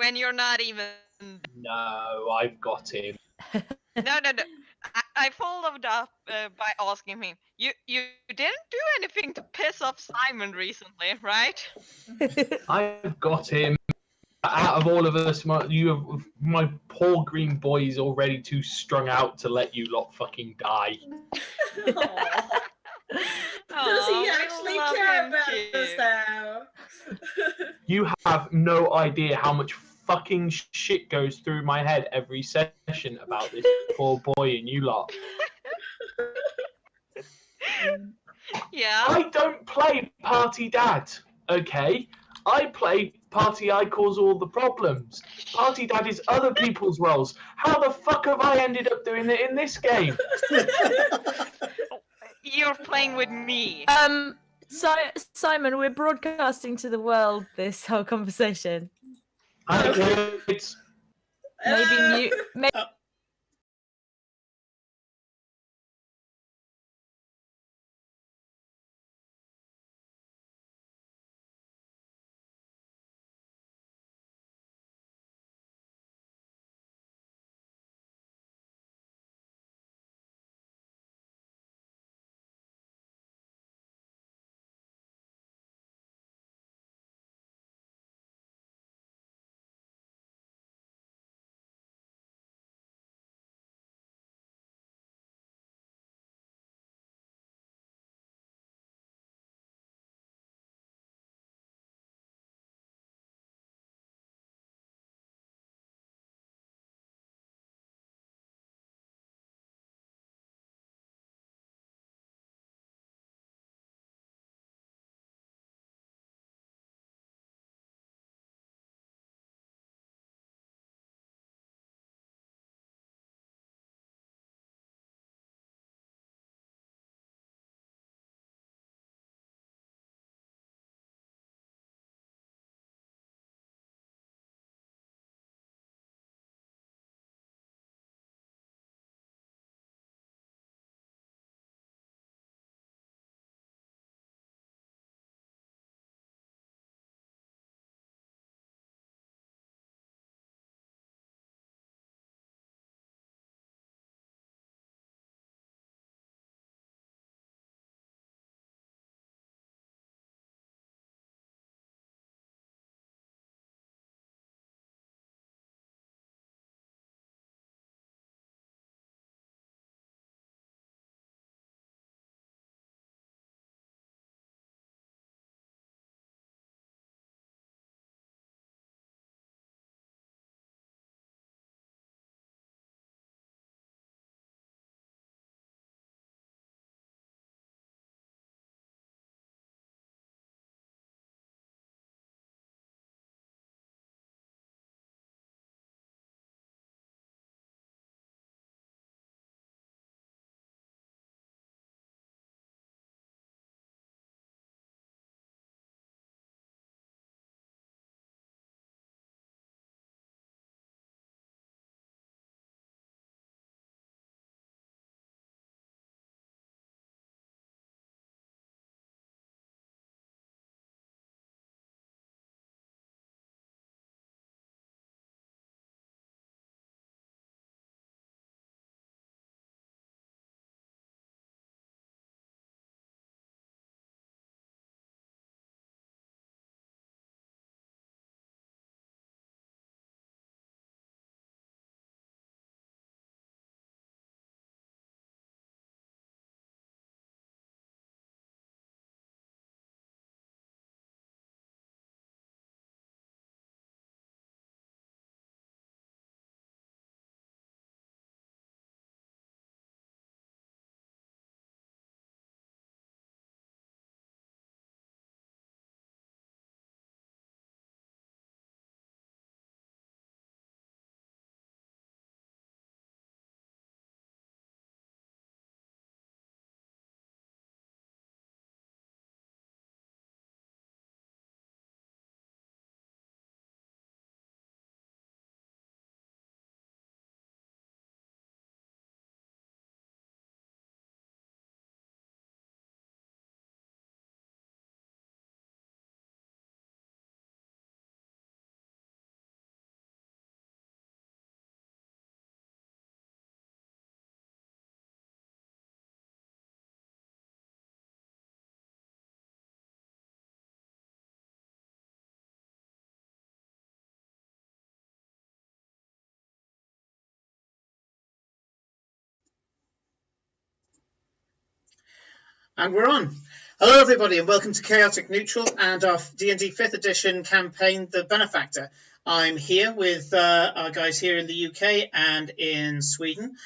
when you're not even. No, I've got him. No. I followed up by asking him. You didn't do anything to piss off Simon recently, right? I've got him. Out of all of us, my poor green boy is already too strung out to let you lot fucking die. Does he Aw, we actually love care him about too. us now? You have no idea how much fucking shit goes through my head every session about this poor boy and you lot. Yeah. I don't play party dad, okay? I play party I cause all the problems. Party dad is other people's roles. How the fuck have I ended up doing it in this game? You're playing with me. Simon, we're broadcasting to the world this whole conversation. It's Maybe mute. And we're on. Hello, everybody, and welcome to Chaotic Neutral and our D&D 5th edition campaign, The Benefactor. I'm here with our guys here in the UK and in Sweden.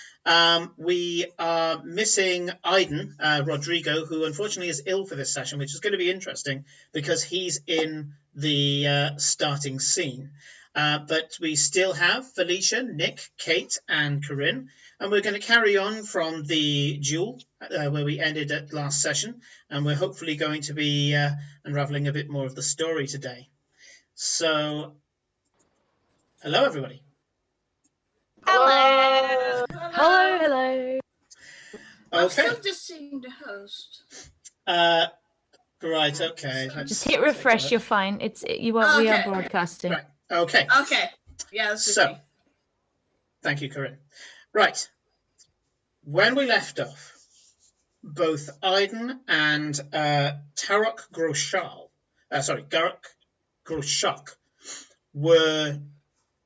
We are missing Aiden, Rodrigo, who unfortunately is ill for this session, which is going to be interesting because he's in the starting scene. But we still have Felicia, Nick, Kate, and Corinne. And we're going to carry on from the duel where we ended at last session. And we're hopefully going to be unraveling a bit more of the story today. So, hello, everybody. Hello. Hello. I'm Okay. still just seeing the host. Right, okay. Just hit refresh. You're fine. We are Okay. broadcasting. Right, okay. Okay. Yeah, that's So, me. thank you, Corinne. Right. When we left off, both Aiden and Tarok Groshal, Garok Groshak, were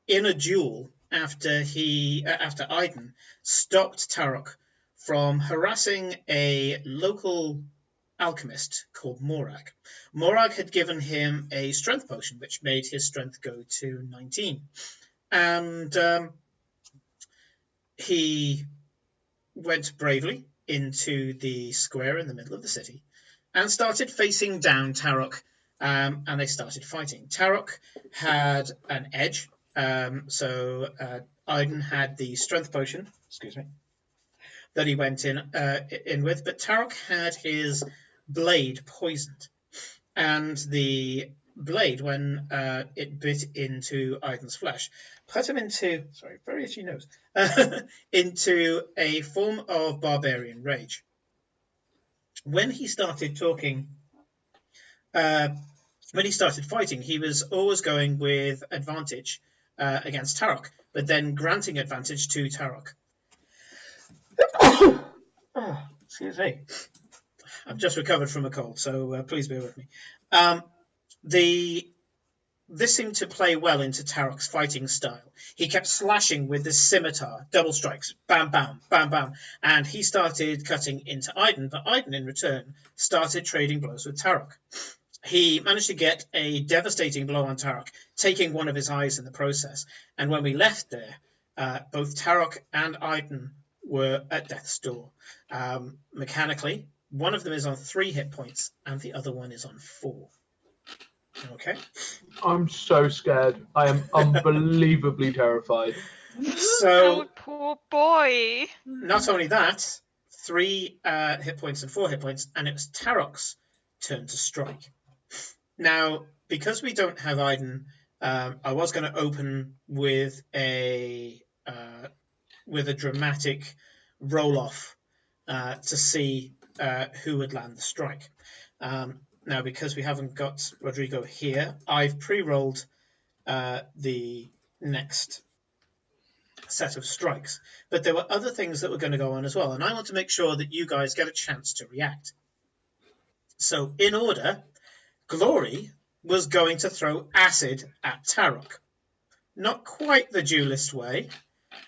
in a duel after Aiden stopped Tarok from harassing a local alchemist called Morag. Morag had given him a strength potion, which made his strength go to 19. And he went bravely into the square in the middle of the city and started facing down Tarok, and they started fighting. Tarok had an edge, so Aiden had the strength potion, that he went in with, but Tarok had his blade poisoned, and the blade, when it bit into Aiden's flesh, put him into, very itchy nose, into a form of barbarian rage. When he started talking, when he started fighting, he was always going with advantage against Tarok, but then granting advantage to Tarok. Oh, excuse me. I've just recovered from a cold, so please bear with me. This seemed to play well into Tarok's fighting style. He kept slashing with the scimitar, double strikes, bam, bam, bam, bam, and he started cutting into Aiden, but Aiden, in return, started trading blows with Tarok. He managed to get a devastating blow on Tarok, taking one of his eyes in the process, and when we left there, both Tarok and Aiden were at death's door. Mechanically, one of them is on 3 hit points, and the other one is on 4. Okay. I'm so scared. I am unbelievably terrified. So, Oh, poor boy. not only that, 3 hit points and 4 hit points, and it was Tarok's turn to strike. Now, because we don't have Aiden, I was going to open with a dramatic roll-off to see who would land the strike. Now, because we haven't got Rodrigo here, I've pre-rolled the next set of strikes. But there were other things that were going to go on as well, and I want to make sure that you guys get a chance to react. So, in order, Glory was going to throw acid at Tarok. Not quite the duelist way,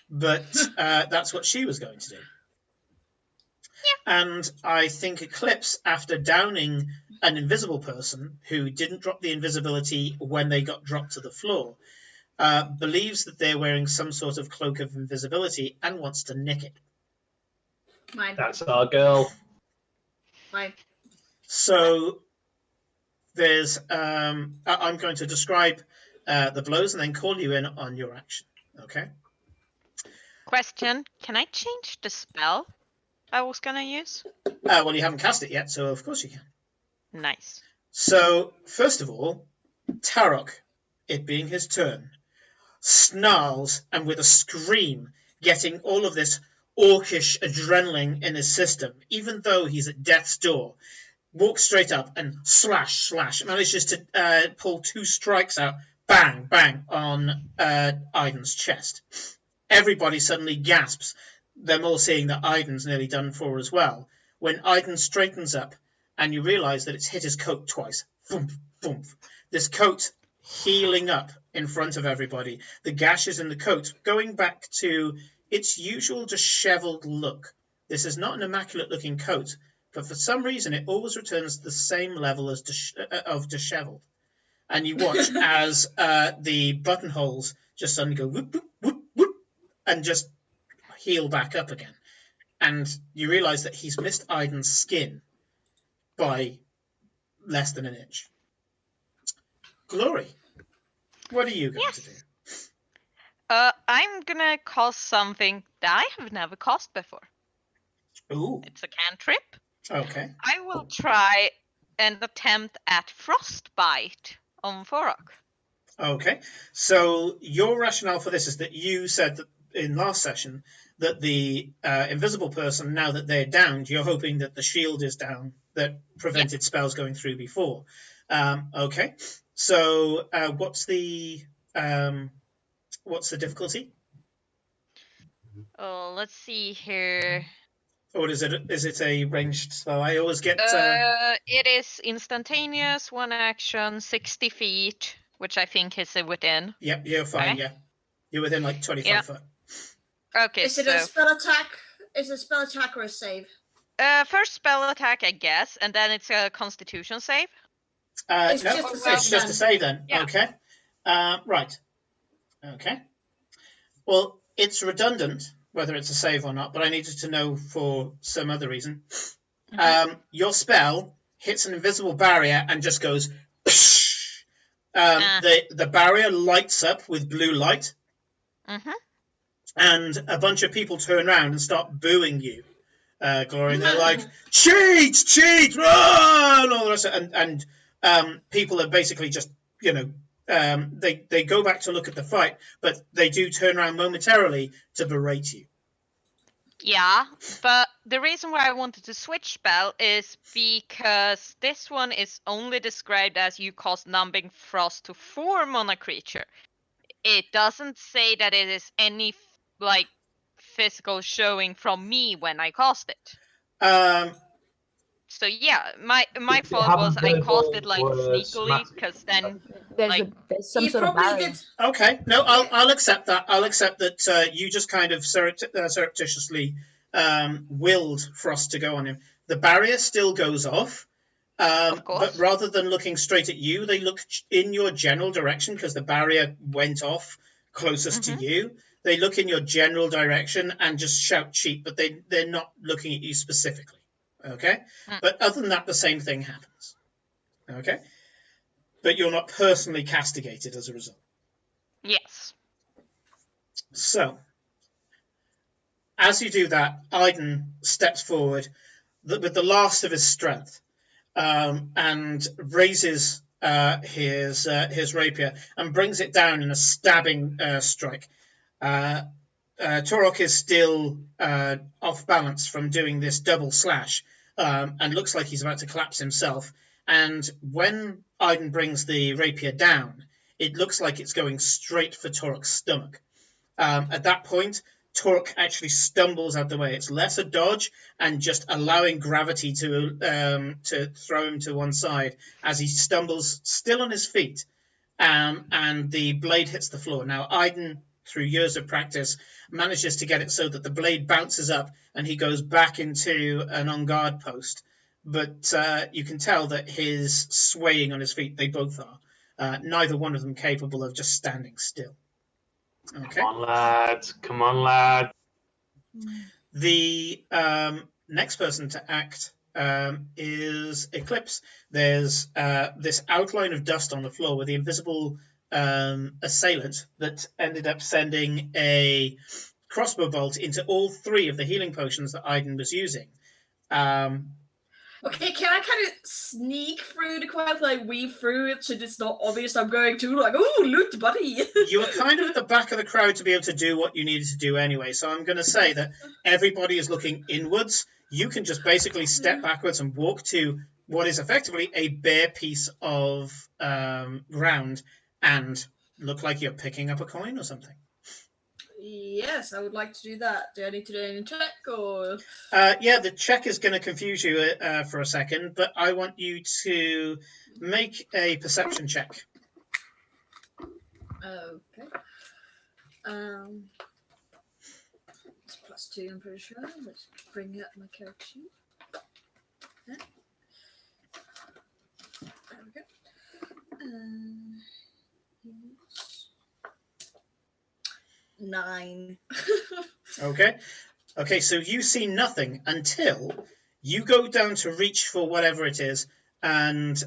but that's what she was going to do. And I think Eclipse, after downing an invisible person who didn't drop the invisibility when they got dropped to the floor, believes that they're wearing some sort of cloak of invisibility and wants to nick it. Mine. That's our girl. Mine. So there's, I'm going to describe the blows and then call you in on your action. Okay? Question, can I change the spell I was gonna use? Well, you haven't cast it yet, so of course you can. Nice. So, first of all, Tarok, it being his turn, snarls and with a scream, getting all of this orcish adrenaline in his system, even though he's at death's door, walks straight up and slash, manages to pull 2 strikes out, bang, bang, on Aiden's chest. Everybody suddenly gasps, them all seeing that Aiden's nearly done for as well, when Aiden straightens up and you realise that it's hit his coat twice. Boom, boom. This coat healing up in front of everybody. The gashes in the coat going back to its usual dishevelled look. This is not an immaculate looking coat, but for some reason it always returns to the same level as of disheveled. And you watch as the buttonholes just suddenly go whoop, whoop, whoop, whoop, and just heal back up again. And you realise that he's missed Aiden's skin by less than an inch. Glory, what are you going to do? I'm gonna cast something that I have never cast before. Ooh, It's a cantrip. okay. I will try an attempt at frostbite on Forok. Okay, so your rationale for this is that you said that in last session that the invisible person, now that they're downed, you're hoping that the shield is down that prevented spells going through before. Okay, so what's the difficulty? Oh, let's see here. Or is it a ranged spell? I always get. It is instantaneous, one action, 60 feet, which I think is within. Yep, you're fine. Okay. Yeah, you're within like 25 foot. Okay, Is it a spell attack? Is it a spell attack or a save? First spell attack, I guess, and then it's a Constitution save. It's No, just a save it's just a then. save then. Yeah. Okay. Right. Okay. Well, it's redundant whether it's a save or not, but I needed to know for some other reason. Your spell hits an invisible barrier and just goes. The barrier lights up with blue light, and a bunch of people turn around and start booing you, Glory. And they're like, cheat, run, all the rest of it. And people are basically just, they go back to look at the fight, but they do turn around momentarily to berate you. Yeah, but the reason why I wanted to switch spell is because this one is only described as you cast Numbing Frost to form on a creature. It doesn't say that it is any physical showing from me when I cast it. So yeah, my fault was I cast it sneakily because then There's some You sort of probably barrier. did. Okay, no, I'll accept that. I'll accept that you just kind of surreptitiously willed Frost to go on him. The barrier still goes off, of course. but rather than looking straight at you, they look in your general direction because the barrier went off closest to you. They look in your general direction and just shout cheat, but they're not looking at you specifically. Okay? But other than that, the same thing happens. Okay? But you're not personally castigated as a result. Yes. So, as you do that, Aiden steps forward with the last of his strength and raises his rapier and brings it down in a stabbing strike. Torok is still off balance from doing this double slash and looks like he's about to collapse himself. And when Aiden brings the rapier down, it looks like it's going straight for Torok's stomach. At that point, Torok actually stumbles out the way. It's less a dodge and just allowing gravity to throw him to one side as he stumbles still on his feet, and the blade hits the floor. Now, Aiden, through years of practice, manages to get it so that the blade bounces up and he goes back into an on-guard post. But you can tell that his swaying on his feet, they both are. Neither one of them capable of just standing still. Okay. Come on, lads. The next person to act is Eclipse. There's this outline of dust on the floor with the invisible assailant that ended up sending a crossbow bolt into all three of the healing potions that Aiden was using. Okay, can I kind of sneak through the crowd, weave through it so it's not obvious I'm going to, ooh, loot, buddy! You were kind of at the back of the crowd to be able to do what you needed to do anyway, so I'm going to say that everybody is looking inwards. You can just basically step backwards and walk to what is effectively a bare piece of ground and look like you're picking up a coin or something. Yes, I would like to do that. Do I need to do any check or? Yeah, the check is going to confuse you for a second, but I want you to make a perception check. Okay. It's +2, I'm pretty sure. Let's bring up my character sheet. There we go. Yes. 9. Okay, so you see nothing until you go down to reach for whatever it is, and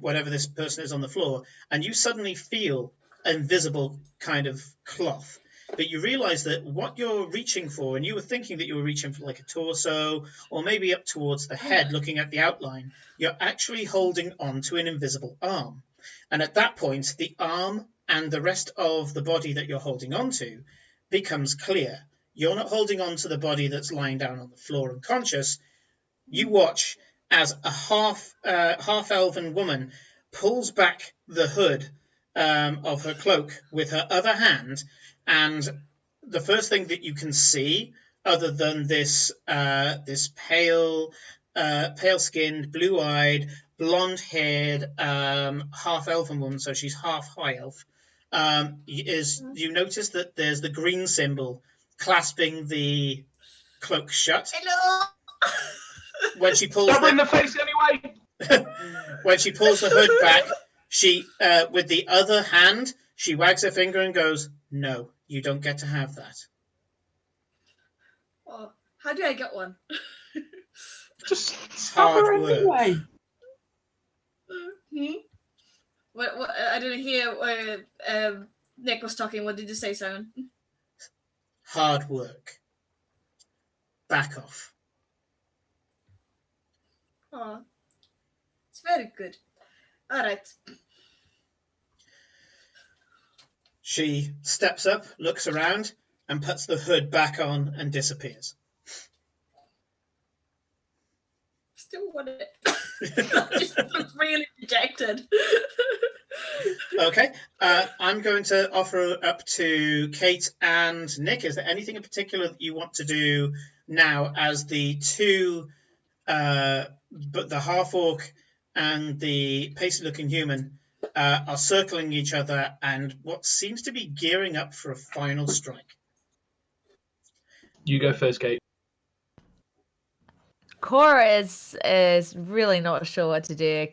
whatever this person is on the floor, and you suddenly feel invisible kind of cloth. But you realize that what you're reaching for, and you were thinking that you were reaching for like a torso or maybe up towards the head, looking at the outline, you're actually holding on to an invisible arm. And at that point, the arm and the rest of the body that you're holding on to becomes clear. You're not holding on to the body that's lying down on the floor unconscious. You watch as a half-elven woman pulls back the hood of her cloak with her other hand, and the first thing that you can see, other than this pale-skinned, blue-eyed, blonde-haired half-elven woman, so she's half high elf, is you notice that there's the green symbol clasping the cloak shut. Hello. When she pulls Stab her in the face anyway. when she pulls the hood back, she with the other hand, she wags her finger and goes, "No, you don't get to have that." Oh, how do I get one? Just stab her Hard work. anyway. What? I didn't hear where Nick was talking. What did you say, Simon? Hard work. Back off. Oh, it's very good. All right. She steps up, looks around, and puts the hood back on and disappears. Still want it. I just look really dejected. Okay, I'm going to offer up to Kate and Nick. Is there anything in particular that you want to do now as the two, but the half-orc and the pasty-looking human are circling each other and what seems to be gearing up for a final strike? You go first, Kate. Cora is really not sure what to do.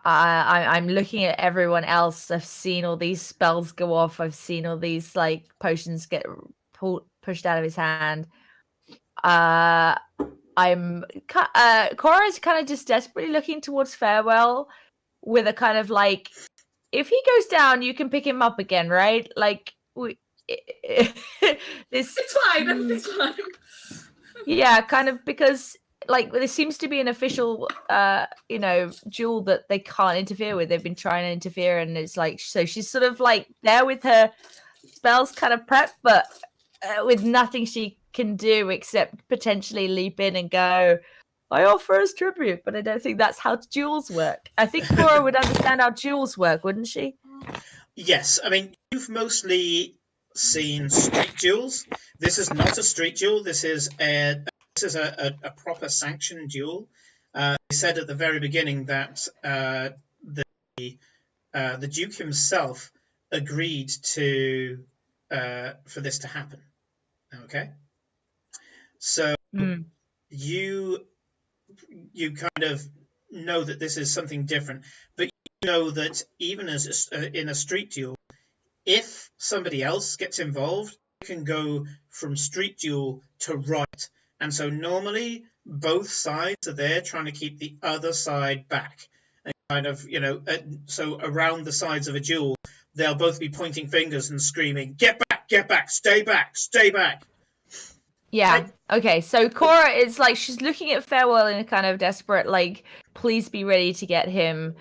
I'm looking at everyone else. I've seen all these spells go off. I've seen all these like potions get pushed out of his hand. Cora's kind of just desperately looking towards Farewell with a kind of like, if he goes down, you can pick him up again, right? Like It's fine. It's fine. Yeah, kind of, because like there seems to be an official duel that they can't interfere with. They've been trying to interfere, and it's like, so she's sort of like there with her spells kind of prepped, but with nothing she can do except potentially leap in and go, I offer as tribute. But I don't think that's how duels work. I think Cora would understand how duels work, wouldn't she? Yes, I mean, you've mostly seen street duels. This is not a street duel. This is a proper sanctioned duel. They said at the very beginning that the Duke himself agreed to for this to happen. Okay, so you kind of know that this is something different, but you know that even as in a street duel, if somebody else gets involved, it can go from street duel to riot. And so normally both sides are there trying to keep the other side back. And kind of, so around the sides of a duel, they'll both be pointing fingers and screaming, get back, stay back. Yeah. Right. Okay. So Cora is like, she's looking at Farewell in a kind of desperate, like, please be ready to get him.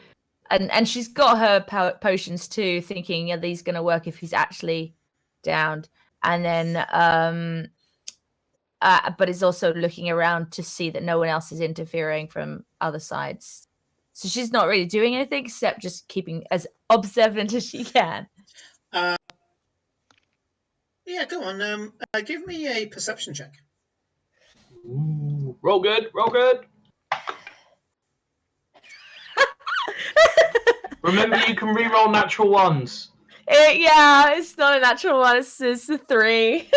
And she's got her potions too, thinking, are these going to work if he's actually downed? And then, but is also looking around to see that no one else is interfering from other sides. So she's not really doing anything except just keeping as observant as she can. Yeah, go on. Give me a perception check. Ooh, roll good. Remember, you can re-roll natural ones. Yeah, it's not a natural one. It's a 3.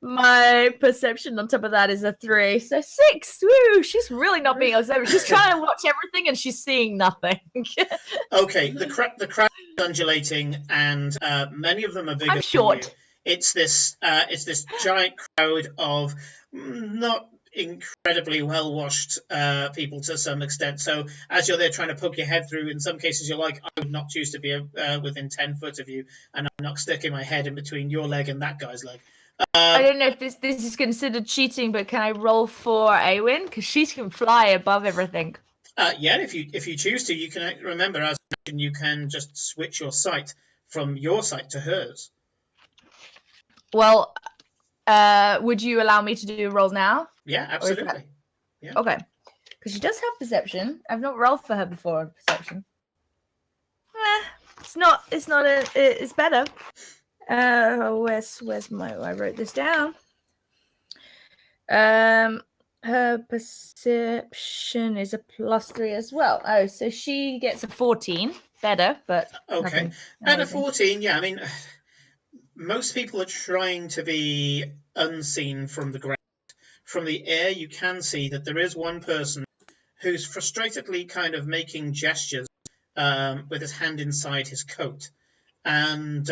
My perception on top of that is a 3, so 6. Woo! She's really not being observant. She's trying to watch everything and she's seeing nothing. Okay, the crowd is undulating, and many of them are bigger I'm than short. you. It's this giant crowd of not incredibly well washed people to some extent. So as you're there trying to poke your head through, in some cases you're like, I would not choose to be within 10 foot of you, and I'm not sticking my head in between your leg and that guy's leg. I don't know if this is considered cheating, but can I roll for a win? Because she can fly above everything. Yeah, if you choose to, you can remember, as mentioned, you can just switch your sight from your sight to hers. Well, would you allow me to do a roll now? Yeah, absolutely. Yeah. Okay, because she does have perception. I've not rolled for her before on perception. It's not. It's better. Where's my? I wrote this down. Her perception is a +3 as well. Oh, so she gets a 14. Better, but okay. And a 14, yeah. I mean, most people are trying to be unseen from the ground. From the air, you can see that there is one person who's frustratedly kind of making gestures with his hand inside his coat, and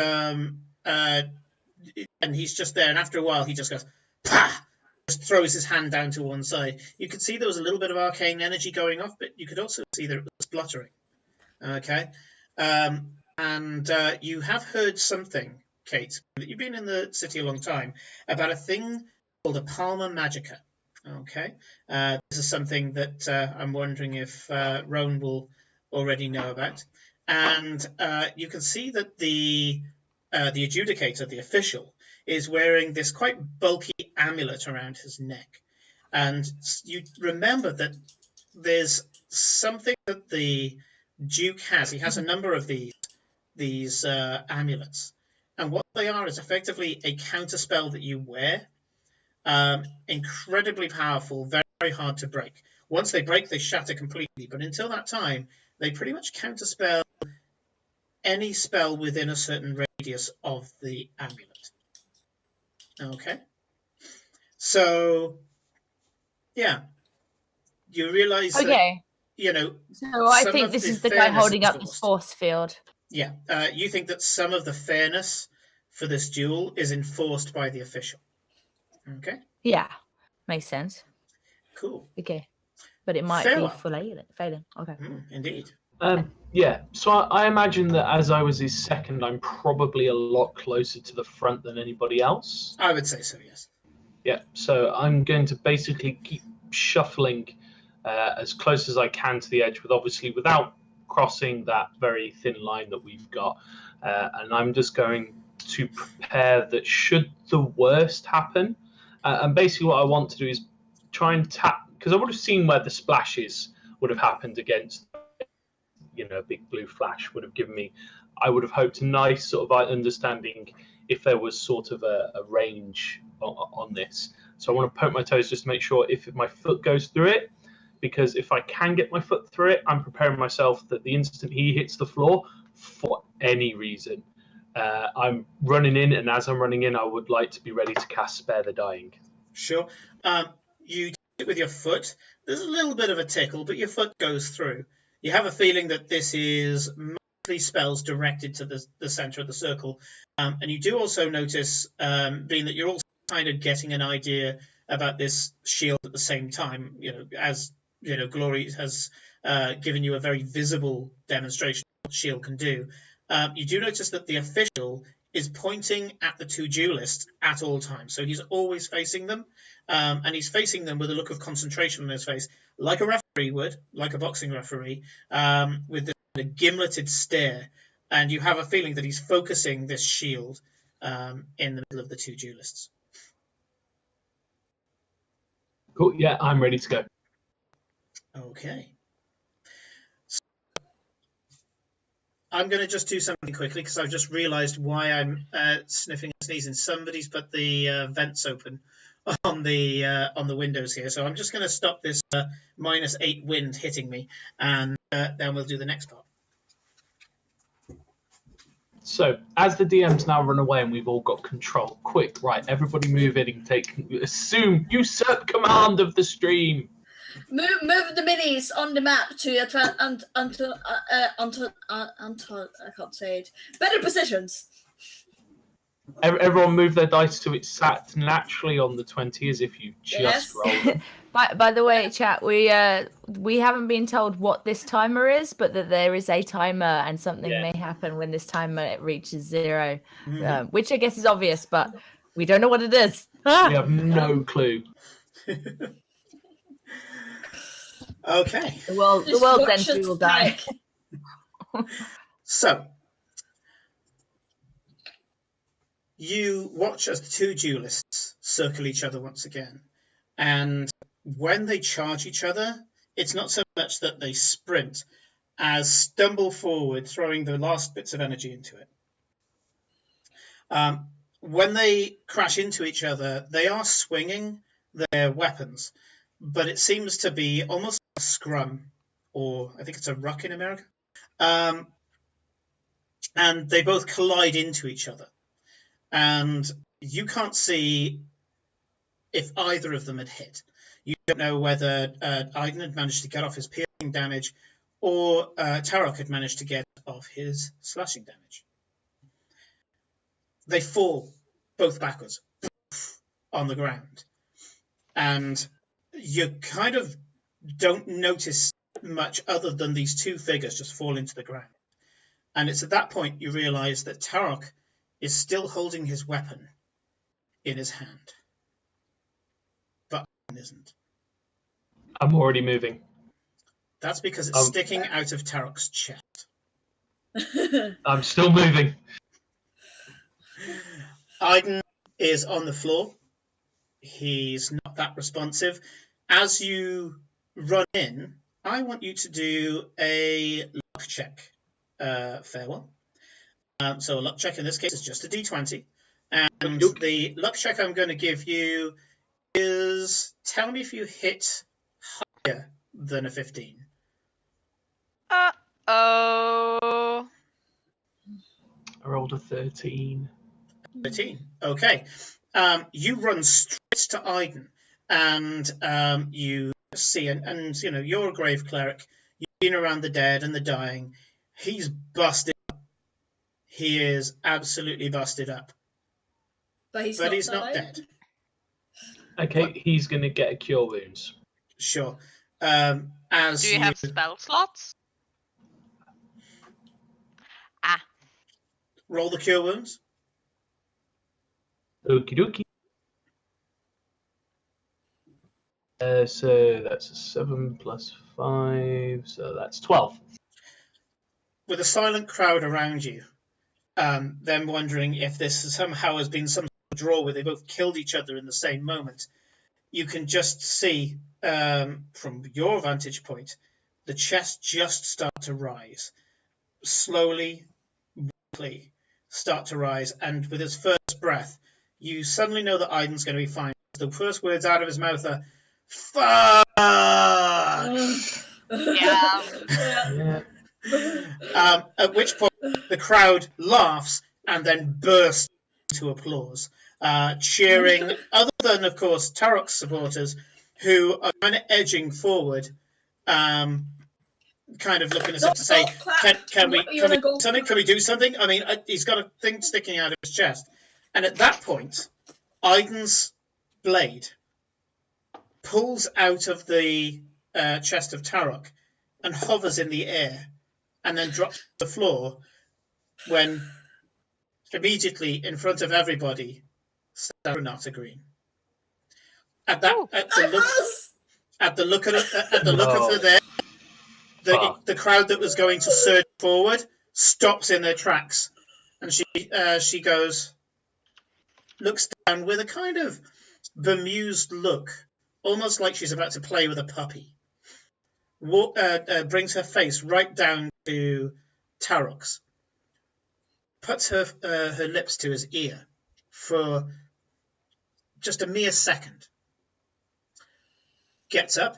he's just there. And after a while, he just goes, "Pah!" Just throws his hand down to one side. You could see there was a little bit of arcane energy going off, but you could also see that it was spluttering. Okay, and you have heard something, Kate, that you've been in the city a long time, about a thing called a Palma Magica. Okay, this is something that I'm wondering if Roan will already know about. And you can see that the adjudicator, the official, is wearing this quite bulky amulet around his neck. And you remember that there's something that the Duke has. He has a number of these amulets. And what they are is effectively a counterspell that you wear. Incredibly powerful, very, very hard to break. Once they break, they shatter completely. But until that time, they pretty much counterspell any spell within a certain radius of the amulet. Okay? So, yeah. You realize that, you know... So I think this is the guy holding up this force field. Yeah. You think that some of the fairness for this duel is enforced by the official. Okay? Yeah. Makes sense. Cool. Okay. But it might be failing. Okay. Indeed. Yeah, so I imagine that as I was his second, I'm probably a lot closer to the front than anybody else. I would say so, yes. Yeah, so I'm going to basically keep shuffling as close as I can to the edge, without crossing that very thin line that we've got. And I'm just going to prepare that should the worst happen. And basically what I want to do is try and tap, because I would have seen where the splashes would have happened against, a big blue flash would have given me, I would have hoped, a nice sort of understanding if there was sort of a range on this. So I want to poke my toes just to make sure if my foot goes through it, because if I can get my foot through it, I'm preparing myself that the instant he hits the floor, for any reason, I'm running in, and as I'm running in, I would like to be ready to cast Spare the Dying. Sure. You do it with your foot. There's a little bit of a tickle, but your foot goes through. You have a feeling that this is mostly spells directed to the center of the circle. And you do also notice, being that you're also kind of getting an idea about this shield at the same time, as Glory has given you a very visible demonstration of what the shield can do. You do notice that the official is pointing at the two duelists at all times. So he's always facing them, and he's facing them with a look of concentration on his face, like a referee would, like a boxing referee, with this kind of gimleted stare. And you have a feeling that he's focusing this shield in the middle of the two duelists. Cool, yeah, I'm ready to go. Okay. I'm going to just do something quickly because I've just realised why I'm sniffing and sneezing. Somebody's put the vents open on the windows here, so I'm just going to stop this -8 wind hitting me, and then we'll do the next part. So, as the DM's now run away and we've all got control, quick, right, everybody move in and usurp command of the stream. Move the minis on the map to I can't say it. Better positions. Everyone move their dice so it's sat naturally on the 20 as if you just Yes. rolled them. By the way, chat, we haven't been told what this timer is, but that there is a timer and something Yeah. may happen when this timer reaches 0, Mhm. which I guess is obvious, but we don't know what it is. We have no clue. Okay, The world Just ends, watch we us will die. so you watch as the two duelists circle each other once again, and when they charge each other, it's not so much that they sprint as stumble forward, throwing the last bits of energy into it. When they crash into each other, they are swinging their weapons, but it seems to be almost a scrum, or I think it's a ruck in America. And they both collide into each other. And you can't see if either of them had hit. You don't know whether Aiden had managed to get off his piercing damage or Tarok had managed to get off his slashing damage. They fall both backwards on the ground. And you kind of don't notice much other than these two figures just fall into the ground. And it's at that point you realize that Tarok is still holding his weapon in his hand. But Aiden isn't. I'm already moving. That's because it's sticking out of Tarok's chest. I'm still moving. Aiden is on the floor. He's not that responsive. As you run in, I want you to do a luck check, Farewell. So a luck check in this case is just a d20. And the luck check I'm going to give you is, tell me if you hit higher than a 15. Uh-oh. I rolled a 13. 13. Okay. You run straight to Aiden, and you see, and you know, you're a grave cleric. You've been around the dead and the dying. He's busted up. He is absolutely busted up. But he's not dead. Okay, What? he's going to get a cure wounds. Sure. Do you have spell slots? Roll the cure wounds. Okie dokie. So that's a 7 plus 5, so that's 12. With a silent crowd around you, them wondering if this somehow has been some sort of draw where they both killed each other in the same moment, you can just see, from your vantage point, the chest just start to rise. Slowly, weakly, start to rise, and with his first breath, you suddenly know that Aiden's going to be fine. The first words out of his mouth are, "Fuck!" Yeah. Yeah. At which point the crowd laughs and then bursts into applause, cheering, other than, of course, Tarok's supporters, who are kind of edging forward, kind of looking as if to say, can we do something? I mean, he's got a thing sticking out of his chest. And at that point, Aiden's blade pulls out of the chest of Tarok and hovers in the air and then drops to the floor when immediately in front of everybody stands Renata Green. At the look of her there, the crowd that was going to surge forward stops in their tracks, and she goes, looks down with a kind of bemused look, almost like she's about to play with a puppy. Brings her face right down to Tarok's, puts her lips to his ear for just a mere second, gets up,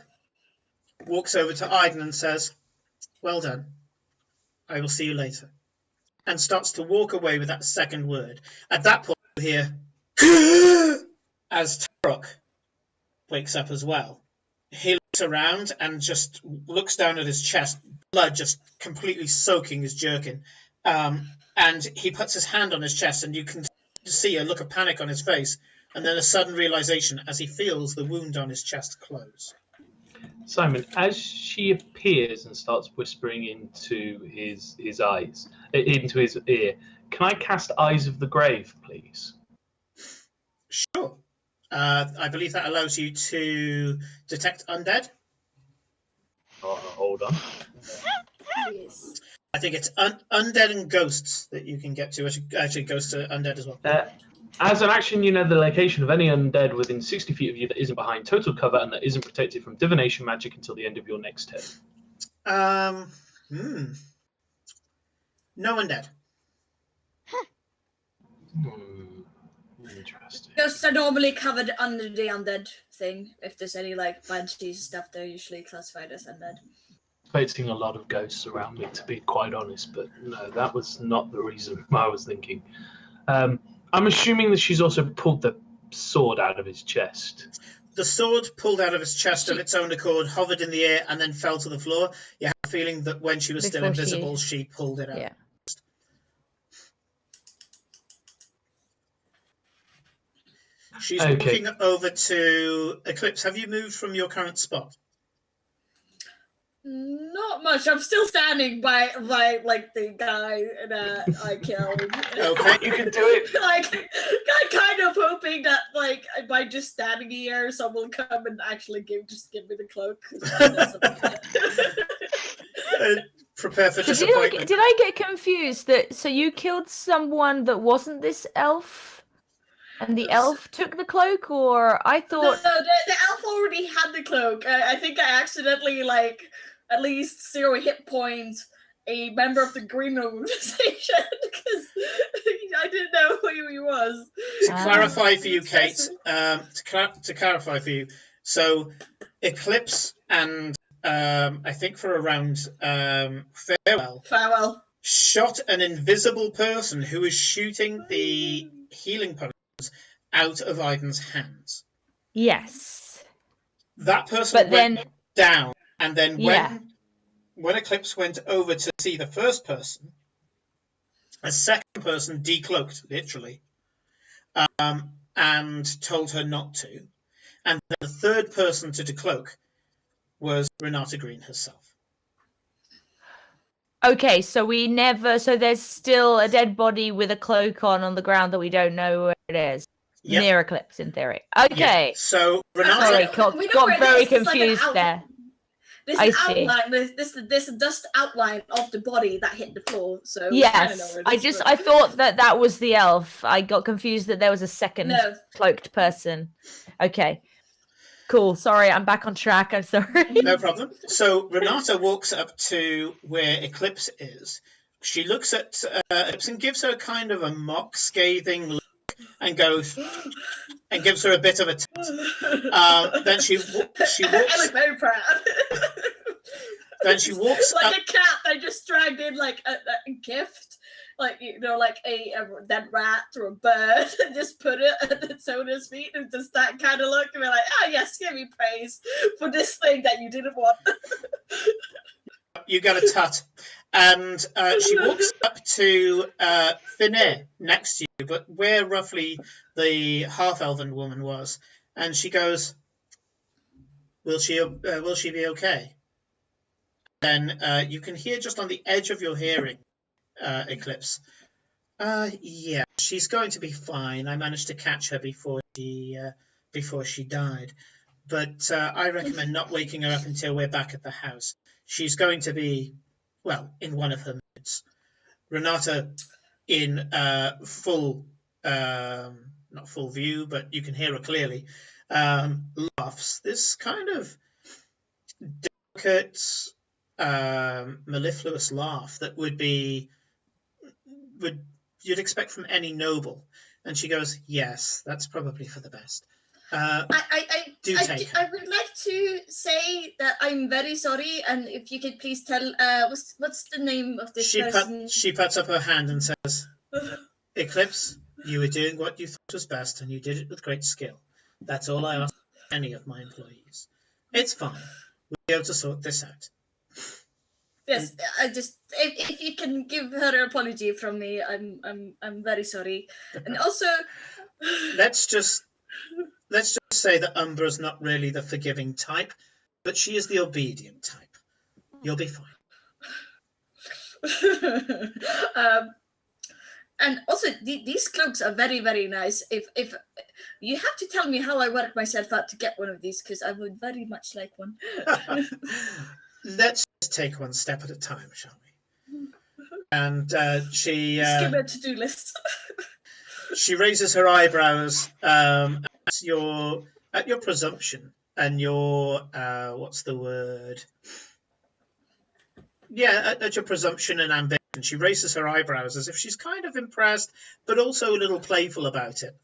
walks over to Aiden and says, "Well done. I will see you later." and starts to walk away with that second word. At that point, you hear as Tarok wakes up as well. He looks around and just looks down at his chest, blood just completely soaking his jerkin. And he puts his hand on his chest, and you can see a look of panic on his face, and then a sudden realization as he feels the wound on his chest close. Simon, as she appears and starts whispering into his eyes, into his ear, can I cast Eyes of the Grave, please? Sure. I believe that allows you to detect undead. Oh, hold on. Yes. I think it's undead and ghosts that you can get to. Actually, ghosts are undead as well. As an action, you know the location of any undead within 60 feet of you that isn't behind total cover and that isn't protected from divination magic until the end of your next turn. No undead. Interesting. Ghosts are normally covered under the undead thing. If there's any like banshees stuff, they're usually classified as undead. Expecting a lot of ghosts around me, to be quite honest, but no, that was not the reason I was thinking. I'm assuming that she's also pulled the sword out of his chest. The sword pulled out of his chest of its own accord, hovered in the air, and then fell to the floor. You have a feeling that when she was still invisible, she pulled it out. Yeah. She's walking over to Eclipse. Have you moved from your current spot? Not much. I'm still standing by like the guy that I killed. Okay, You can do it. Like, I'm kind of hoping that like by just standing here, someone will come and actually give me the cloak. Prepare for So disappointment. did I get confused that so you killed someone that wasn't this elf, and the elf took the cloak, or I thought No, the elf already had the cloak. I think I accidentally like at least 0 hit points a member of the Green Organization because I didn't know who he was. To clarify for you, Kate, to clarify for you, so Eclipse and I think for a round, Farewell. shot an invisible person who was shooting the healing potions out of Aiden's hands. yes, That person but went then down, and then Yeah. when Eclipse went over to see the first person, a second person decloaked, literally, and told her not to. And the third person to decloak was Renata Green herself. okay, so there's still a dead body with a cloak on the ground that we don't know where it is. Yep. Near Eclipse, in theory. Yeah. Okay. So Renata, Sorry, We know where got very it is. It's like an confused out- there. This I is see. outline. This is just outline of the body that hit the floor. So we kinda know Yes, where it is, I thought that was the elf. I got confused that there was a second No. cloaked person. Okay, cool. Sorry, I'm back on track. I'm sorry. no problem. So Renata walks up to where Eclipse is. She looks at Eclipse and gives her kind of a mock, scathing look, and goes and gives her a bit of a. Then she I walks. look very proud. Then she walks like up. a cat. I just dragged in like a gift, like like a dead rat or a bird, and just put it at its owner's feet, and just that kind of look, and be like, "Oh yes, give me praise for this thing that you didn't want." You got a tut. And she walks up to Finnair next to you, but where roughly the half-elven woman was, and she goes, "Will she be okay?" Then you can hear just on the edge of your hearing, Eclipse. Yeah, she's going to be fine. I managed to catch her before she died, but I recommend not waking her up until we're back at the house. She's going to be, well, in one of her moods. Renata, in full, not full view, but you can hear her clearly, laughs. This kind of delicate, mellifluous laugh that you'd expect from any noble. And she goes, "Yes, that's probably for the best." I Do take her. I would like to say that I'm very sorry, and if you could please tell what's the name of this person? She puts up her hand and says, Eclipse, you were doing what you thought was best, and you did it with great skill. That's all I ask of any of my employees. It's fine. We'll be able to sort this out. Yes, I just if you can give her an apology from me, I'm very sorry. And also, Let's just say that Umbra's not really the forgiving type, but she is the obedient type. You'll be fine. and also these cloaks are very, very nice. If you have to tell me how I work myself out to get one of these, because I would very much like one. Let's just take one step at a time, shall we? And she Just give me a to-do list. she raises her eyebrows at your presumption and your what's the word? Yeah, at your presumption and ambition. She raises her eyebrows as if she's kind of impressed, but also a little playful about it.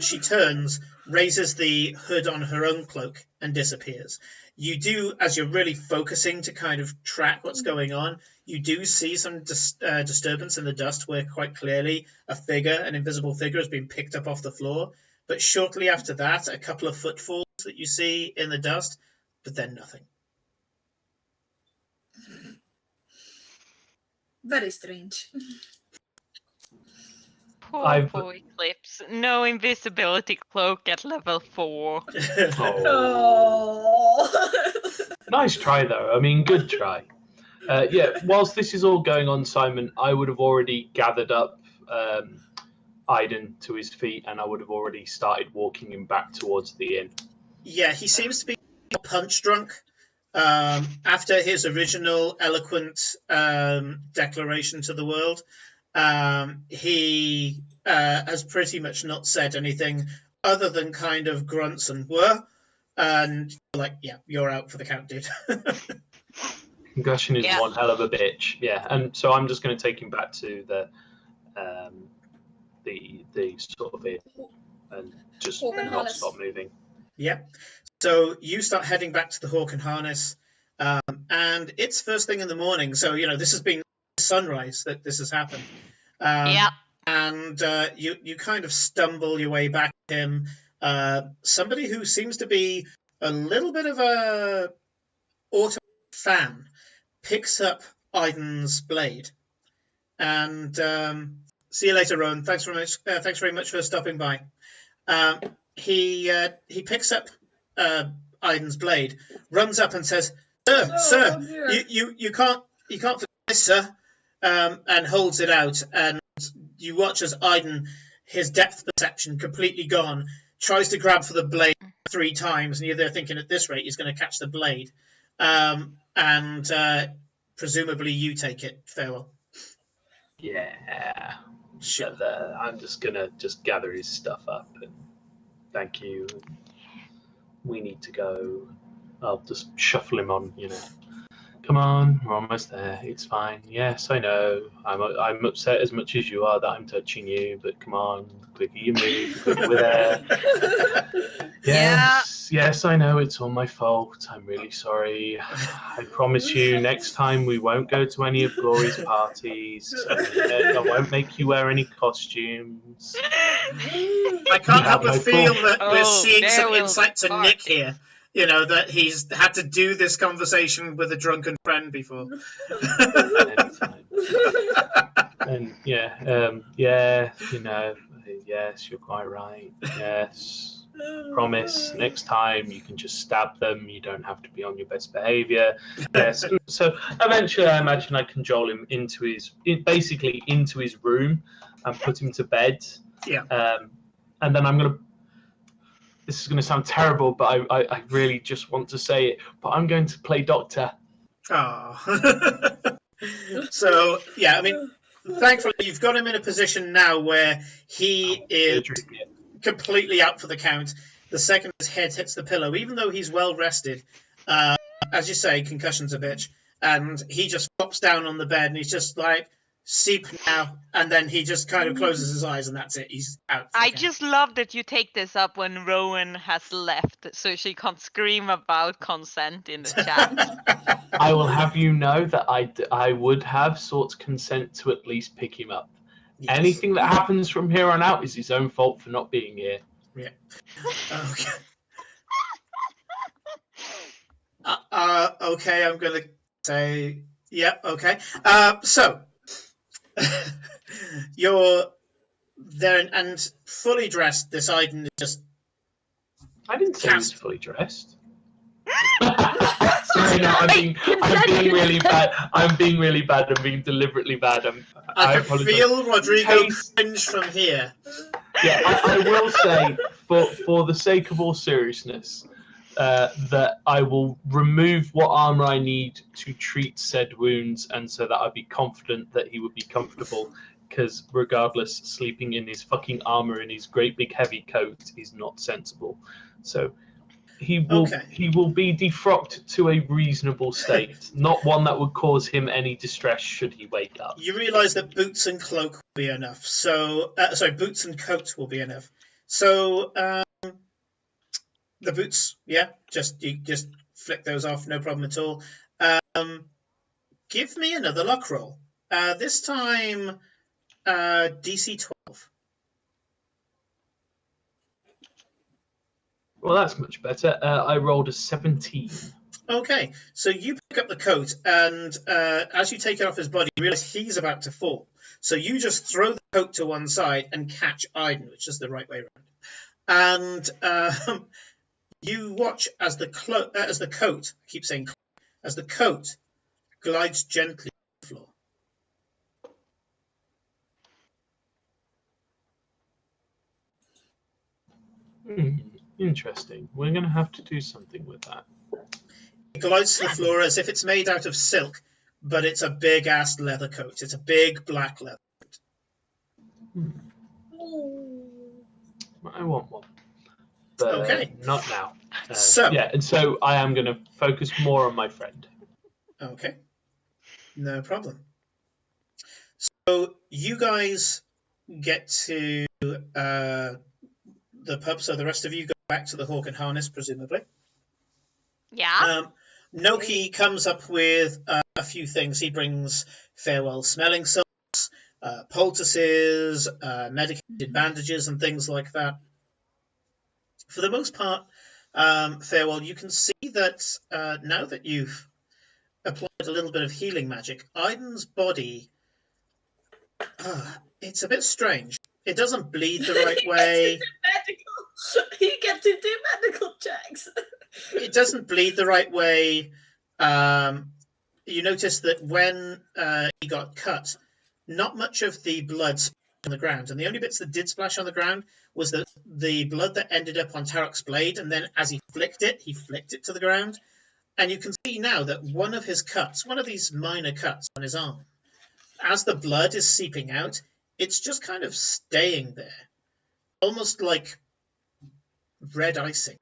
She turns, raises the hood on her own cloak, and disappears. You do, as you're really focusing to kind of track what's going on, you do see some disturbance in the dust where quite clearly an invisible figure, has been picked up off the floor. But shortly after that, a couple of footfalls that you see in the dust, but then nothing. Very strange. Poor boy Eclipse. No invisibility cloak at level 4. Oh. Nice try, though. I mean, good try. Yeah, whilst this is all going on, Simon, I would have already gathered up Aiden to his feet, and I would have already started walking him back towards the inn. Yeah, he seems to be punch drunk. After his original eloquent declaration to the world, he has pretty much not said anything other than kind of grunts and whir, and like, yeah, you're out for the count, dude. Concussion is one hell of a bitch. Yeah, and so I'm just going to take him back to the sort of inn and just not stop moving. Yeah. So you start heading back to the Hawk and Harness, and it's first thing in the morning. So, this has been sunrise that this has happened. And you kind of stumble your way back to him. Somebody who seems to be a little bit of a auto fan picks up Aiden's blade. And see you later, Rowan. Thanks very much for stopping by. He picks up Aiden's blade, runs up and says, "Sir, you can't forget this, sir," and holds it out. And you watch as Aiden, his depth perception completely gone, tries to grab for the blade 3 times, and you're there thinking, at this rate, he's going to catch the blade. And presumably you take it. Farewell. Yeah. Sure. I'm just going to gather his stuff up and thank you. We need to go. I'll just shuffle him on, Come on, we're almost there. It's fine. Yes, I know. I'm upset as much as you are that I'm touching you, but come on, the quicker you move, the quicker we're there. Yes, I know it's all my fault. I'm really sorry. I promise you, next time we won't go to any of Glory's parties. I won't make you wear any costumes. I can't help but feel that we're seeing some insight to Nick here. That he's had to do this conversation with a drunken friend before. And yes, you're quite right. Yes, promise. Next time you can just stab them. You don't have to be on your best behavior. Yes. So eventually, I imagine I cajole him into his room and put him to bed. Yeah. And then I'm gonna. This is going to sound terrible, but I really just want to say it. But I'm going to play doctor. Oh. So, yeah, I mean, thankfully, you've got him in a position now where he is completely out for the count. The second his head hits the pillow, even though he's well rested, as you say, concussion's a bitch, and he just flops down on the bed and he's just like, Seep now, and then he just kind of closes his eyes, and that's it. He's out. I just love that you take this up when Rowan has left, so she can't scream about consent in the chat. I will have you know that I would have sought consent to at least pick him up. Yes. Anything that happens from here on out is his own fault for not being here. Yeah. Okay. Okay, I'm gonna say, yeah, okay. So you're there and fully dressed. This Iden is just. I didn't say he was fully dressed. Sorry, no, I'm being really bad. I'm being really bad. I'm being deliberately bad. I can apologize. feel Rodrigo cringe from here. Yeah, I will say, for the sake of all seriousness, that I will remove what armor I need to treat said wounds, and so that I'd be confident that he would be comfortable. Because regardless, sleeping in his fucking armor in his great big heavy coat is not sensible. So he will be defrocked to a reasonable state, not one that would cause him any distress should he wake up. You realise that boots and cloak will be enough. So boots and coats will be enough. So the boots, yeah, you just flick those off, no problem at all. Give me another luck roll. This time, DC 12. Well, that's much better. I rolled a 17. Okay, so you pick up the coat, and as you take it off his body, you realise he's about to fall. So you just throw the coat to one side and catch Iden, which is the right way around. And you watch as the coat, I keep saying, as the coat glides gently on the floor. Interesting. We're going to have to do something with that. It glides to the floor as if it's made out of silk, but it's a big-ass leather coat. It's a big black leather coat. I want one. But Okay. not now. And so I am going to focus more on my friend. Okay. No problem. So you guys get to the pub, so the rest of you go back to the Hawk and Harness, presumably. Yeah. Noki comes up with a few things. He brings farewell smelling salts, poultices, medicated bandages, and things like that. For the most part, farewell, you can see that now that you've applied a little bit of healing magic, Iden's body, it's a bit strange. It doesn't bleed the right way. He gets to do medical checks. It doesn't bleed the right way. You notice that when he got cut, not much of the blood splashed on the ground, and the only bits that did splash on the ground was the blood that ended up on Tarok's blade, and then as he flicked it to the ground. And you can see now that one of his cuts, one of these minor cuts on his arm, as the blood is seeping out, it's just kind of staying there, almost like red icing,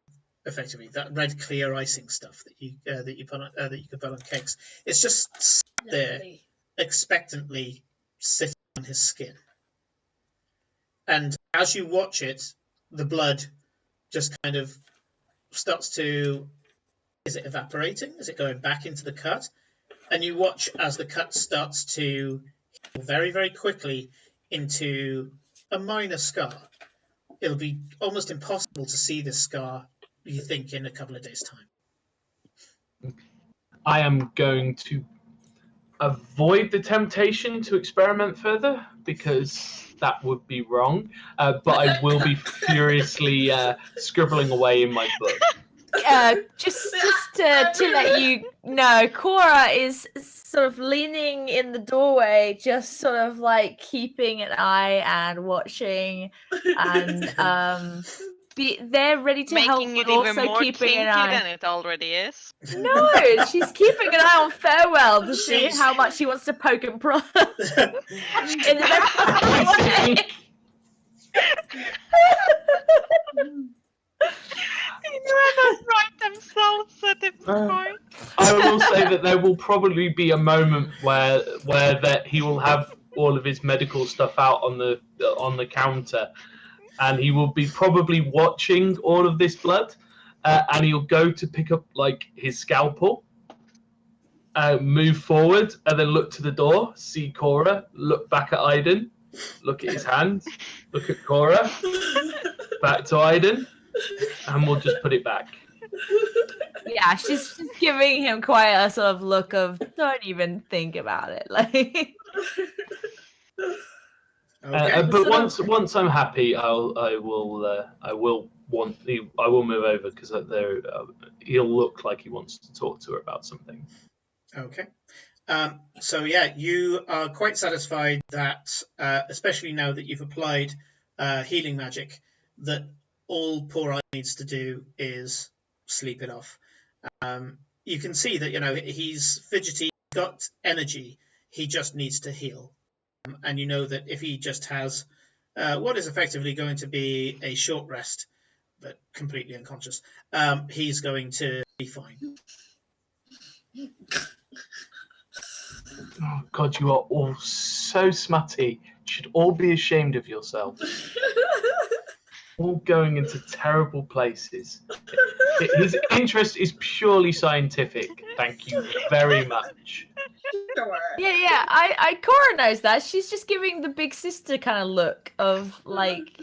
effectively, that red clear icing stuff that you could put on cakes. It's just there, expectantly sitting on his skin. And as you watch it, the blood just kind of starts to. Is it evaporating? Is it going back into the cut? And you watch as the cut starts to heal very, very quickly into a minor scar. It'll be almost impossible to see this scar, you think, in a couple of days' time. I am going to avoid the temptation to experiment further, because that would be wrong. But I will be furiously scribbling away in my book. Just to let you know, Cora is sort of leaning in the doorway, just sort of like keeping an eye and watching, and they're ready to help, Making it but even also more keeping kinky an eye. than it already is. No, she's keeping an eye on Farewell to see how much she wants to poke and prod in the best possible way. Right themselves at this point. I will say that there will probably be a moment where that he will have all of his medical stuff out on the counter, and he will be probably watching all of this blood, and he'll go to pick up like his scalpel, move forward, and then look to the door, see Cora, look back at Aiden, look at his hand, look at Cora, back to Aiden, and we'll just put it back. Yeah, she's just giving him quite a sort of look of don't even think about it. Like, Okay. but once I'm happy, I will move over because he'll look like he wants to talk to her about something. Okay. So yeah, you are quite satisfied that, especially now that you've applied healing magic, that all poor Eye needs to do is sleep it off. You can see that he's fidgety, got energy. He just needs to heal, and you know that if he just has what is effectively going to be a short rest, but completely unconscious, he's going to be fine. Oh God, you are all so smutty. You should all be ashamed of yourselves. All going into terrible places. His interest is purely scientific. Thank you very much. Sure. yeah. Cora knows that. She's just giving the big sister kind of look of like,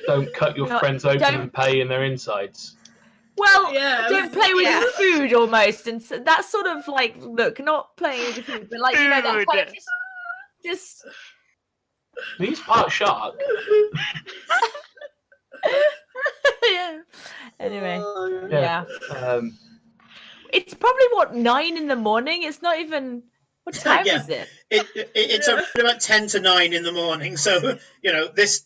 Don't cut your No, friends open don't- and pay in their insides. well, Yeah, don't play with yeah. your food almost, and so that sort of like look, not playing with the food, but like that kind of Food. just He's part shark. yeah. Anyway, Oh, yeah. It's probably 9 in the morning. It's not even. What time Yeah. is it? It's around about 10 to 9 in the morning. So, this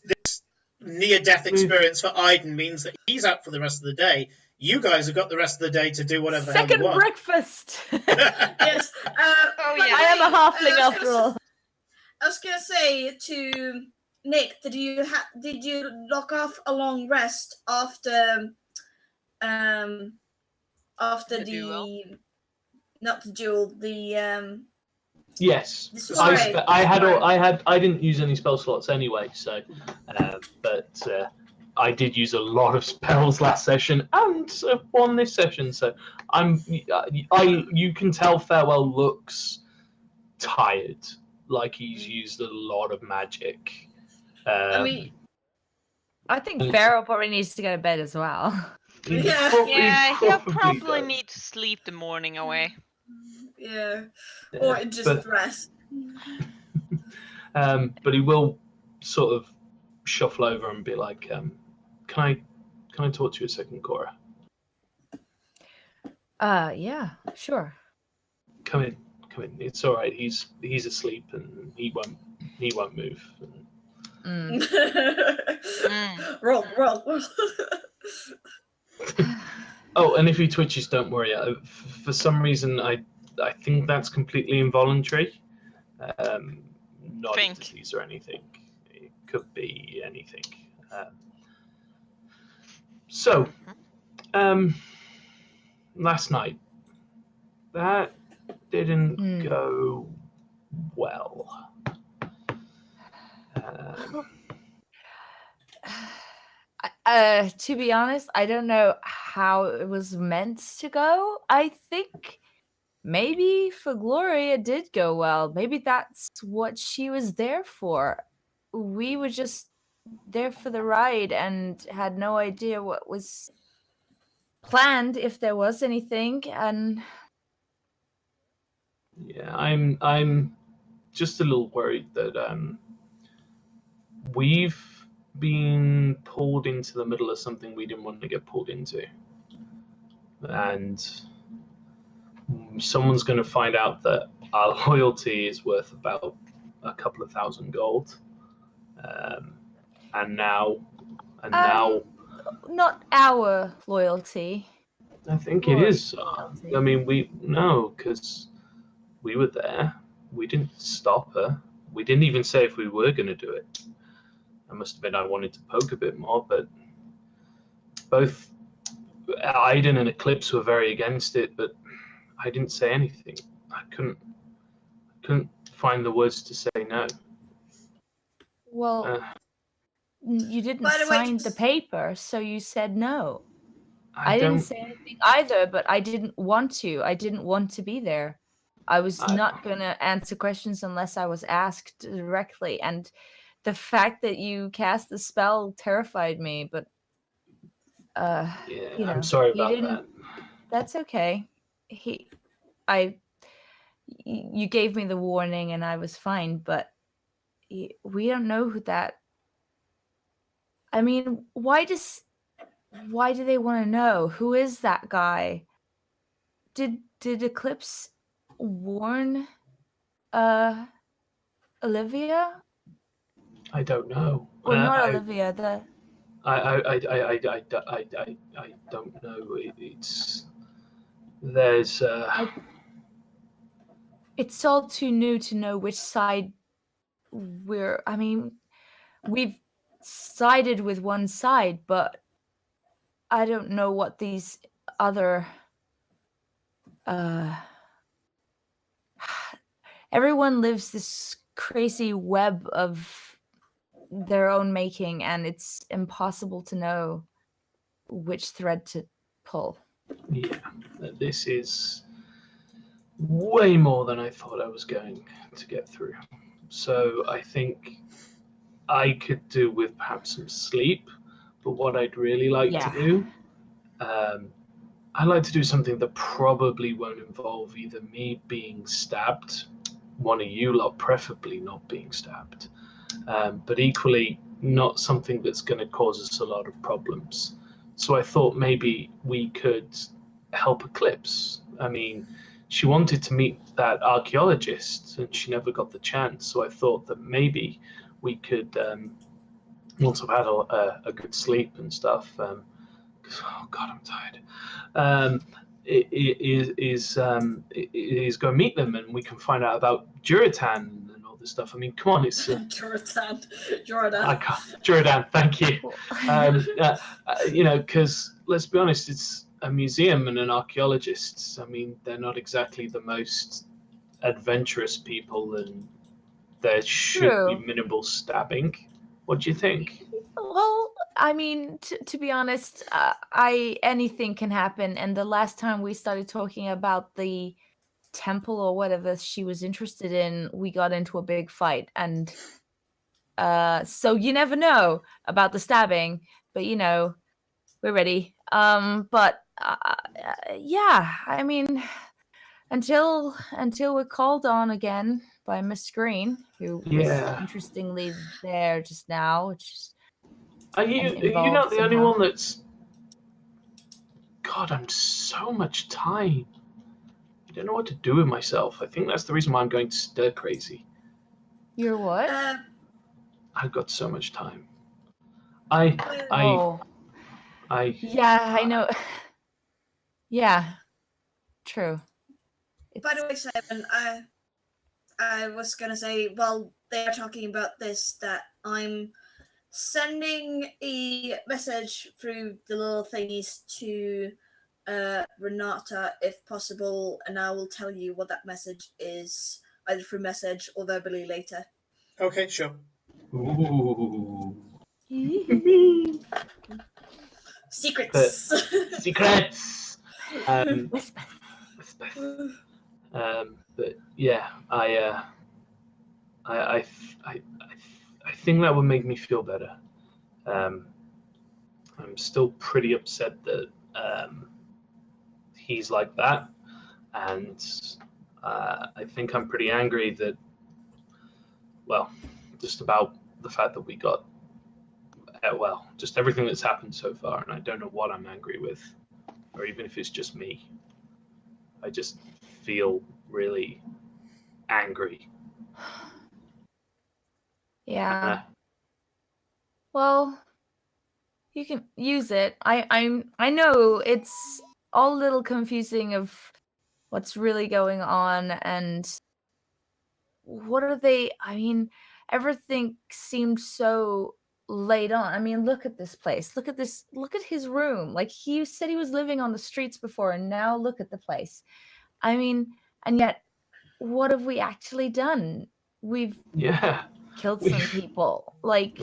near-death experience for Aiden means that he's out for the rest of the day. You guys have got the rest of the day to do whatever the hell Second you want. breakfast. Yes. Oh, by the yeah. I am a way, halfling I was after gonna- all. I was gonna say to Nick, did you knock off a long rest after The the duel? not the duel, the Yes, Sorry. I didn't use any spell slots anyway, so but I did use a lot of spells last session and one this session. So you can tell Farewell looks tired, like he's used a lot of magic. I mean, I think and- Farrell probably needs to go to bed as well. he Yeah. Yeah, he'll probably does. need to sleep the morning away. yeah, Yeah, or just but- rest. But he will sort of shuffle over and be like, "Can I talk to you a second, Cora? Yeah, sure. Come in. It's all right. He's asleep and he won't move." Mm. Roll. Oh, and if he twitches, don't worry. For some reason, I think that's completely involuntary. Not a Think. disease or anything. It could be anything. So, last night, that didn't go well. To be honest, I don't know how it was meant to go. I think maybe for Glory it did go well. Maybe that's what she was there for. We were just there for the ride and had no idea what was planned, if there was anything. And Yeah, I'm just a little worried that we've been pulled into the middle of something we didn't want to get pulled into, and someone's going to find out that our loyalty is worth about a couple of thousand gold, and now not our loyalty. I think it Glory's is. loyalty. I mean, because we were there. We didn't stop her. We didn't even say if we were going to do it. I must admit I wanted to poke a bit more, but both Aiden and Eclipse were very against it, but I didn't say anything. I couldn't find the words to say no. Well, Uh, you didn't By the way, sign the paper, so you said no. I didn't don't. say anything either, but I didn't want to. I didn't want to be there. I was not going to answer questions unless I was asked directly. And the fact that you cast the spell terrified me, but Yeah, you know, I'm sorry he about didn't. that. That's okay. You gave me the warning and I was fine, but we don't know who that. I mean, why do they want to know? Who is that guy? Did Eclipse warn Olivia? I don't know. Or not Olivia, the I don't know. There's it's all too new to know which side I mean, we've sided with one side, but I don't know what these other everyone lives this crazy web of their own making, and it's impossible to know which thread to pull. yeah. This is way more than I thought I was going to get through. So I think I could do with perhaps some sleep, but what I'd really like to do, I'd like to do something that probably won't involve either me being stabbed, one of you lot preferably not being stabbed, but equally not something that's going to cause us a lot of problems. So I thought maybe we could help Eclipse. I mean, she wanted to meet that archaeologist and she never got the chance. So I thought that maybe we could, once I've had a good sleep and stuff, oh God, I'm tired. Is go meet them and we can find out about Juritan and all this stuff. I mean, come on, it's Jordan. I can't. Juridan, thank you. Because let's be honest, it's a museum and an archaeologist. I mean, they're not exactly the most adventurous people, and there should be minimal stabbing. What do you think? Well, I mean, to be honest, anything can happen. And the last time we started talking about the temple or whatever she was interested in, we got into a big fight. And so you never know about the stabbing, but we're ready. But yeah, I mean, until we're called on again by Miss Green, who was interestingly there just now, which is. Are you not the only one that's... God, I'm so much time. I don't know what to do with myself. I think that's the reason why I'm going stir crazy. You're what? I've got so much time. Yeah, I know. Yeah, true. By the way, Simon, I was gonna say, while they're talking about this, that I'm sending a message through the little thingies to Renata, if possible, and I will tell you what that message is, either through message or verbally later. Okay, sure. Ooh. Secrets. Secrets. But yeah, I think that would make me feel better. I'm still pretty upset that he's like that, and I think I'm pretty angry that, well, just about the fact that we got, just everything that's happened so far, and I don't know what I'm angry with, or even if it's just me. I just feel really angry. Yeah. Well, you can use it. I know it's all a little confusing of what's really going on and what are they. I mean, everything seemed so laid on. I mean, look at this place. Look at this. Look at his room. Like, he said he was living on the streets before, and now look at the place. I mean, and yet what have we actually done? We've Yeah. killed some We've- people. Like,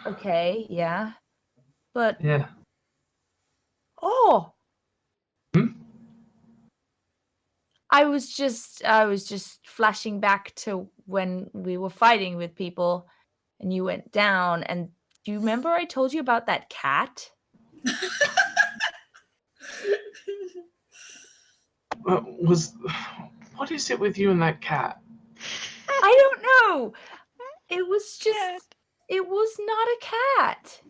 okay, yeah. But Yeah. oh, Hmm? I was just flashing back to when we were fighting with people and you went down, and do you remember I told you about that cat? What is it with you and that cat? I don't know. It was just Cat. it was not a cat.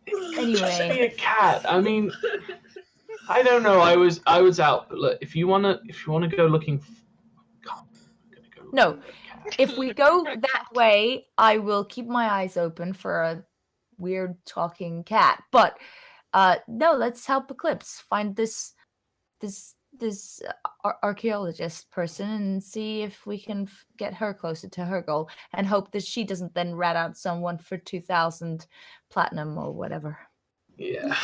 Just Anyway, be a cat. I mean, I don't know. I was out. But look, if you wanna go looking, I'm gonna go looking No. for a cat. if we go that way, I will keep my eyes open for a weird talking cat. But no, let's help Eclipse find this archaeologist person and see if we can get her closer to her goal, and hope that she doesn't then rat out someone for 2,000 platinum or whatever. Yeah.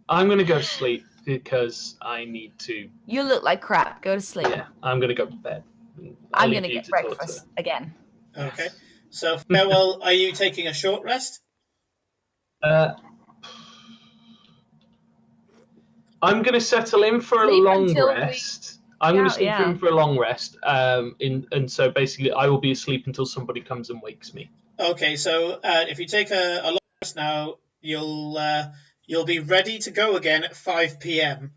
I'm gonna go sleep because I need to. You look like crap. Go to sleep. Yeah, I'm gonna go to bed. I'll I'm leave gonna you get to talk to breakfast her. again. Okay. So, Farewell, are you taking a short rest? I'm gonna settle in for Sleep a long until we rest. I'm gonna out, sleep yeah. in for a long rest. And so basically, I will be asleep until somebody comes and wakes me. Okay, so if you take a long rest now, you'll be ready to go again at 5 p.m.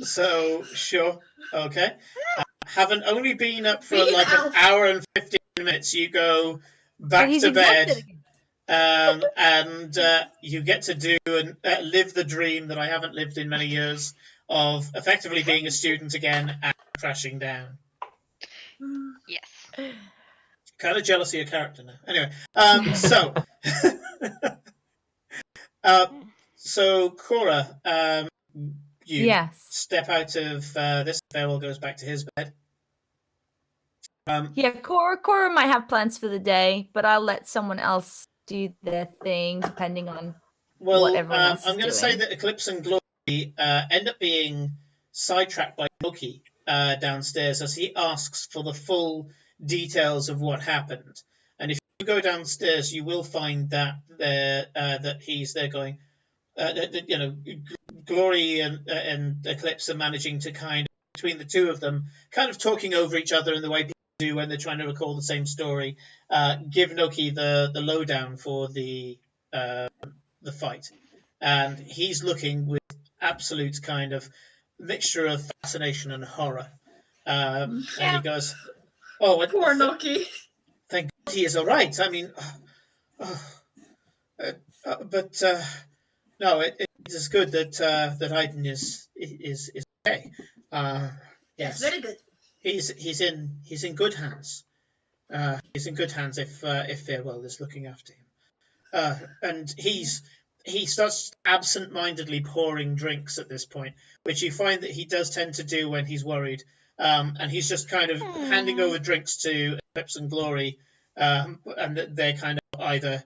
So sure, okay. Having only been up for Being like an Alf. hour and 15 minutes, you go But back he's to exhausted bed. again. And you get to do and live the dream that I haven't lived in many years of effectively being a student again and crashing down. Yes. Kind of jealous of your character now. Anyway, so Cora, you Yes. step out of this. Farewell goes back to his bed. Yeah, Cora might have plans for the day, but I'll let someone else do their thing depending on Well, what everyone else I'm is going to say doing. that Eclipse and Glory end up being sidetracked by Loki downstairs as he asks for the full details of what happened. And if you go downstairs, you will find that that he's there going. Glory and Eclipse are managing to kind of, between the two of them, kind of talking over each other in the way people do when they're trying to recall the same story. Give Noki the lowdown for the fight, and he's looking with absolute kind of mixture of fascination and horror. And he goes, "Oh, Poor Noki. thank God he is all right. I mean, but no, it is good that that Aiden is okay. Yes, Yes, very good. he's in good hands. He's in good hands if Farewell is looking after him. And he starts absent-mindedly pouring drinks at this point, which you find that he does tend to do when he's worried. And he's just kind of handing over drinks to Eclipse and Glory, and they're kind of either,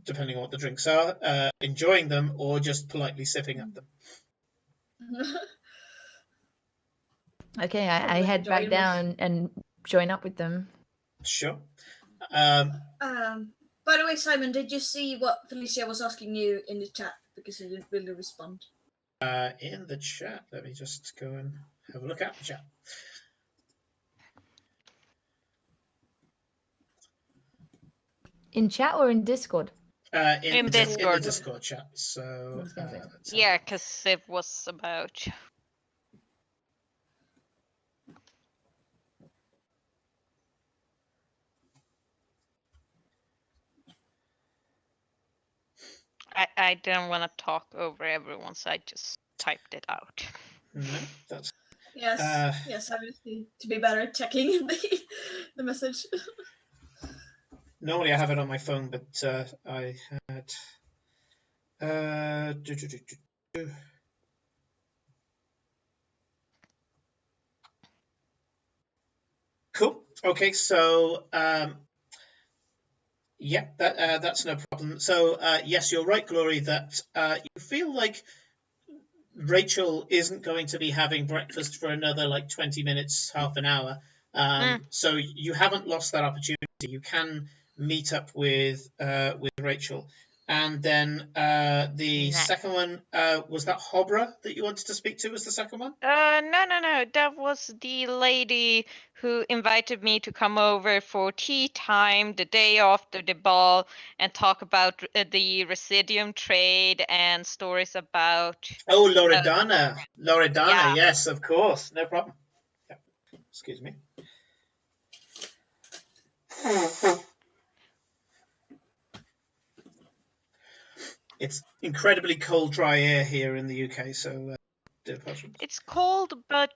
depending on what the drinks are, enjoying them or just politely sipping at them. Okay, I Probably head back enjoying down and join up with them. Sure. By the way, Simon, did you see what Felicia was asking you in the chat? Because you didn't really respond. In the chat, let me just go and have a look at the chat. In chat or in Discord? In Discord. the Discord chat. So Yeah, because it was about. I didn't want to talk over everyone, so I just typed it out. no, that's Yes, yes, obviously to be better at checking the message. normally I have it on my phone, but I had Cool. Okay, so yeah, that's no problem. So yes, you're right, Glory, that you feel like Rachel isn't going to be having breakfast for another like 20 minutes, half an hour. So you haven't lost that opportunity. You can meet up with Rachel. And then the Nice. second one, was that Hobra that you wanted to speak to? Was the second one? No. That was the lady who invited me to come over for tea time the day after the ball and talk about the Residium trade and stories about. Oh, Loredana. Loredana, Yeah. yes, of course. No problem. Yeah. Excuse me. It's incredibly cold, dry air here in the UK, so do apologize. It's cold, but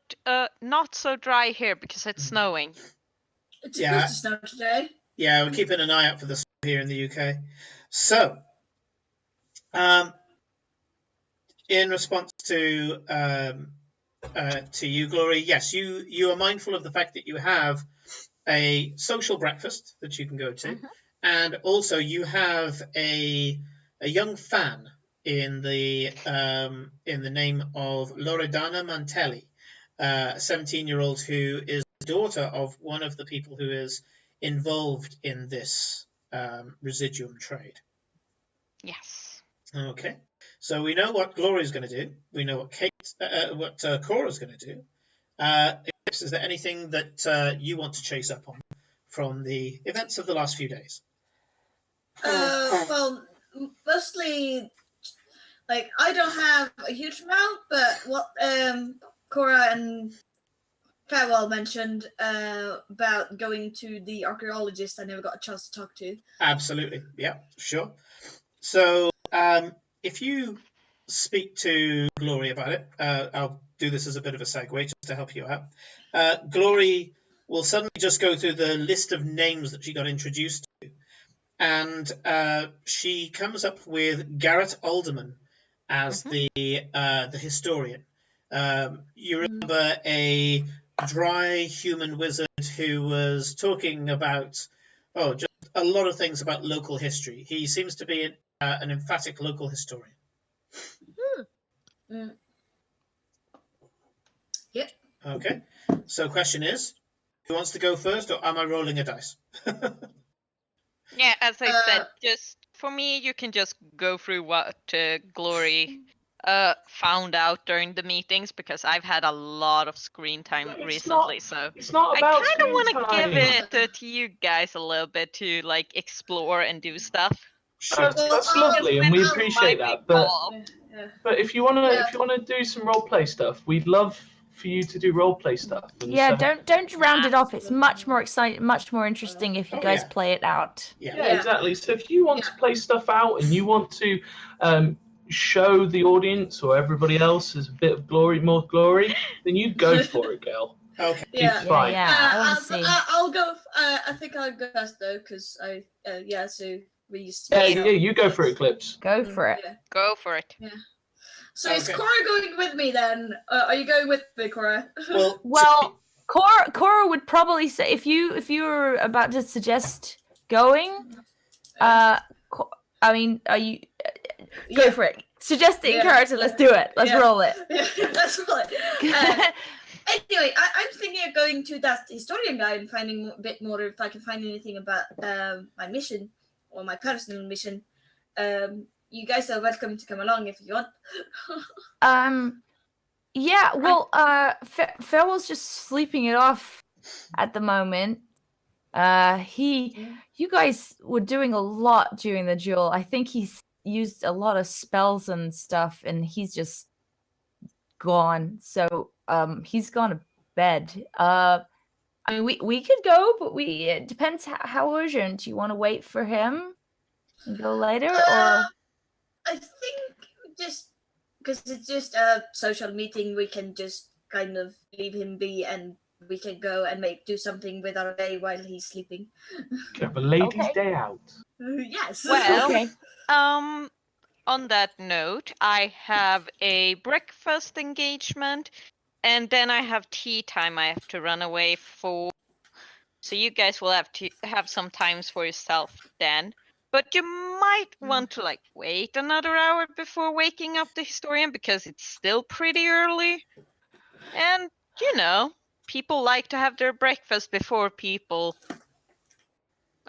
not so dry here because it's snowing. It's Yeah. supposed to snow today. Yeah, we're keeping an eye out for the snow here in the UK. So, in response to you, Glory, yes, you are mindful of the fact that you have a social breakfast that you can go to, and also you have a young fan in the name of Loredana Mantelli, a 17-year-old who is the daughter of one of the people who is involved in this residuum trade. Yes. Okay, so we know what Glory's going to do. We know what Cora's going to do. Is there anything that you want to chase up on from the events of the last few days? Well, mostly, like, I don't have a huge amount, but what Cora and Farewell mentioned about going to the archaeologist I never got a chance to talk to. Absolutely, yeah, sure. So if you speak to Glory about it, I'll do this as a bit of a segue just to help you out. Glory will suddenly just go through the list of names that she got introduced to, and she comes up with Garrett Alderman as the historian. You remember a dry human wizard who was talking about just a lot of things about local history. He seems to be an emphatic local historian. Yep. Okay. So question is, who wants to go first, or am I rolling a dice? Yeah, as I said, just for me, you can just go through what Glory found out during the meetings because I've had a lot of screen time recently. So It's not I about kind of want to screen give time. it to you guys a little bit to like explore and do stuff. Sure. That's lovely, and we appreciate that. But if you wanna do some role play stuff, we'd love for you to do role play stuff. And Yeah, so, don't round it off. It's much more exciting, much more interesting if you guys play it out. Yeah, exactly. So if you want to play stuff out and you want to show the audience or everybody else as a bit of more glory, then you go for it, girl. Okay. Yeah. It's fine. I want to see. I'll go. I think I'll go first though, because I so we used to. Yeah, you go for it, Clips. Go for it. Yeah. Go for it. Yeah. So is Cora going with me then? Are you going with me, Cora? Well, Cora would probably say if you were about to suggest going, I mean, are you go for it? Suggesting character, let's do it. Let's roll it. Yeah, let's roll it. Anyway, I'm thinking of going to that historian guy and finding a bit more if I can find anything about my mission or my personal mission. You guys are welcome to come along if you want. Yeah, well, Farewell's just sleeping it off at the moment. You guys were doing a lot during the duel. I think he's used a lot of spells and stuff, and he's just gone. So, he's gone to bed. I mean, we could go, but it depends how urgent. You want to wait for him and go later, or? I think just because it's just a social meeting, we can just kind of leave him be, and we can go and do something with our day while he's sleeping. Have a ladies' day out. Yes. Well, on that note, I have a breakfast engagement, and then I have tea time I have to run away for. So you guys will have to have some times for yourself then. But you might want to like wait another hour before waking up the historian because it's still pretty early. And you know, people like to have their breakfast before people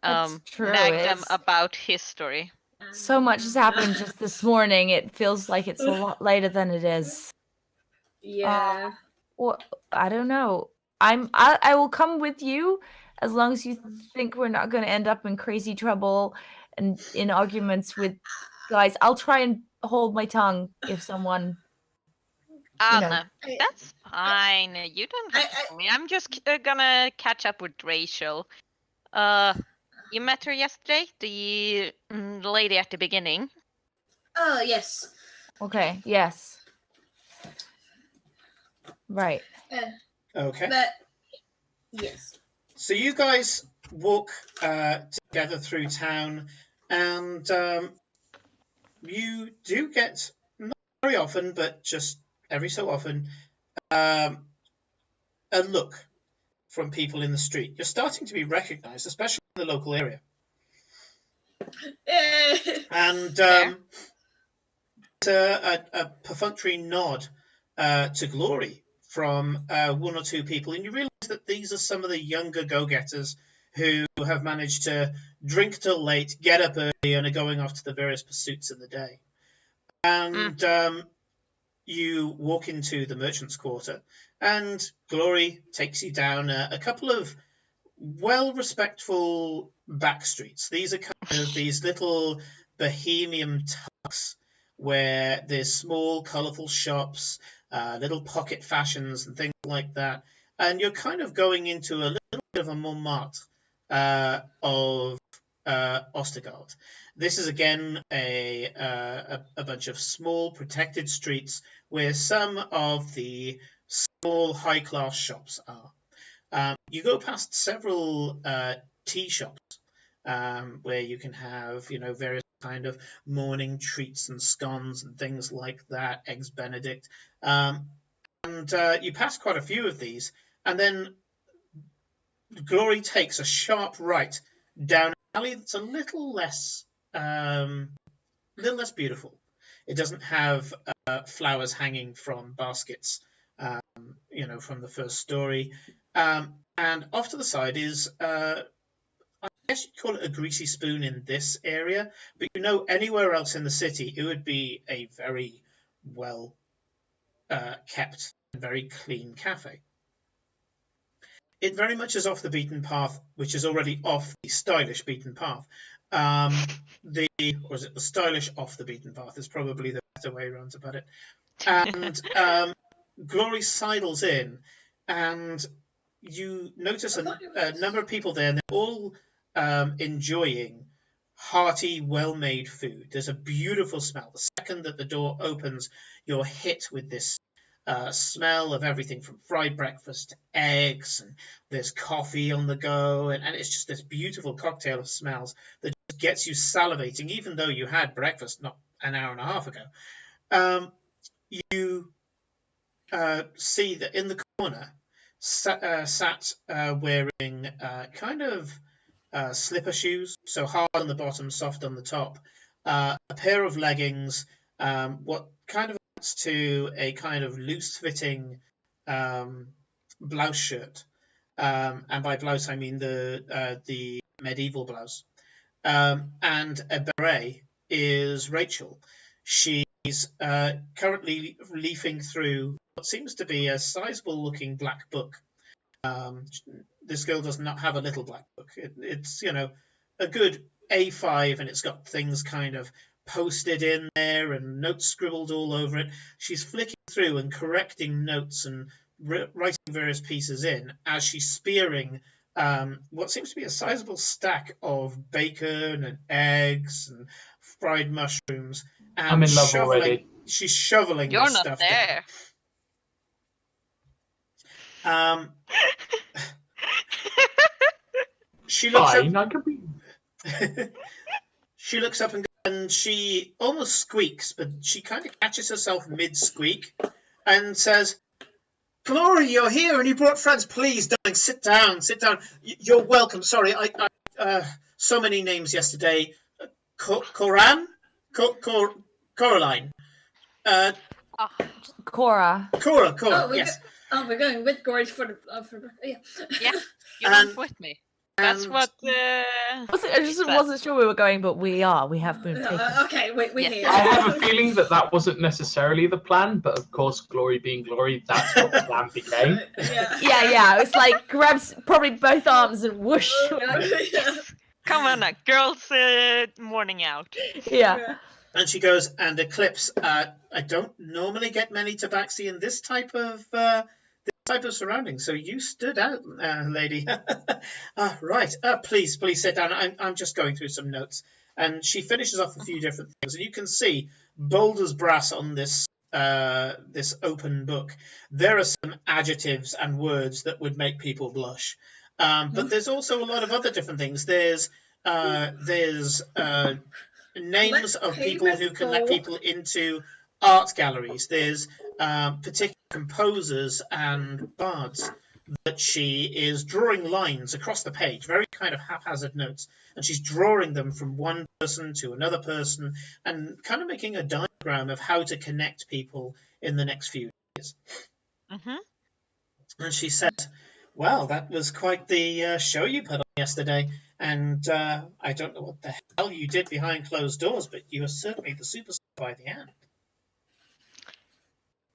That's true. nag them It's about history. so much has happened just this morning. It feels like it's a lot later than it is. Yeah. Well, I don't know. I will come with you as long as you think we're not going to end up in crazy trouble and in arguments with guys. I'll try and hold my tongue if someone, you know. Anna, that's fine. You don't have to tell me. I'm just gonna catch up with Rachel. You met her yesterday, the lady at the beginning. Oh, yes. Okay, yes. Right. Okay. But, yes. So you guys walk together through town, and you do get, not very often, but just every so often, a look from people in the street. You're starting to be recognized, especially in the local area. And a perfunctory nod to glory from one or two people, and you realize that these are some of the younger go-getters who have managed to drink till late, get up early, and are going off to the various pursuits of the day. And you walk into the merchant's quarter, and Glory takes you down a couple of well-respectful back streets. These are kind of these little bohemian tucks where there's small, colourful shops, little pocket fashions and things like that. And you're kind of going into a little bit of a Montmartre of Ostergard. This is again a bunch of small protected streets where some of the small high-class shops are. You go past several tea shops where you can have, various kind of morning treats and scones and things like that, eggs Benedict. And you pass quite a few of these, and then Glory takes a sharp right down an alley that's a little less beautiful. It doesn't have flowers hanging from baskets, from the first story. And off to the side is, I guess you'd call it a greasy spoon in this area, but anywhere else in the city, it would be a very well kept and very clean cafe. It very much is off the beaten path, which is already off the stylish beaten path. The stylish off the beaten path is probably the better way around to put it. And Glory sidles in, and you notice a number of people there, and they're all enjoying hearty, well-made food. There's a beautiful smell. The second that the door opens, you're hit with this smell of everything from fried breakfast to eggs, and there's coffee on the go, and it's just this beautiful cocktail of smells that just gets you salivating, even though you had breakfast not an hour and a half ago. You see that in the corner sat wearing kind of slipper shoes, so hard on the bottom, soft on the top, a pair of leggings, what kind of amounts to a kind of loose-fitting blouse shirt, and by blouse I mean the medieval blouse, and a beret is Rachel. She's currently leafing through what seems to be a sizable-looking black book. This girl does not have a little black book. It's a good A5, and it's got things kind of posted in there and notes scribbled all over it. She's flicking through and correcting notes and writing various pieces in as she's spearing what seems to be a sizable stack of bacon and eggs and fried mushrooms. And I'm in love already. She's shoveling You're this not stuff there. down. She looks Fine, up. I could be. She looks up and she almost squeaks, but she kind of catches herself mid-squeak and says, "Glory, you're here and you brought friends. Please, darling, sit down, sit down. You're welcome. Sorry, I so many names yesterday. Coraline? Coraline. Cora. Cora, Oh, yes. we're going with Gorge for the yeah. Yeah, you And- went with me. That's and- what. I just said. wasn't sure we were going, but we are. We have been taken. Okay, we Yes. here. I have a feeling that wasn't necessarily the plan, but of course, glory being glory, that's what the plan became. Yeah. It's like grabs probably both arms and whoosh. Come on now, girls' morning out. Yeah. And she goes, and Eclipse, I don't normally get many tabaxi in this type of surrounding, so you stood out, lady. Right. Please sit down. I'm just going through some notes. And she finishes off a few different things, and you can see bold as brass on this open book. There are some adjectives and words that would make people blush, but there's also a lot of other different things. There's names of people who can let people into art galleries. There's particular composers and bards that she is drawing lines across the page, very kind of haphazard notes, and she's drawing them from one person to another person and kind of making a diagram of how to connect people in the next few years. Mm-hmm. And she said, well, that was quite the show you put on yesterday, and I don't know what the hell you did behind closed doors, but you were certainly the superstar by the end.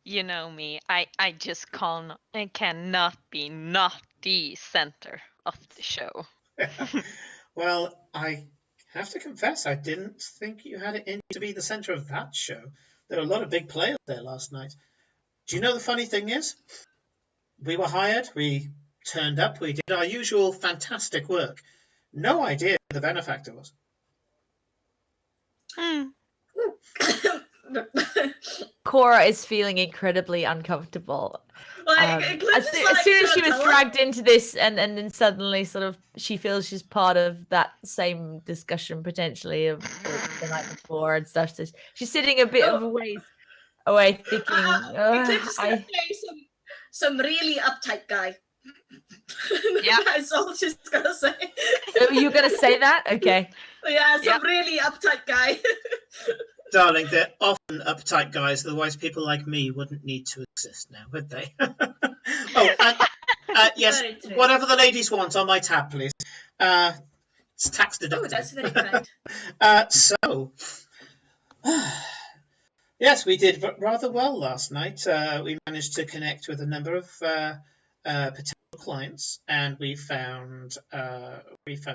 You know me, I just cannot be not the center of the show. Well, I have to confess, I didn't think you had it in you to be the center of that show. There were a lot of big players there last night. Do you know the funny thing is? We were hired, we turned up, we did our usual fantastic work. No idea who the Benefactor was. Cora is feeling incredibly uncomfortable. As soon as she was dragged into this, and then suddenly sort of she feels she's part of that same discussion potentially of the night before and stuff. So she's sitting a bit of a ways away, thinking, Eclipse is gonna play some really uptight guy. Yeah. That's all she's gonna say. "Oh, you're gonna say that? Okay." Yeah, some really uptight guy. Darling, they're often uptight guys, otherwise people like me wouldn't need to exist now, would they? Oh, and yes, Very true. whatever the ladies want on my tab, please. It's tax Oh, deductible. that's very kind. So, yes, we did rather well last night. We managed to connect with a number of potential clients, and we found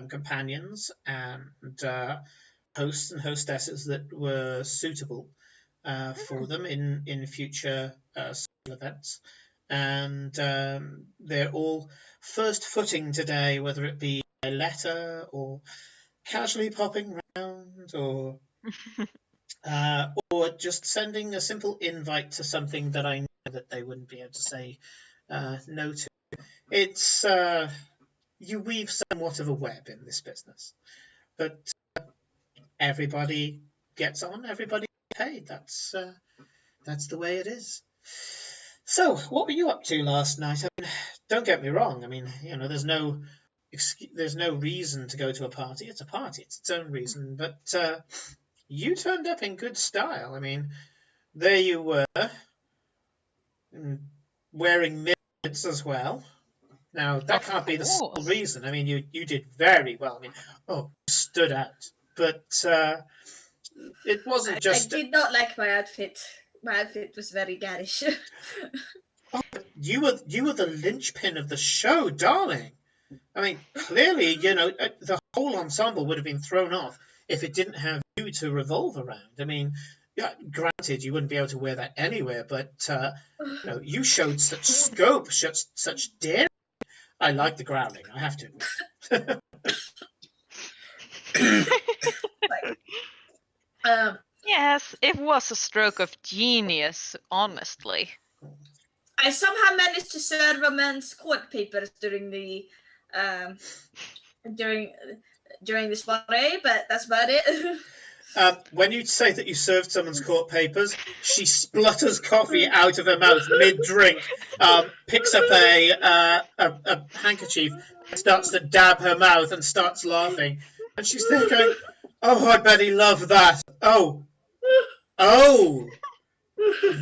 companions and hosts and hostesses that were suitable for them in future social events. And they're all first footing today, whether it be by letter or casually popping round or just sending a simple invite to something that I know that they wouldn't be able to say no to. It's you weave somewhat of a web in this business, but everybody gets on, everybody gets paid. That's the way it is. So, what were you up to last night? I mean, don't get me wrong. I mean, there's no reason to go to a party. It's a party. It's its own reason. But you turned up in good style. I mean, there you were, wearing mitts as well. Now, that can't be the sole reason. I mean, you did very well. I mean, you stood out. But it wasn't just... I did not like my outfit. My outfit was very garish. You were the linchpin of the show, darling. I mean, clearly, the whole ensemble would have been thrown off if it didn't have you to revolve around. I mean, yeah, granted, you wouldn't be able to wear that anywhere, but you showed such scope, such daring. I like the growling, I have to admit. Yes, it was a stroke of genius, honestly. I somehow managed to serve a man's court papers during the soiree, but that's about it. When you say that you served someone's court papers, she splutters coffee out of her mouth mid-drink, picks up a handkerchief, starts to dab her mouth and starts laughing. And she's there going, Oh, I bet he loved that. Oh,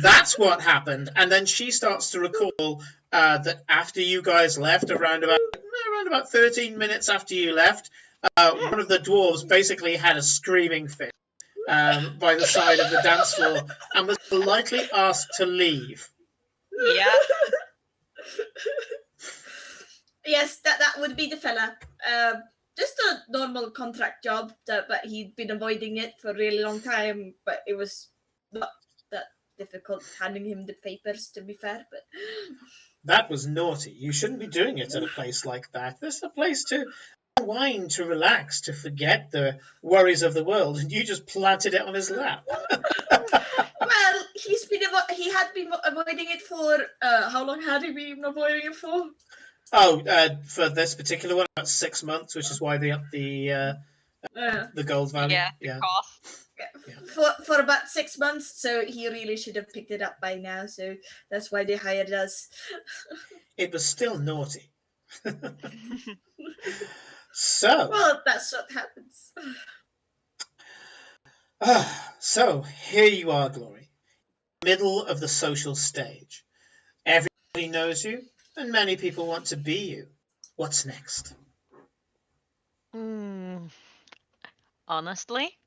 that's what happened. And then she starts to recall that after you guys left, around about 13 minutes after you left, one of the dwarves basically had a screaming fit by the side of the dance floor and was politely asked to leave. Yeah. Yes, that would be the fella. Just a normal contract job, but he'd been avoiding it for a really long time. But it was not that difficult handing him the papers, to be fair. But That was naughty. You shouldn't be doing it at a place like that. This is a place to unwind, to relax, to forget the worries of the world, and you just planted it on his lap. well, he had been avoiding it for how long had he been avoiding it for? Oh, for this particular one, about 6 months, which is why they upped the gold value. Yeah, the cost. For about 6 months, so he really should have picked it up by now. So that's why they hired us. It was still naughty. So. Well, that's what happens. So here you are, Glory, middle of the social stage. Everybody knows you, and many people want to be you. What's next? Honestly,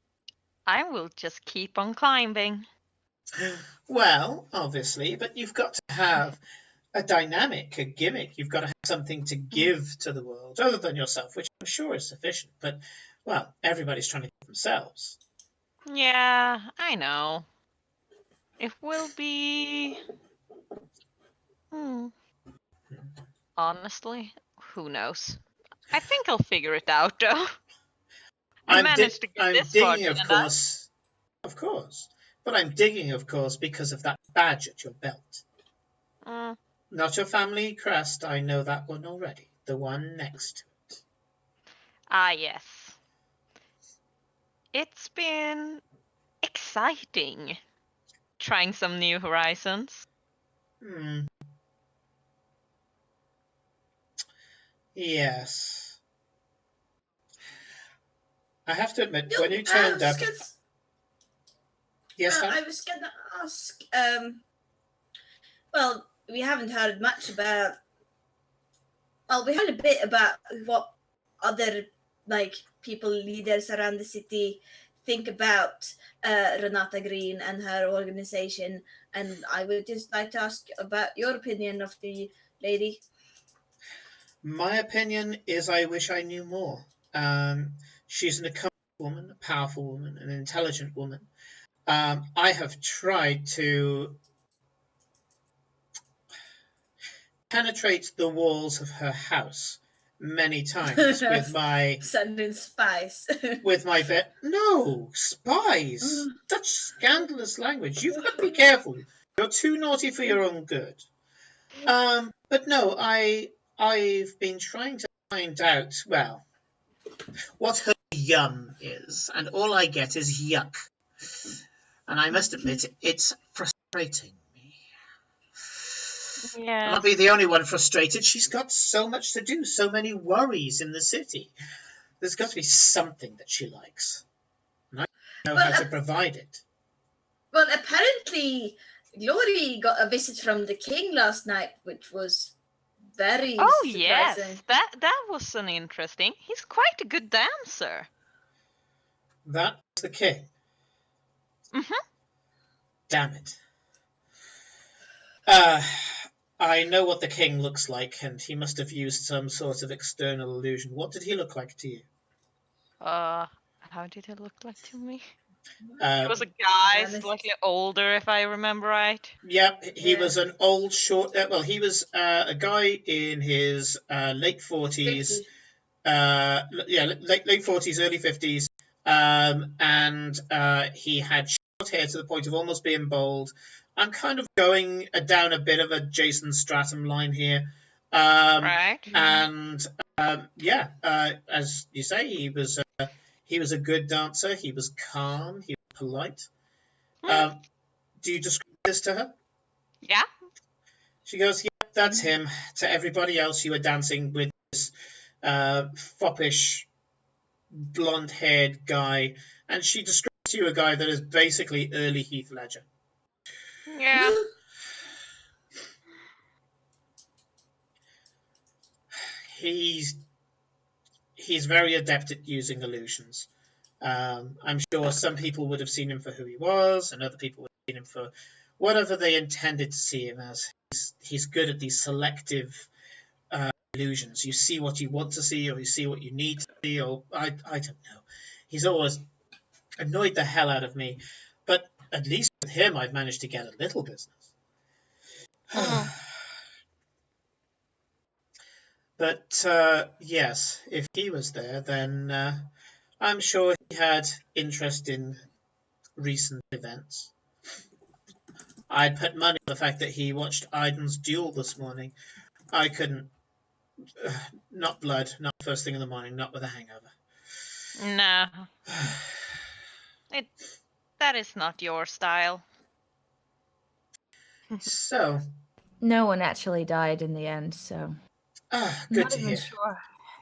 I will just keep on climbing. Well, obviously, but you've got to have a dynamic, a gimmick. You've got to have something to give to the world other than yourself, which I'm sure is sufficient. But, well, everybody's trying to give themselves. Yeah, I know. It will be... Honestly, who knows? I think I'll figure it out, though. I'm managed to get this far, digging, of didn't I? course. Of course. But I'm digging, of course, because of that badge at your belt. Not your family crest, I know that one already. The one next to it. Ah, yes. It's been exciting trying some new horizons. Yes. I have to admit, when you turned up... Yes, I was going to ask, well, we haven't heard much about... Well, we heard a bit about what other, people, leaders around the city think about Renata Green and her organization, and I would just like to ask about your opinion of the lady. My opinion is I wish I knew more. She's an accomplished woman, a powerful woman, an intelligent woman. I have tried to penetrate the walls of her house many times with my... Sending spies. with my No, spies! Such scandalous language. You've got to be careful. You're too naughty for your own good. But no, I've been trying to find out, well, what her yum is, and all I get is yuck. And I must admit, it's frustrating me. Yeah. I'll not be the only one frustrated. She's got so much to do, so many worries in the city. There's got to be something that she likes. And I don't know how to provide it. Well, apparently, Glory got a visit from the king last night, which was very surprising. Yes, that was an interesting. He's quite a good dancer. That's the king. Damn it. I know what the king looks like, and he must have used some sort of external illusion. What did he look like to you? How did he look like to me? He was a guy, slightly older, if I remember right. Yeah, he was an old, short... well, he was a guy in his late 40s. Late 40s, early 50s. And he had short hair to the point of almost being bald. I'm kind of going down a bit of a Jason Statham line here. Right. And as you say, he was a good dancer. He was calm. He was polite. Do you describe this to her? Yeah. She goes, "Yeah, that's him." To everybody else, you were dancing with this foppish blonde-haired guy, and she describes to you a guy that is basically early Heath Ledger. Yeah. He's very adept at using illusions. I'm sure some people would have seen him for who he was, and other people would have seen him for whatever they intended to see him as. He's good at these selective illusions. You see what you want to see, or you see what you need to see, or I don't know. He's always annoyed the hell out of me, but at least with him, I've managed to get a little business. But yes, if he was there, then I'm sure he had interest in recent events. I'd put money on the fact that he watched Aiden's duel this morning. I couldn't. Not blood, not first thing in the morning, not with a hangover. No. That is not your style. So. No one actually died in the end, so. Good Not to even hear. sure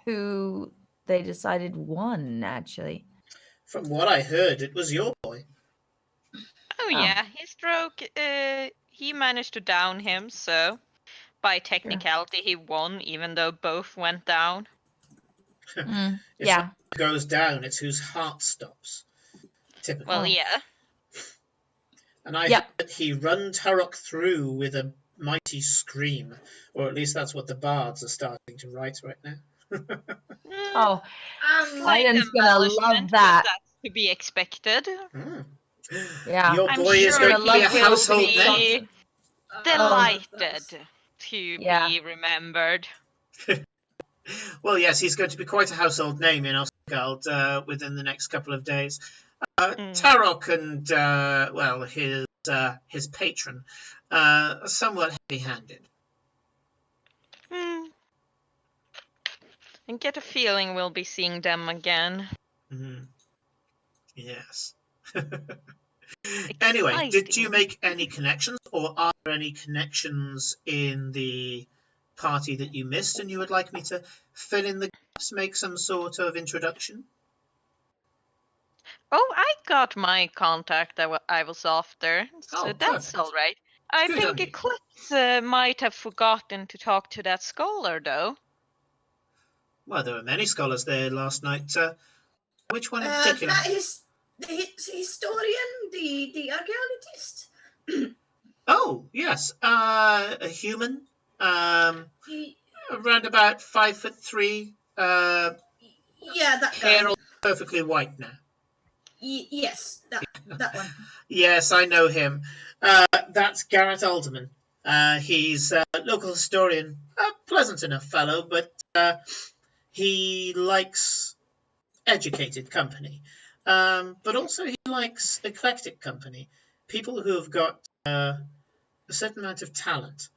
who they decided won, actually. From what I heard, it was your boy. Oh yeah, his stroke, he managed to down him, so by technicality he won, even though both went down. It's Yeah. not who goes down, it's whose heart stops. Typical. Well, yeah. And I heard that he run Turok through with a mighty scream, or at least that's what the bards are starting to write right now. Oh, Slight Aiden's gonna love embellishment, that. but that's to be expected. Yeah. Your I'm boy is sure going to he be a will household be name. delighted to be remembered. Well, yes, he's going to be quite a household name in Osgard within the next couple of days. Tarok and well, his patron, are somewhat heavy-handed. I get a feeling we'll be seeing them again. Yes. Anyway, did you make any connections, or are there any connections in the party that you missed and you would like me to fill in the gaps, make some sort of introduction? Oh, I got my contact that I was after, so that's all right. I think Eclipse might have forgotten to talk to that scholar, though. Well, there were many scholars there last night. Which one in particular? That is the historian, the archaeologist. Oh, yes. A human. Around about 5'3". Yeah, that hair guy. all perfectly white now. Yes, that one. Yes, I know him. That's Garrett Alderman. He's a local historian, a pleasant enough fellow, but he likes educated company. But also he likes eclectic company. People who have got a certain amount of talent.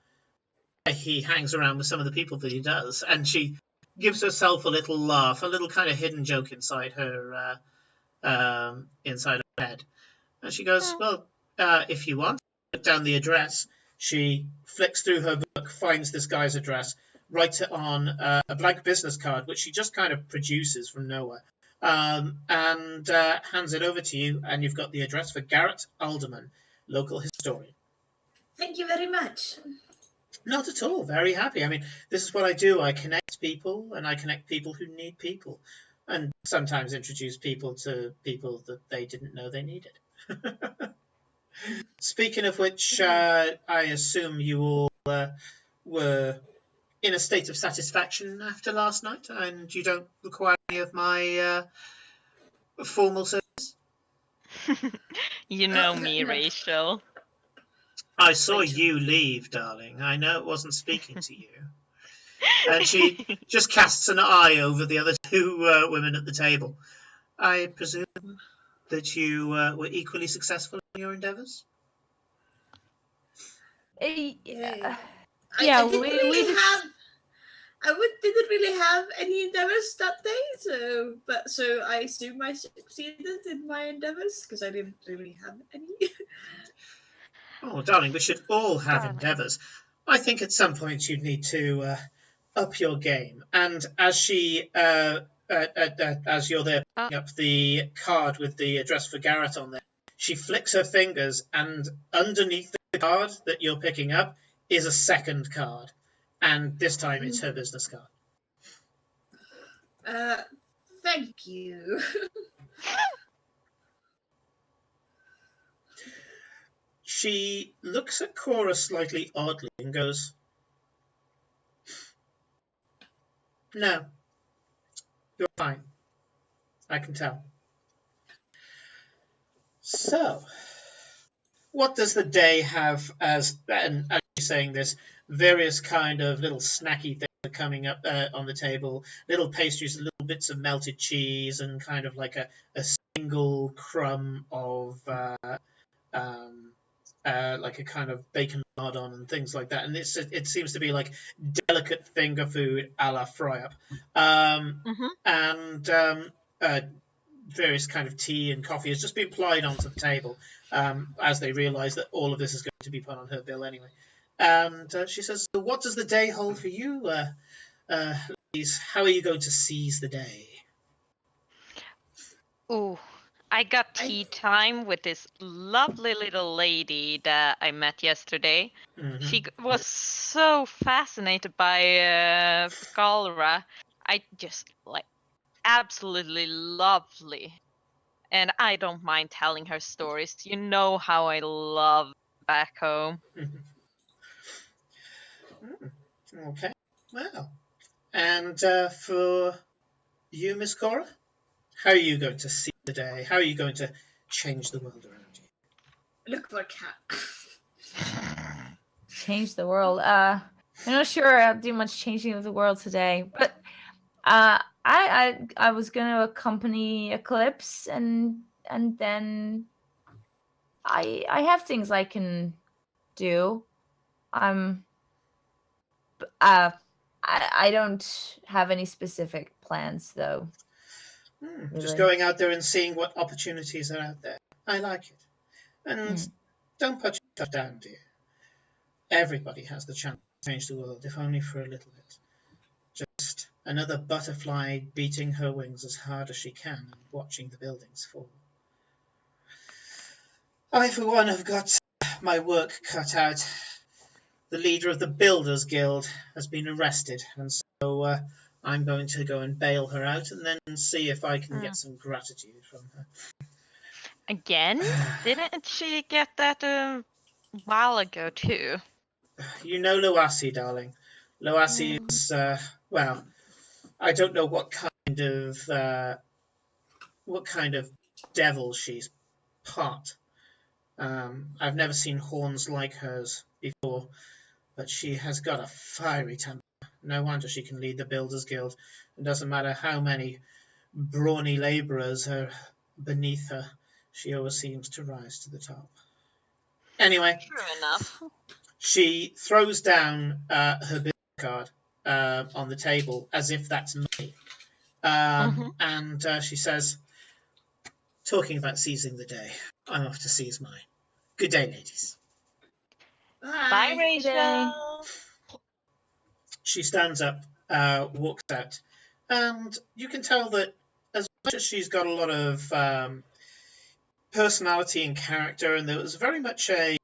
He hangs around with some of the people that he does, and she gives herself a little laugh, a little kind of hidden joke inside her head. And she goes, well, if you want, put down the address. She flicks through her book, finds this guy's address, writes it on a blank business card, which she just kind of produces from nowhere, and hands it over to you, and you've got the address for Garrett Alderman, local historian. Thank you very much. Not at all. Very happy. I mean, this is what I do. I connect people, and I connect people who need people, and sometimes introduce people to people that they didn't know they needed. Speaking of which, I assume you all were in a state of satisfaction after last night, and you don't require any of my formal service? You know me, Rachel. I saw you leave, darling. I know it wasn't speaking to you. And she just casts an eye over the other two women at the table. I presume that you were equally successful in your endeavours? Yeah, I didn't really have any endeavors that day, so I assume I succeeded in my endeavors because I didn't really have any. Oh, darling, we should all have endeavours. I think at some point you'd need to up your game. And as she as you're there picking up the card with the address for Garrett on there, she flicks her fingers, and underneath the card that you're picking up is a second card, and this time it's her business card. Thank you. She looks at Cora slightly oddly and goes, "No, you're fine. I can tell." So, what does the day have as, and as you're saying this, various kind of little snacky things are coming up on the table, little pastries, little bits of melted cheese, and kind of like a single crumb of like a kind of bacon lardon and things like that. And it seems to be like delicate finger food a la fry-up. And various kind of tea and coffee has just been plied onto the table as they realise that all of this is going to be put on her bill anyway. And she says, "So what does the day hold for you, ladies? How are you going to seize the day?" Ooh, I got tea time with this lovely little lady that I met yesterday. Mhm. She was so fascinated by Galra. I just like absolutely lovely. And I don't mind telling her stories. You know how I love back home. Okay, well, and for you, Miss Cora, how are you going to see the day? How are you going to change the world around you? Look for a cat. Change the world. I'm not sure I'll do much changing of the world today, but I was gonna accompany Eclipse, and then I have things I can do. I don't have any specific plans though. Just Really. going out there and seeing what opportunities are out there. I like it. And don't put yourself down, dear. Everybody has the chance to change the world, if only for a little bit. Just another butterfly beating her wings as hard as she can and watching the buildings fall. I, for one, have got my work cut out. The leader of the Builders Guild has been arrested, and so I'm going to go and bail her out and then see if I can get some gratitude from her. Again? Didn't she get that a while ago too? You know Loasi, darling. Loasi is, well, I don't know what kind of devil she's part. I've never seen horns like hers before, but she has got a fiery temper. No wonder she can lead the Builders Guild. It doesn't matter how many brawny labourers are beneath her, she always seems to rise to the top. Anyway, True enough. she throws down her business card on the table as if that's money. And she says, "Talking about seizing the day, I'm off to seize mine. Good day, ladies." Bye, Rachel. She stands up, walks out, and you can tell that as much as she's got a lot of personality and character, and there was very much a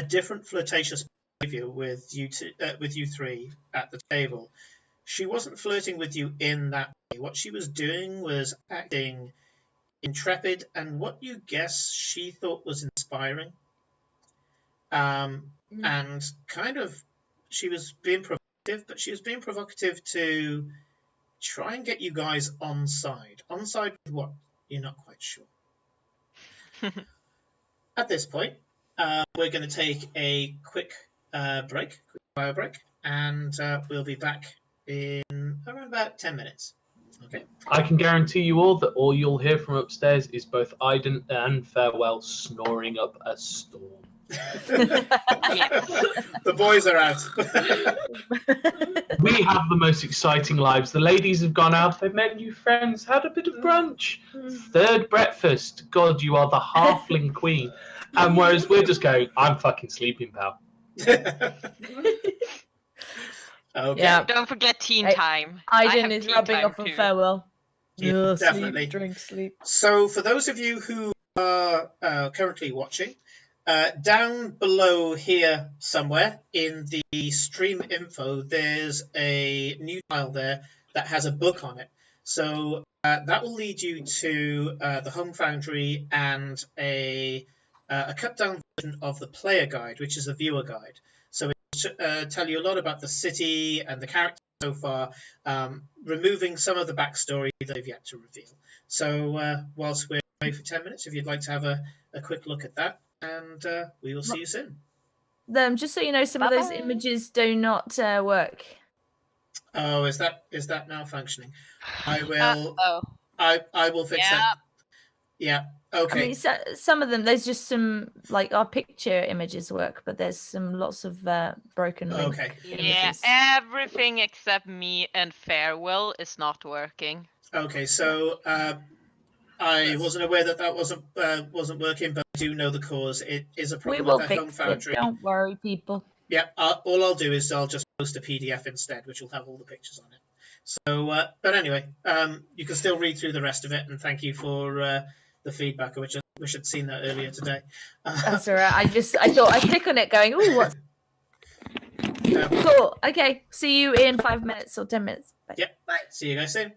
different flirtatious behavior with you three at the table. She wasn't flirting with you in that way. What she was doing was acting intrepid and what you guess she thought was inspiring. And kind of, she was being provocative, but she was being provocative to try and get you guys on side. On side with what? You're not quite sure. At this point, we're going to take a quick quick fire break, and we'll be back in around about 10 minutes. Okay. I can guarantee you all that all you'll hear from upstairs is both Iden and Farewell snoring up a storm. The boys are out. We have the most exciting lives. The ladies have gone out, they've met new friends, had a bit of brunch, third breakfast. God, you are the halfling queen. And whereas we're just going, I'm fucking sleeping, pal. Okay. Yeah. Don't forget teen Hey, time. Aiden have is teen rubbing time off on too. farewell. Yeah, definitely. Sleep, drink, sleep. So, for those of you who are currently watching, down below here somewhere in the stream info, there's a new tile there that has a book on it. So that will lead you to the Home Foundry and a cut down version of the player guide, which is the viewer guide. So it tell you a lot about the city and the characters so far, removing some of the backstory that they've yet to reveal. So whilst we're away for 10 minutes, if you'd like to have a quick look at that, and we will see you soon. Just so you know, some of those Bye-bye. images do not work. Oh, is that now functioning? I will Oh. I will fix that. Yeah. Okay. I mean, some of them, there's just some, like, our picture images work, but there's lots of broken link Okay. Yeah, images. everything except me and Farewell is not working. Okay. So I wasn't aware that wasn't working, but I do know the cause. It is a We problem will with the Home fix it. Foundry. Don't worry, people. Yeah. All I'll do is I'll just post a PDF instead, which will have all the pictures on it. So, but anyway, you can still read through the rest of it, and thank you for the feedback. I wish I'd seen that earlier today. That's all right. I thought I'd click on it going, ooh, what's cool. Okay. See you in 5 minutes or 10 minutes. Bye. Yep. Bye. See you guys soon.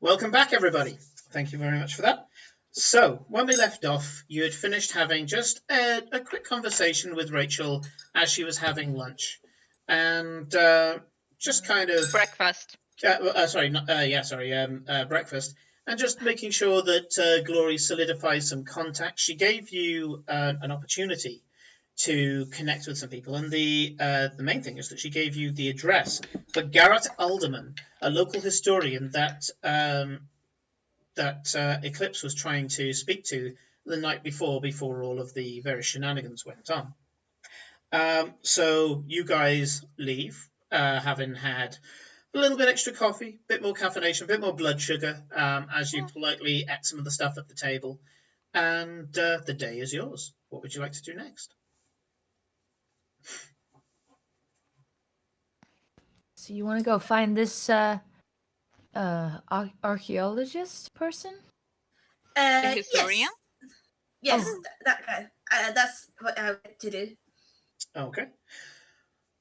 Welcome back, everybody. Thank you very much for that. So, when we left off, you had finished having just a quick conversation with Rachel as she was having lunch. And just kind of... Breakfast. breakfast. And just making sure that Glory solidifies some contacts. She gave you an opportunity to connect with some people. And the main thing is that she gave you the address for Garrett Alderman, a local historian that Eclipse was trying to speak to the night before all of the various shenanigans went on. So you guys leave, having had a little bit extra coffee, a bit more caffeination, a bit more blood sugar, as you politely ate some of the stuff at the table. And the day is yours. What would you like to do next? So you want to go find this archaeologist person? The historian? Yes, Oh. that guy. That's what I want to do. Okay.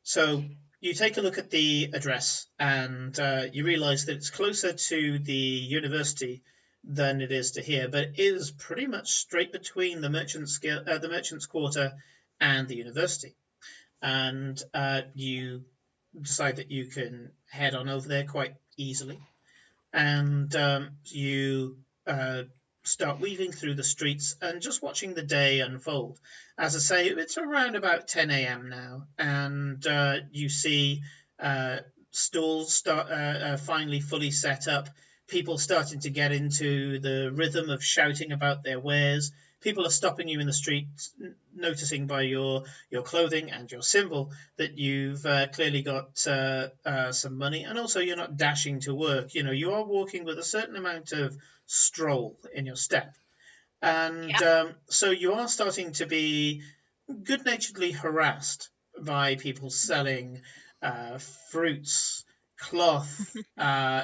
So you take a look at the address, and you realise that it's closer to the university than it is to here, but it is pretty much straight between the Merchants Quarter and the university. And you decide that you can head on over there quite easily, and you start weaving through the streets and just watching the day unfold. As I say, it's around about 10 a.m. now, and you see stalls start finally fully set up, people starting to get into the rhythm of shouting about their wares. People are stopping you in the streets, noticing by your clothing and your symbol that you've clearly got some money, and also you're not dashing to work. You know, you are walking with a certain amount of stroll in your step. And so you are starting to be good-naturedly harassed by people selling fruits, cloth,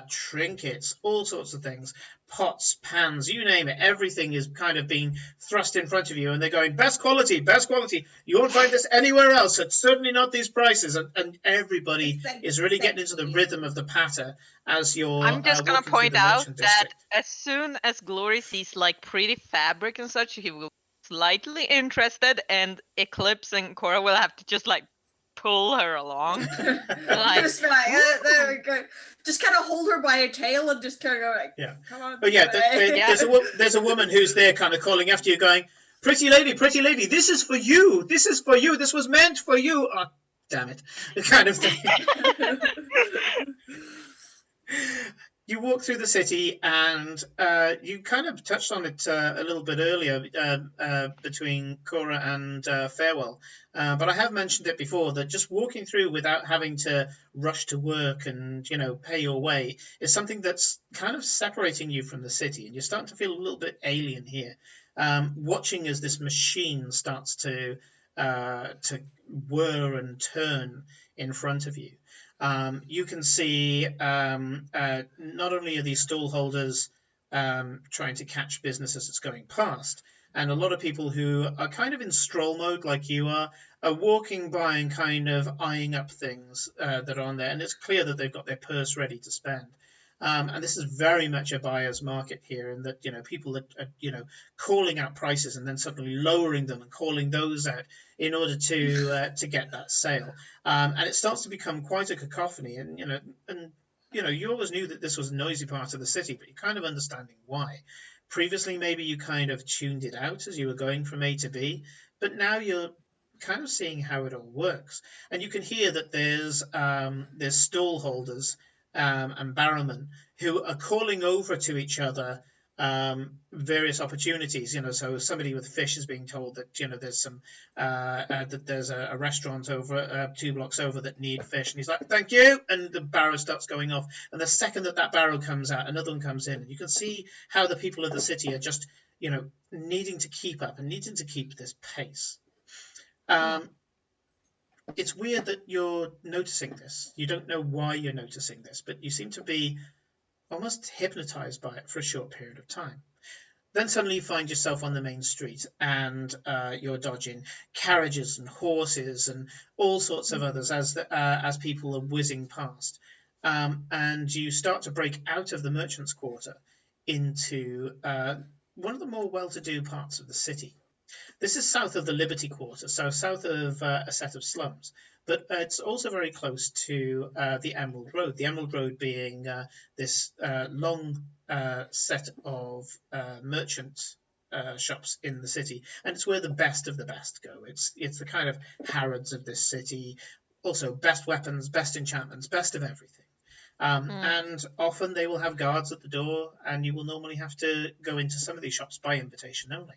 trinkets, all sorts of things, pots, pans, you name it. Everything is kind of being thrust in front of you, and they're going, best quality, best quality. You won't find this anywhere else. It's certainly not these prices. And everybody is really getting into the rhythm of the patter as you're I'm just gonna walking point through the out merchant that district. as soon as Glory sees like pretty fabric and such, he will be slightly interested, and Eclipse and Cora will have to just like pull her along. Like, Just be like, there we go. Just kind of hold her by a tail and just kind of go like, Yeah. come on. But yeah, away." there's a woman who's there kind of calling after you going, pretty lady, this is for you. This is for you. This was meant for you. Oh, damn it. The kind of thing. You walk through the city, and you kind of touched on it a little bit earlier between Cora and Farewell. But I have mentioned it before, that just walking through without having to rush to work and, pay your way is something that's kind of separating you from the city. And you're starting to feel a little bit alien here. Watching as this machine starts to whir and turn in front of you. You can see not only are these stall holders trying to catch business as it's going past, and a lot of people who are kind of in stroll mode like you are walking by and kind of eyeing up things that are on there, and it's clear that they've got their purse ready to spend. And this is very much a buyer's market here, in that people are calling out prices and then suddenly lowering them and calling those out in order to get that sale. And it starts to become quite a cacophony. And you always knew that this was a noisy part of the city, but you're kind of understanding why. Previously, maybe you kind of tuned it out as you were going from A to B, but now you're kind of seeing how it all works. And you can hear that there's stall holders and barrowmen who are calling over to each other various opportunities. So somebody with fish is being told that there's some that there's a restaurant over 2 blocks over that need fish, and he's like, thank you, and the barrow starts going off, and the second that barrow comes out, another one comes in, and you can see how the people of the city are just needing to keep up and needing to keep this pace. It's weird that you're noticing this. You don't know why you're noticing this, but you seem to be almost hypnotized by it for a short period of time. Then suddenly you find yourself on the main street, and you're dodging carriages and horses and all sorts of others as people are whizzing past. and you start to break out of the merchant's quarter into one of the more well-to-do parts of the city. This is south of the Liberty Quarter, so south of a set of slums, but it's also very close to the Emerald Road. The Emerald Road being this long set of merchant shops in the city, and it's where the best of the best go. It's the kind of Harrods of this city. Also, best weapons, best enchantments, best of everything. And often they will have guards at the door, and you will normally have to go into some of these shops by invitation only.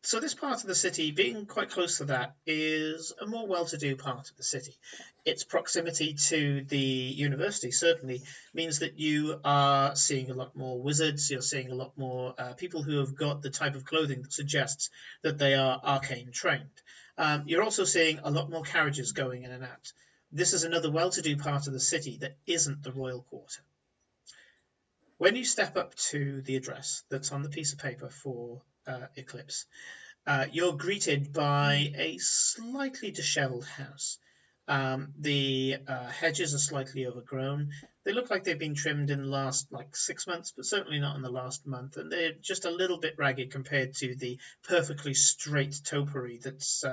So this part of the city, being quite close to that, is a more well-to-do part of the city. Its proximity to the university certainly means that you are seeing a lot more wizards, you're seeing a lot more people who have got the type of clothing that suggests that they are arcane trained. You're also seeing a lot more carriages going in and out. This is another well-to-do part of the city that isn't the royal quarter. When you step up to the address that's on the piece of paper for Eclipse, you're greeted by a slightly dishevelled house. The hedges are slightly overgrown. They look like they've been trimmed in the last 6 months, but certainly not in the last month, and they're just a little bit ragged compared to the perfectly straight topiary that's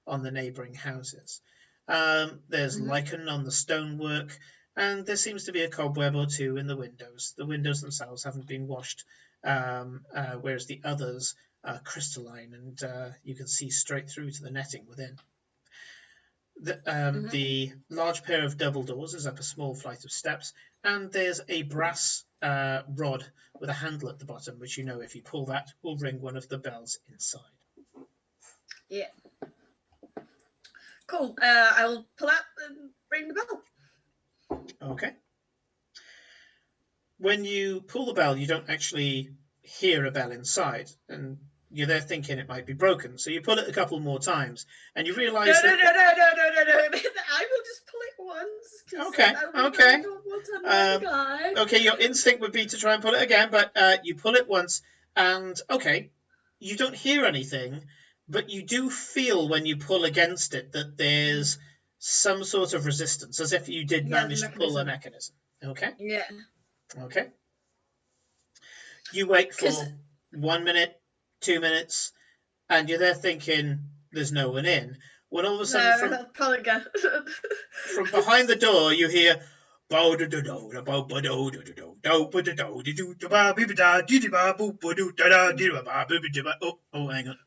on the neighbouring houses. There's lichen on the stonework, and there seems to be a cobweb or two in the windows. The windows themselves haven't been washed, whereas the others are crystalline, and you can see straight through to the netting within. The large pair of double doors is up a small flight of steps, and there's a brass rod with a handle at the bottom, which you know if you pull that will ring one of the bells inside. Yeah. Cool. I will pull out and ring the bell. Okay. When you pull the bell, you don't actually hear a bell inside, and you're there thinking it might be broken. So you pull it a couple more times, and you realise No. I will just pull it once. Okay. I don't want another guy. Okay, your instinct would be to try and pull it again, but you pull it once, and you don't hear anything, but you do feel when you pull against it that there's some sort of resistance, as if you did manage to pull a mechanism. Okay? Yeah. Okay. You wait for 1 minute, 2 minutes, and you're there thinking there's no one in. When all of a sudden from behind the door you hear oh, hang on.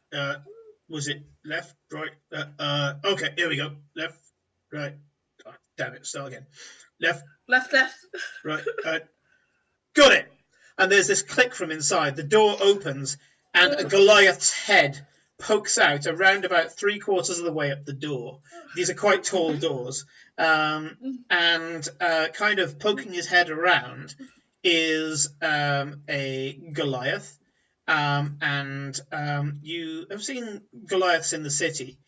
Was it left, right? Okay, here we go. Left, right. Oh, damn it, start again. Left. Right. Got it. And there's this click from inside. The door opens, and a Goliath's head pokes out around about 3/4 of the way up the door. These are quite tall doors. And kind of poking his head around is a Goliath. And you have seen Goliaths in the city.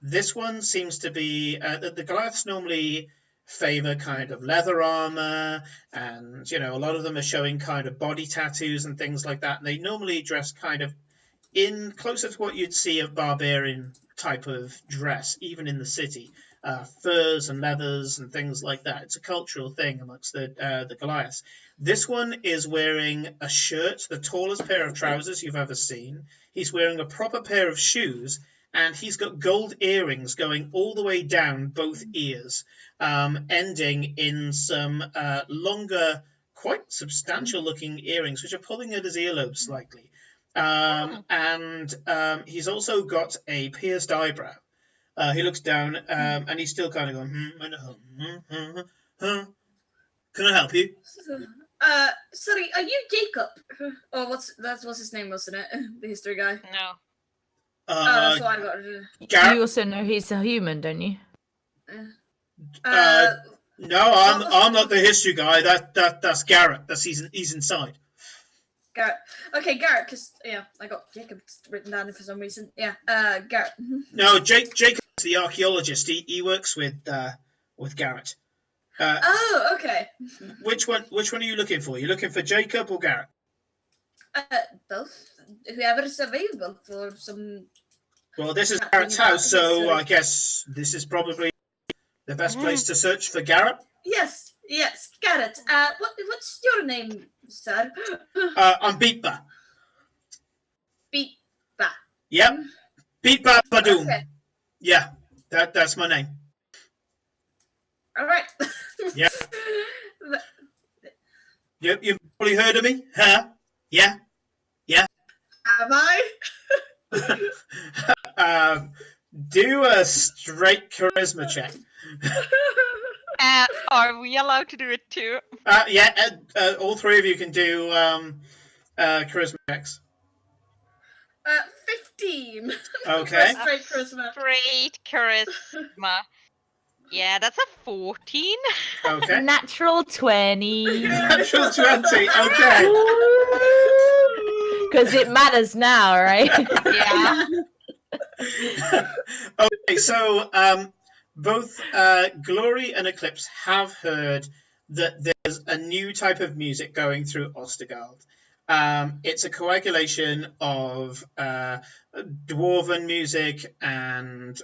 This one seems to be the Goliaths normally favor kind of leather armor, and a lot of them are showing kind of body tattoos and things like that, and they normally dress kind of in closer to what you'd see a barbarian type of dress, even in the city. Furs and leathers and things like that. It's a cultural thing amongst the Goliaths. This one is wearing a shirt, the tallest pair of trousers you've ever seen. He's wearing a proper pair of shoes, and he's got gold earrings going all the way down both ears, ending in some longer, quite substantial looking earrings, which are pulling at his earlobe slightly. And he's also got a pierced eyebrow. He looks down, and he's still kind of going, Can I help you? Sorry, are you Jacob? Oh, what's his name, wasn't it? The history guy. No. That's what I got. Garrett? You also know he's a human, don't you? No, I'm not the history guy. That's Garrett. He's inside. Garrett. Okay, Garrett, because I got Jacob written down for some reason. Yeah, Garrett. No, Jacob's the archaeologist. He works with Garrett. Oh, okay. Which one are you looking for? You looking for Jacob or Garrett? Both. Whoever is available for some. Well, this is Garrett's house, so I guess this is probably the best place to search for Garrett. Yes, Garrett. What's your name, sir? I'm Beatba. Beatba. Yep. Beatba Badoom. Okay. Yeah, that's my name. All right. Yeah. You've probably heard of me, huh? Yeah. Have I? Do a straight charisma check. Are we allowed to do it too? All three of you can do charisma checks. 15. Okay. Straight charisma. Straight charisma. Yeah, that's a 14. Okay. Natural 20. Natural 20. Okay. Because it matters now, right? Yeah. Okay, so both Glory and Eclipse have heard that there's a new type of music going through Ostergard. It's a coagulation of Dwarven music and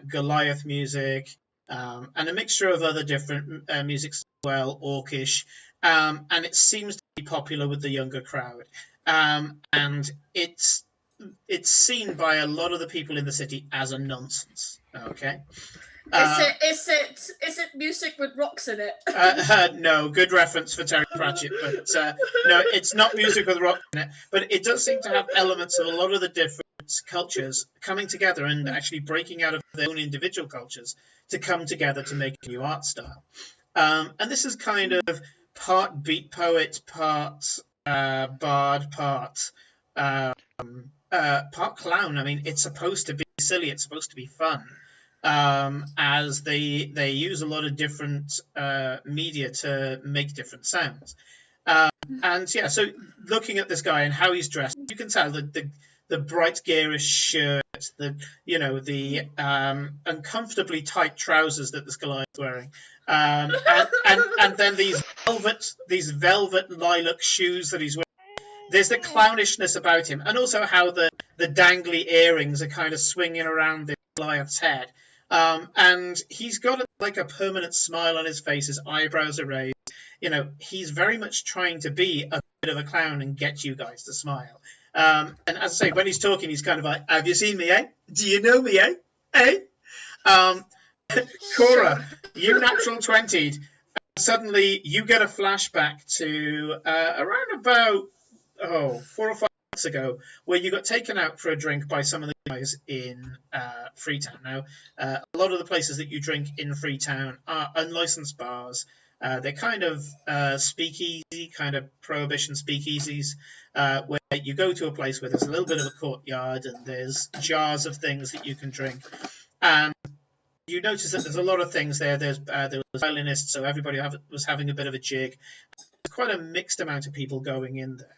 Goliath music, and a mixture of other different musics as well, Orcish, and it seems to be popular with the younger crowd. And it's seen by a lot of the people in the city as a nonsense. Okay. Is it music with rocks in it? No, good reference for Terry Pratchett, but no, it's not music with rock in it. But it does seem to have elements of a lot of the different cultures coming together and actually breaking out of their own individual cultures to come together to make a new art style. And this is kind of part beat poet, part bard, part clown. I mean, it's supposed to be silly. It's supposed to be fun. As they use a lot of different media to make different sounds. And yeah, so looking at this guy and how he's dressed, you can tell that the bright garish shirt, the uncomfortably tight trousers that this Goliath's wearing, and then these velvet lilac shoes that he's wearing. There's the clownishness about him, and also how the dangly earrings are kind of swinging around the Goliath's head. And he's got like a permanent smile on his face. His eyebrows are raised. You know, he's very much trying to be a bit of a clown and get you guys to smile. And as I say, when he's talking, he's kind of like, "Have you seen me, eh? Do you know me, eh? Eh?" Cora, you natural 20'd. Suddenly, you get a flashback to around about 4 or 5 months ago, where you got taken out for a drink by some of the guys in Freetown. Now, a lot of the places that you drink in Freetown are unlicensed bars. They're kind of speakeasy, kind of prohibition speakeasies, where you go to a place where there's a little bit of a courtyard and there's jars of things that you can drink. And you notice that there's a lot of things there. There was violinists, so everybody was having a bit of a jig. There's quite a mixed amount of people going in there.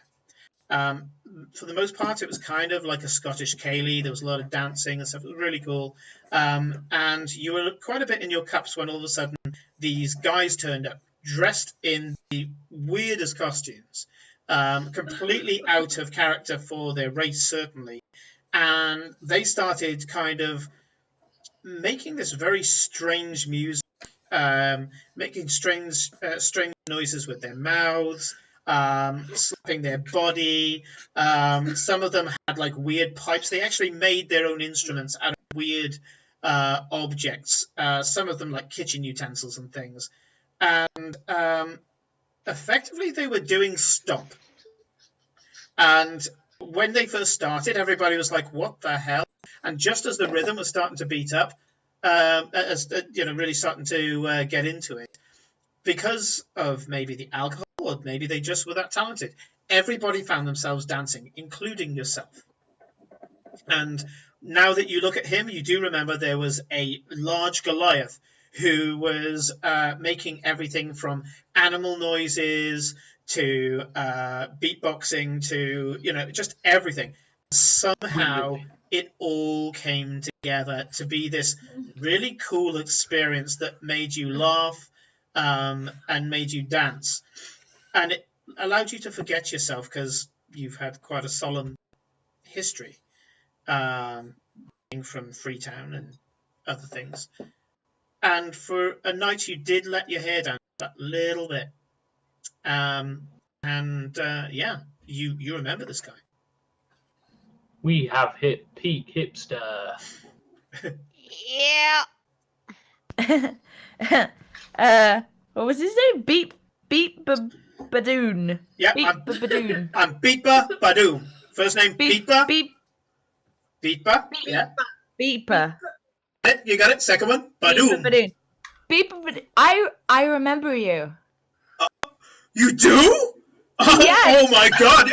For the most part, it was kind of like a Scottish ceilidh. There was a lot of dancing and stuff. It was really cool. And you were quite a bit in your cups when all of a sudden these guys turned up, dressed in the weirdest costumes, completely out of character for their race, certainly. And they started kind of making this very strange music, making strange noises with their mouths, slapping their body. Some of them had like weird pipes. They actually made their own instruments out of weird objects. Some of them like kitchen utensils and things. And effectively they were doing stomp. And when they first started, everybody was like, "What the hell?" And just as the rhythm was starting to beat up, really starting to get into it, because of maybe the alcohol, or maybe they just were that talented, everybody found themselves dancing, including yourself. And now that you look at him, you do remember there was a large Goliath who was making everything from animal noises to beatboxing to, just everything. Somehow it all came together to be this really cool experience that made you laugh and made you dance. And it allowed you to forget yourself because you've had quite a solemn history being from Freetown and other things. and for a night you did let your hair down a little bit. Yeah, you remember this guy. We have hit peak hipster. Yeah. What was his name? Beep Badoon. Yeah, Beep Badoon. I'm Beeper Badoom. First name Beeper. Beeper. Yeah. Beeper. You got it. Second one, Badoom. Beeper Badoon. I remember you. You do? Yes. Oh my God!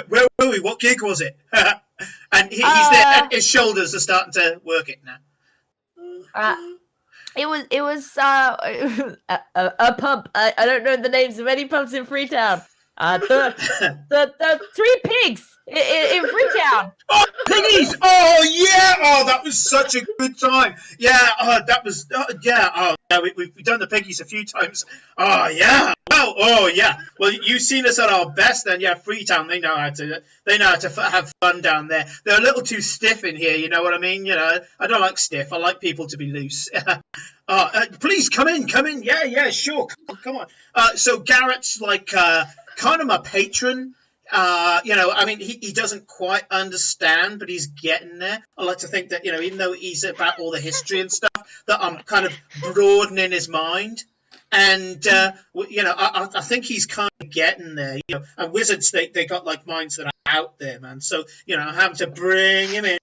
Where were we? What gig was it? And he's there, and his shoulders are starting to work it now. It was a pub. I don't know the names of any pubs in Freetown. The Three Pigs in Freetown. Oh, piggies! Oh yeah! Oh, that was such a good time. Yeah. Oh, that was. Yeah. Oh, yeah. We've done the piggies a few times. Oh yeah. Well, oh yeah. Well, you've seen us at our best. Then yeah, Freetown. They know how to have fun down there. They're a little too stiff in here. You know what I mean? You know, I don't like stiff. I like people to be loose. Please come in. Yeah, sure. Come on. So Garrett's like kind of my patron. I mean, he doesn't quite understand, but he's getting there. I like to think that, even though he's about all the history and stuff, that I'm kind of broadening his mind. And, I think he's kind of getting there, and wizards, they got like minds that are out there, man. So, I have to bring him into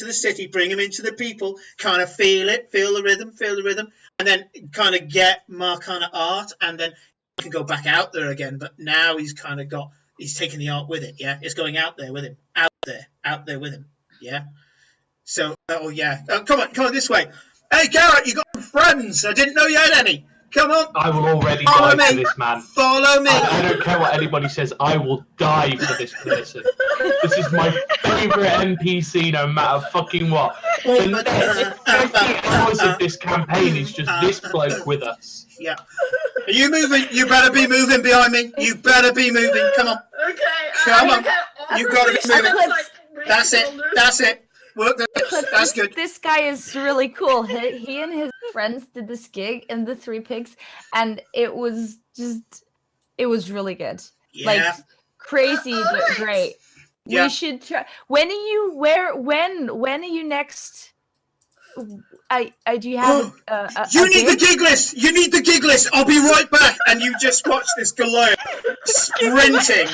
the city, bring him into the people, kind of feel the rhythm, and then kind of get my kind of art, and then can go back out there again, but now he's taking the art with it. Yeah, it's going out there with him, out there with him. Yeah. So, come on this way. Hey, Garrett, you got some friends? I didn't know you had any. Come on. I will already Follow die me. for this man. Follow me. I don't care what anybody says. I will die for this person. This is my favourite NPC, no matter fucking what. The next 50 hours of this campaign is just this bloke with us. Yeah. Are you moving? You better be moving behind me. You better be moving. Come on. Okay. Come on. You gotta be moving. That's it. Work the lips. That's good. This guy is really cool. He and his friends did this gig in the Three Pigs, and it was really good. Yeah. Like crazy, but great. Yeah. We should try. When are you next? Do you have You need the gig list. You need the gig list. I'll be right back. And you just watch this Goliath sprinting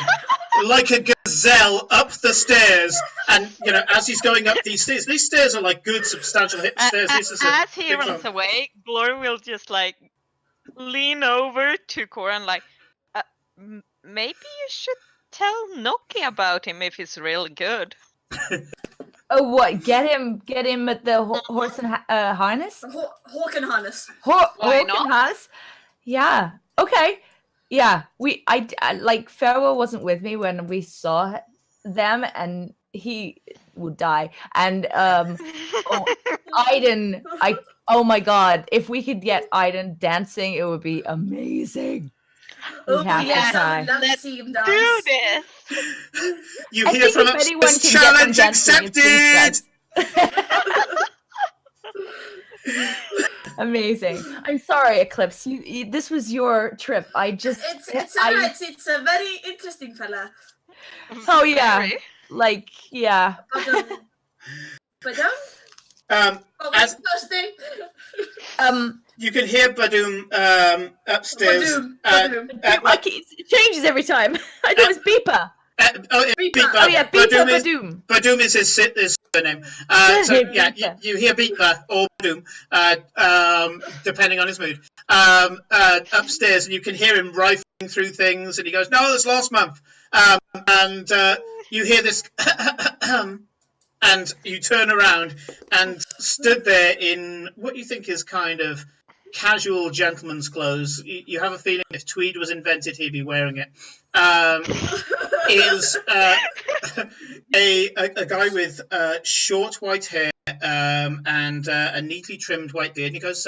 like a gazelle up the stairs. And, as he's going up these stairs are like good, substantial hip stairs. As he runs away, Glory will just like lean over to Cora and like, maybe you should tell Noki about him if he's really good. Oh, what? Get him at the Horse and Harness? Hawk and Harness. Hawk and Harness? Yeah. Okay. Yeah. I like Farewell wasn't with me when we saw them, and he would die. And Aiden, oh my God, if we could get Aiden dancing, it would be amazing. Let's see him dance. do this. You hear from upstairs, challenge accepted. Amazing. I'm sorry, Eclipse. You this was your trip. It's alright. It's a very interesting fella. Oh yeah. Like yeah. But as you can hear Badoom upstairs. Badoom. It changes every time. I know it's Beeper. Beeper. Oh yeah, Beeper Badoom. Badoom is his surname. You hear Beeper or Badoom, depending on his mood, upstairs, and you can hear him rifling through things, and he goes, "No, that's last month." And you hear this, and you turn around, and stood there in what you think is kind of casual gentleman's clothes. You have a feeling if tweed was invented, he'd be wearing it. Is a guy with short white hair and a neatly trimmed white beard. And he goes,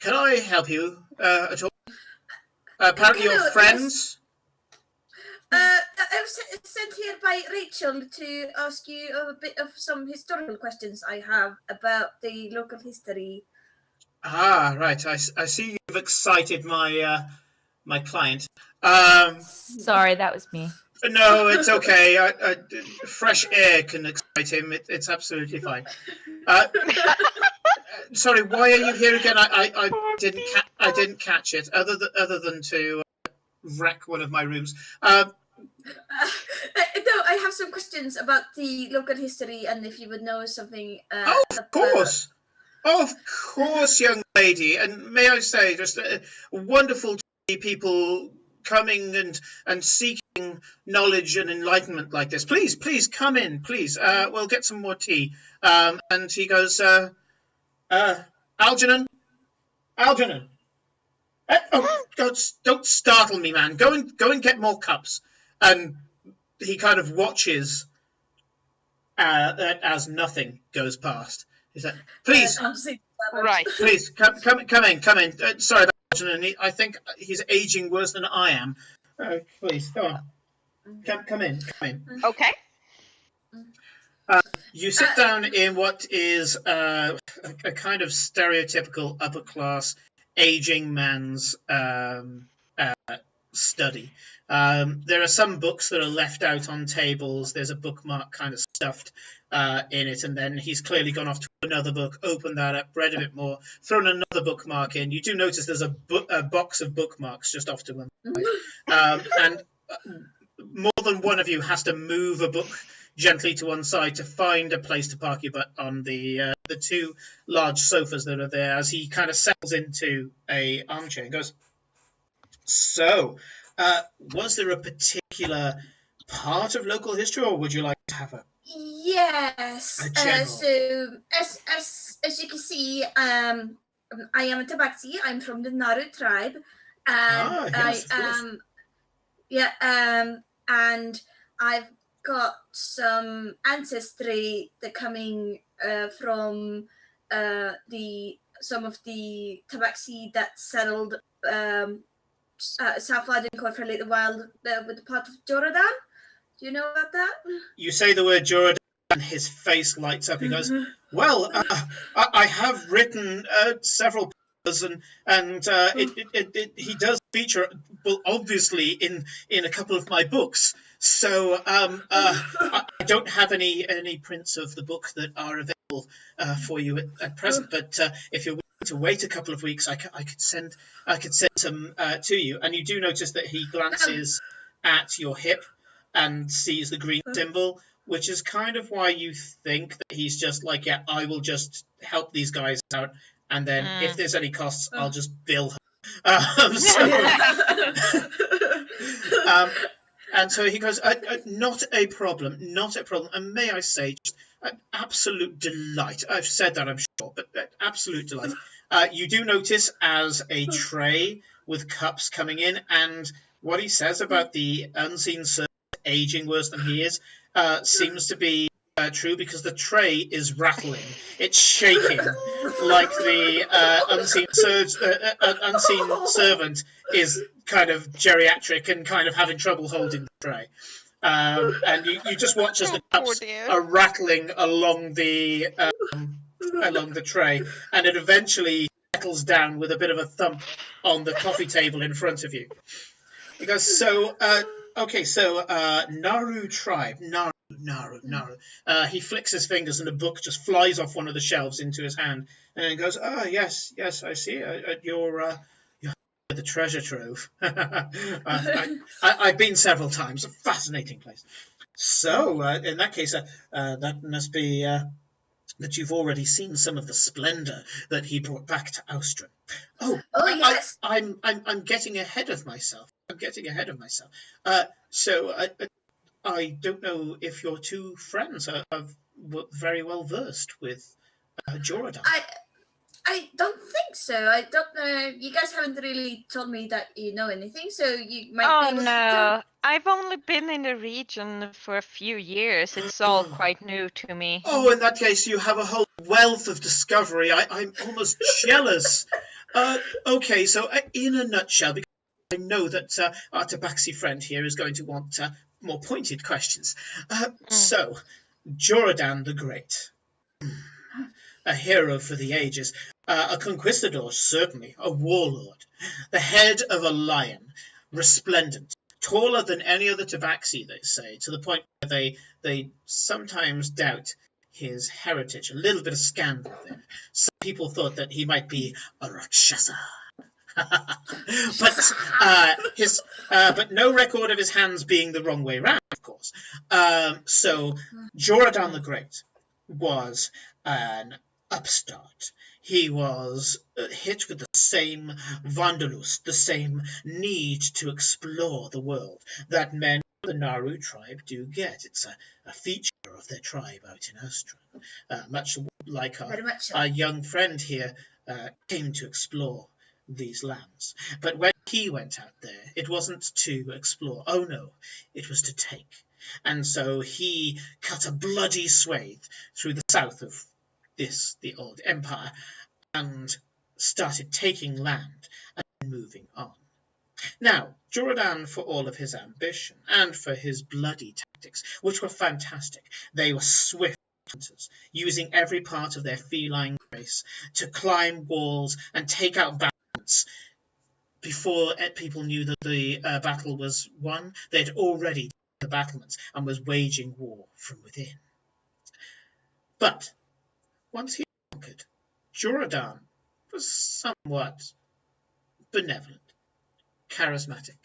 "Can I help you at all? Apparently you're friends." I was sent here by Rachel to ask you a bit of some historical questions I have about the local history. Ah, right. I see you've excited my my client. Sorry, that was me. No, it's okay. Fresh air can excite him. It's absolutely fine. Sorry, why are you here again? I didn't catch it. Other than to wreck one of my rooms. No, I have some questions about the local history, and if you would know something. Of course. Of course, young lady. And may I say, just wonderful to see people coming and seeking knowledge and enlightenment like this. Please come in, please. We'll get some more tea. And he goes, Algernon. Oh, don't startle me, man. Go and get more cups. And he kind of watches as nothing goes past. He said, "Please, Right. please come in. Sorry about Algernon. I think he's aging worse than I am. Please, go on. Come in. Okay. You sit down in what is a kind of stereotypical upper class aging man's study. There are some books that are left out on tables. There's a bookmark kind of stuffed in it, and then he's clearly gone off to another book, opened that up, read a bit more, thrown another bookmark in. You do notice there's a box of bookmarks just off to one side. And more than one of you has to move a book gently to one side to find a place to park your butt on the two large sofas that are there, as he kind of settles into a armchair and goes, "So, was there a particular part of local history, or would you like to have a Yes. general? So as you can see, I am a Tabaxi. I'm from the Naru tribe, and yes, of course. and I've got some ancestry that coming from some of the Tabaxi that settled South Ardencourt for a little while with the part of Jordan. Do you know about that? You say the word Jordan, and his face lights up. He goes, "Well, I have written several papers, and he does feature, well, obviously in a couple of my books. So I don't have any prints of the book that are available for you at present. But if you're willing to wait a couple of weeks, I could send some to you." And you do notice that he glances at your hip and sees the green symbol, which is kind of why you think that he's just like, "Yeah, I will just help these guys out, and then if there's any costs, I'll just bill her." And so he goes, "Not a problem. And may I say, just an absolute delight." I've said that, I'm sure, but absolute delight. You do notice as a tray with cups coming in, and what he says about the unseen servant aging worse than he is seems to be true, because the tray is rattling. It's shaking like the unseen servant is kind of geriatric and kind of having trouble holding the tray. And you just watch as the cups are rattling along the tray, and it eventually settles down with a bit of a thump on the coffee table in front of you. He goes, "So, okay, so Naru tribe, Naru. He flicks his fingers and the book just flies off one of the shelves into his hand, and he goes, yes, I see. You're the treasure trove. I've been several times. A fascinating place. So, in that case, that must be that you've already seen some of the splendor that he brought back to Austria. Oh, yes. I'm getting ahead of myself. So I don't know if your two friends are very well versed with Jordan. I don't think so. I don't know. You guys haven't really told me that you know anything, so you might be able to tell. I've only been in the region for a few years. It's all quite new to me. Oh, in that case, you have a whole wealth of discovery. I'm almost jealous. Okay, so in a nutshell, because I know that our tabaxi friend here is going to want more pointed questions. So, Jordan the Great, a hero for the ages, a conquistador, certainly, a warlord, the head of a lion, resplendent, taller than any other tabaxi, they say, to the point where they sometimes doubt his heritage. A little bit of scandal there. Some people thought that he might be a Rakshasa. But no record of his hands being the wrong way round, of course. So Jordan the Great was an upstart. He was hit with the same Vandalust, the same need to explore the world that men of the Naru tribe do get. It's a feature of their tribe out in Austria, much like our young friend here came to explore these lands. But when he went out there, it wasn't to explore. Oh no, it was to take. And so he cut a bloody swathe through the south of the old empire, and started taking land and moving on. Now, Jordan, for all of his ambition and for his bloody tactics, which were fantastic, they were swift hunters, using every part of their feline grace to climb walls and take out battlements. Before people knew that the battle was won, they'd already taken the battlements and was waging war from within. But once he conquered, Jordan was somewhat benevolent, charismatic,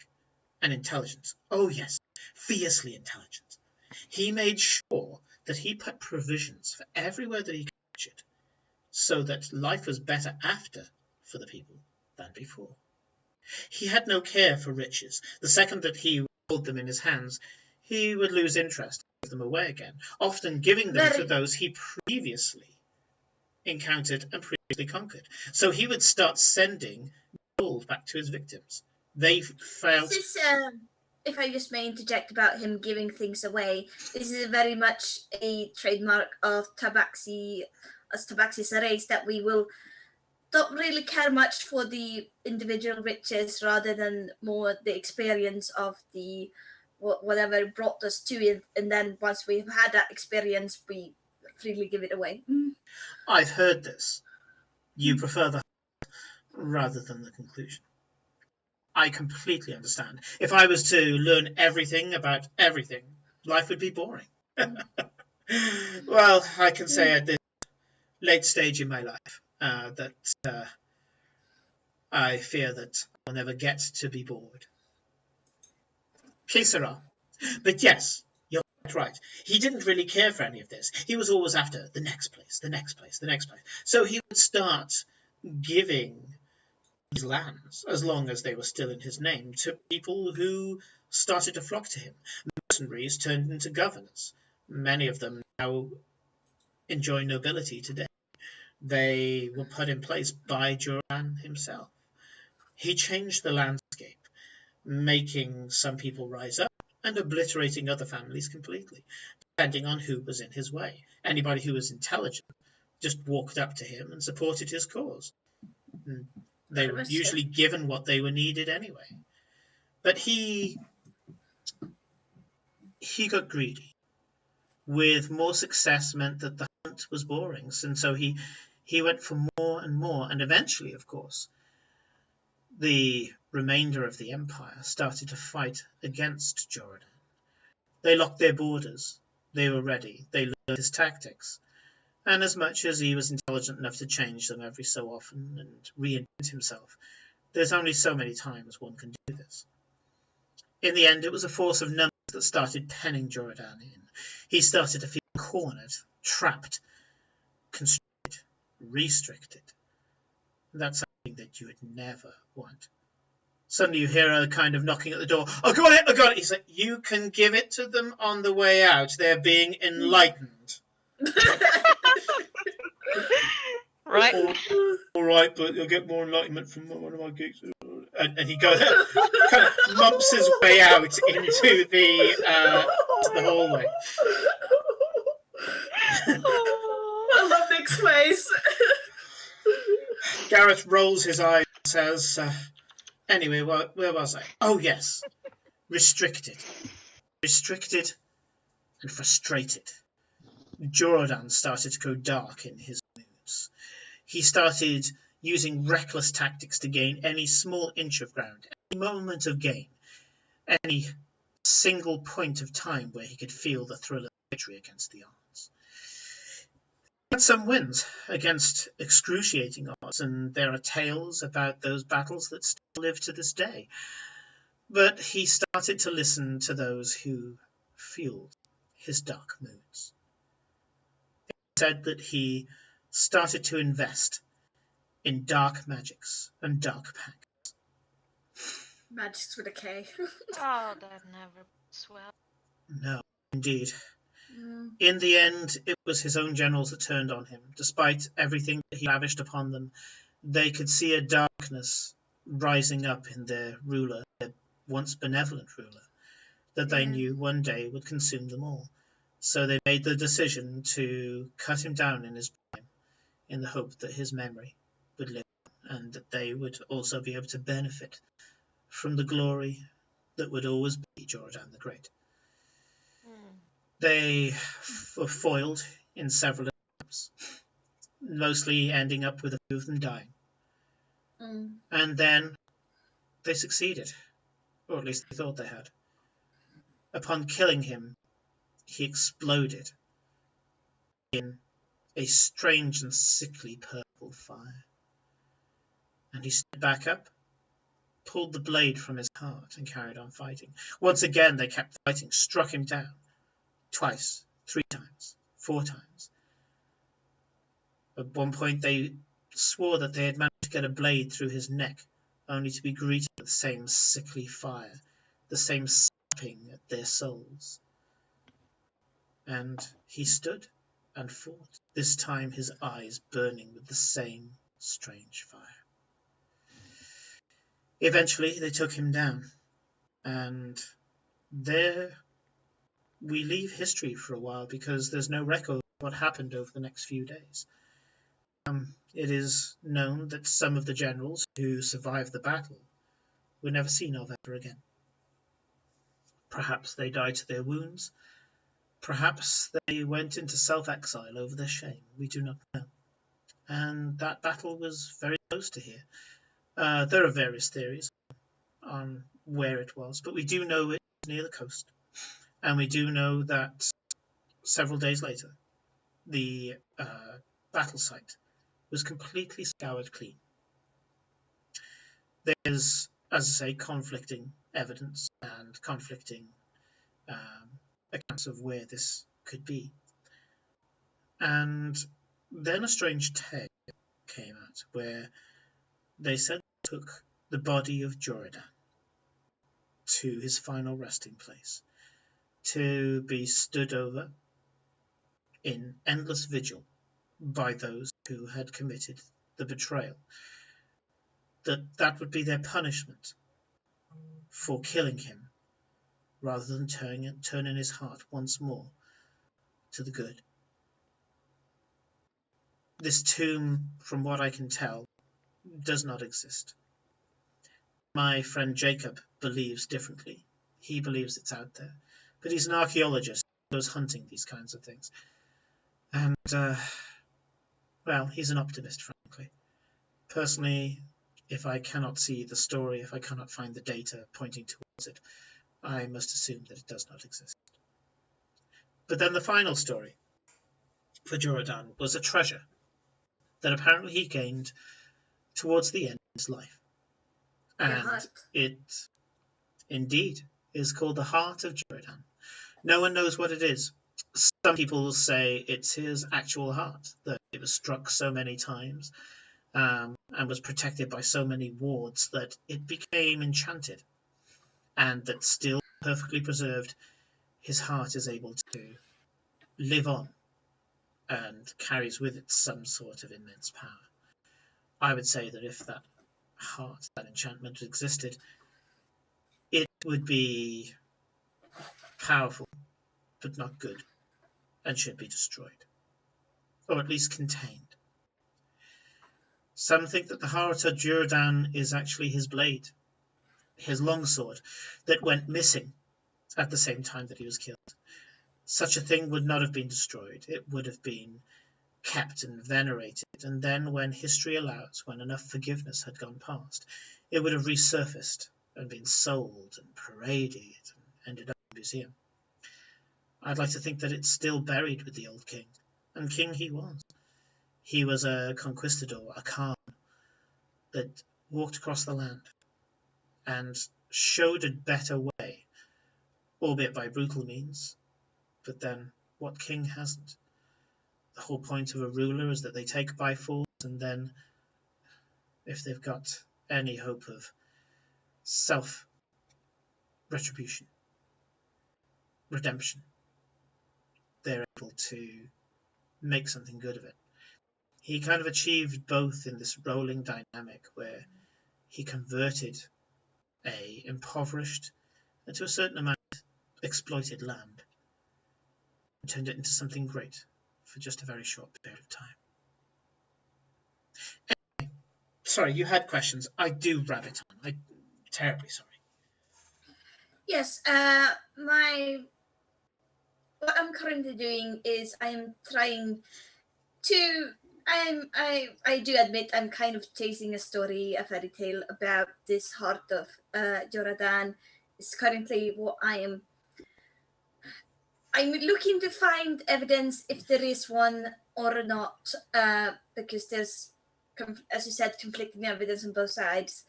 and intelligent. Oh yes, fiercely intelligent. He made sure that he put provisions for everywhere that he captured, so that life was better after for the people than before. He had no care for riches. The second that he held them in his hands, he would lose interest and give them away again, often giving them to those he previously encountered and previously conquered. So he would start sending gold back to his victims. They felt... This is, if I just may interject about him giving things away, this is very much a trademark of Tabaxi, as Tabaxi's a race that we will don't really care much for the individual riches rather than more the experience of the whatever brought us to it, and then once we've had that experience, we freely give it away. I've heard this. You prefer the rather than the conclusion. I completely understand. If I was to learn everything about everything, life would be boring. Well, I can say at this late stage in my life that I fear that I'll never get to be bored. Que sera? But yes, you're quite right. He didn't really care for any of this. He was always after the next place, the next place, the next place. So he would start giving these lands, as long as they were still in his name, to people who started to flock to him. Mercenaries turned into governors. Many of them now enjoy nobility today. They were put in place by Jordan himself. He changed the landscape, making some people rise up and obliterating other families completely, depending on who was in his way. Anybody who was intelligent just walked up to him and supported his cause. They were usually given what they were needed anyway. But he got greedy. With more success meant that the hunt was boring, and so he went for more and more, and eventually, of course, the remainder of the empire started to fight against Jordan. They locked their borders. They were ready. They learned his tactics. And as much as he was intelligent enough to change them every so often and reinvent himself, there's only so many times one can do this. In the end, it was a force of numbers that started penning Jordan in. He started to feel cornered, trapped, constricted, restricted. That's something that you would never want. Suddenly you hear a kind of knocking at the door. Oh, got it, I got it. He's like, you can give it to them on the way out. They're being enlightened. Right. All right, but you'll get more enlightenment from one of my gigs. And he goes, kind of mumps his way out into the hallway. I love Nick's face. Gareth rolls his eyes and says, Anyway, where was I? Oh, yes. Restricted. Restricted and frustrated. Jordan started to go dark in his moods. He started using reckless tactics to gain any small inch of ground, any moment of gain, any single point of time where he could feel the thrill of victory against the odds. He had some wins against excruciating odds, and there are tales about those battles that still live to this day. But he started to listen to those who fueled his dark moods. He said that he started to invest in dark magics and dark pacts. Magics with a K. Oh, that never swell. No, indeed. Mm. In the end, it was his own generals that turned on him. Despite everything that he lavished upon them, they could see a darkness rising up in their ruler, their once benevolent ruler, that they Yeah. knew one day would consume them all. So they made the decision to cut him down in his prime, in the hope that his memory would live on, and that they would also be able to benefit from the glory that would always be Jordan the Great. They were foiled in several attempts, mostly ending up with a few of them dying. Mm. And then they succeeded, or at least they thought they had. Upon killing him, he exploded in a strange and sickly purple fire. And he stood back up, pulled the blade from his heart, and carried on fighting. Once again, they kept fighting, struck him down. Twice, 3 times, 4 times. At one point, they swore that they had managed to get a blade through his neck, only to be greeted with the same sickly fire, the same sapping at their souls. And he stood and fought, this time his eyes burning with the same strange fire. Eventually, they took him down, and there we leave history for a while because there's no record of what happened over the next few days. It is known that some of the generals who survived the battle were never seen of ever again. Perhaps they died to their wounds. Perhaps they went into self-exile over their shame. We do not know. And that battle was very close to here. There are various theories on where it was, but we do know it was near the coast. And we do know that several days later, the battle site was completely scoured clean. There's, as I say, conflicting evidence and conflicting accounts of where this could be. And then a strange tale came out where they said they took the body of Jordan to his final resting place to be stood over in endless vigil by those who had committed the betrayal. That would be their punishment for killing him, rather than turning his heart once more to the good. This tomb, from what I can tell, does not exist. My friend Jacob believes differently. He believes it's out there. But he's an archaeologist who goes hunting these kinds of things. And, well, he's an optimist, frankly. Personally, if I cannot see the story, if I cannot find the data pointing towards it, I must assume that it does not exist. But then the final story for Jordan was a treasure that apparently he gained towards the end of his life. And it indeed is called the Heart of Jordan. No one knows what it is. Some people say it's his actual heart, that it was struck so many times and was protected by so many wards that it became enchanted, and that still perfectly preserved, his heart is able to live on and carries with it some sort of immense power. I would say that if that heart, that enchantment existed, it would be powerful, but not good, and should be destroyed, or at least contained. Some think that the heart of Jordan is actually his blade, his longsword that went missing at the same time that he was killed. Such a thing would not have been destroyed. It would have been kept and venerated, and then when history allows, when enough forgiveness had gone past, it would have resurfaced and been sold and paraded and ended up in a museum. I'd like to think that it's still buried with the old king, and king he was. He was a conquistador, a Khan, that walked across the land and showed a better way, albeit by brutal means. But then, what king hasn't? The whole point of a ruler is that they take by force, and then, if they've got any hope of self-retribution, redemption, they're able to make something good of it. He kind of achieved both in this rolling dynamic where he converted a impoverished and to a certain amount exploited land and turned it into something great for just a very short period of time. Anyway, sorry, you had questions. I do rabbit on. I'm terribly sorry. Yes, what I'm currently doing is I'm trying to I do admit I'm kind of chasing a story, a fairy tale about this heart of Joradan. Is currently what I'm looking to find evidence if there is one or not, because there's, as you said, conflicting evidence on both sides.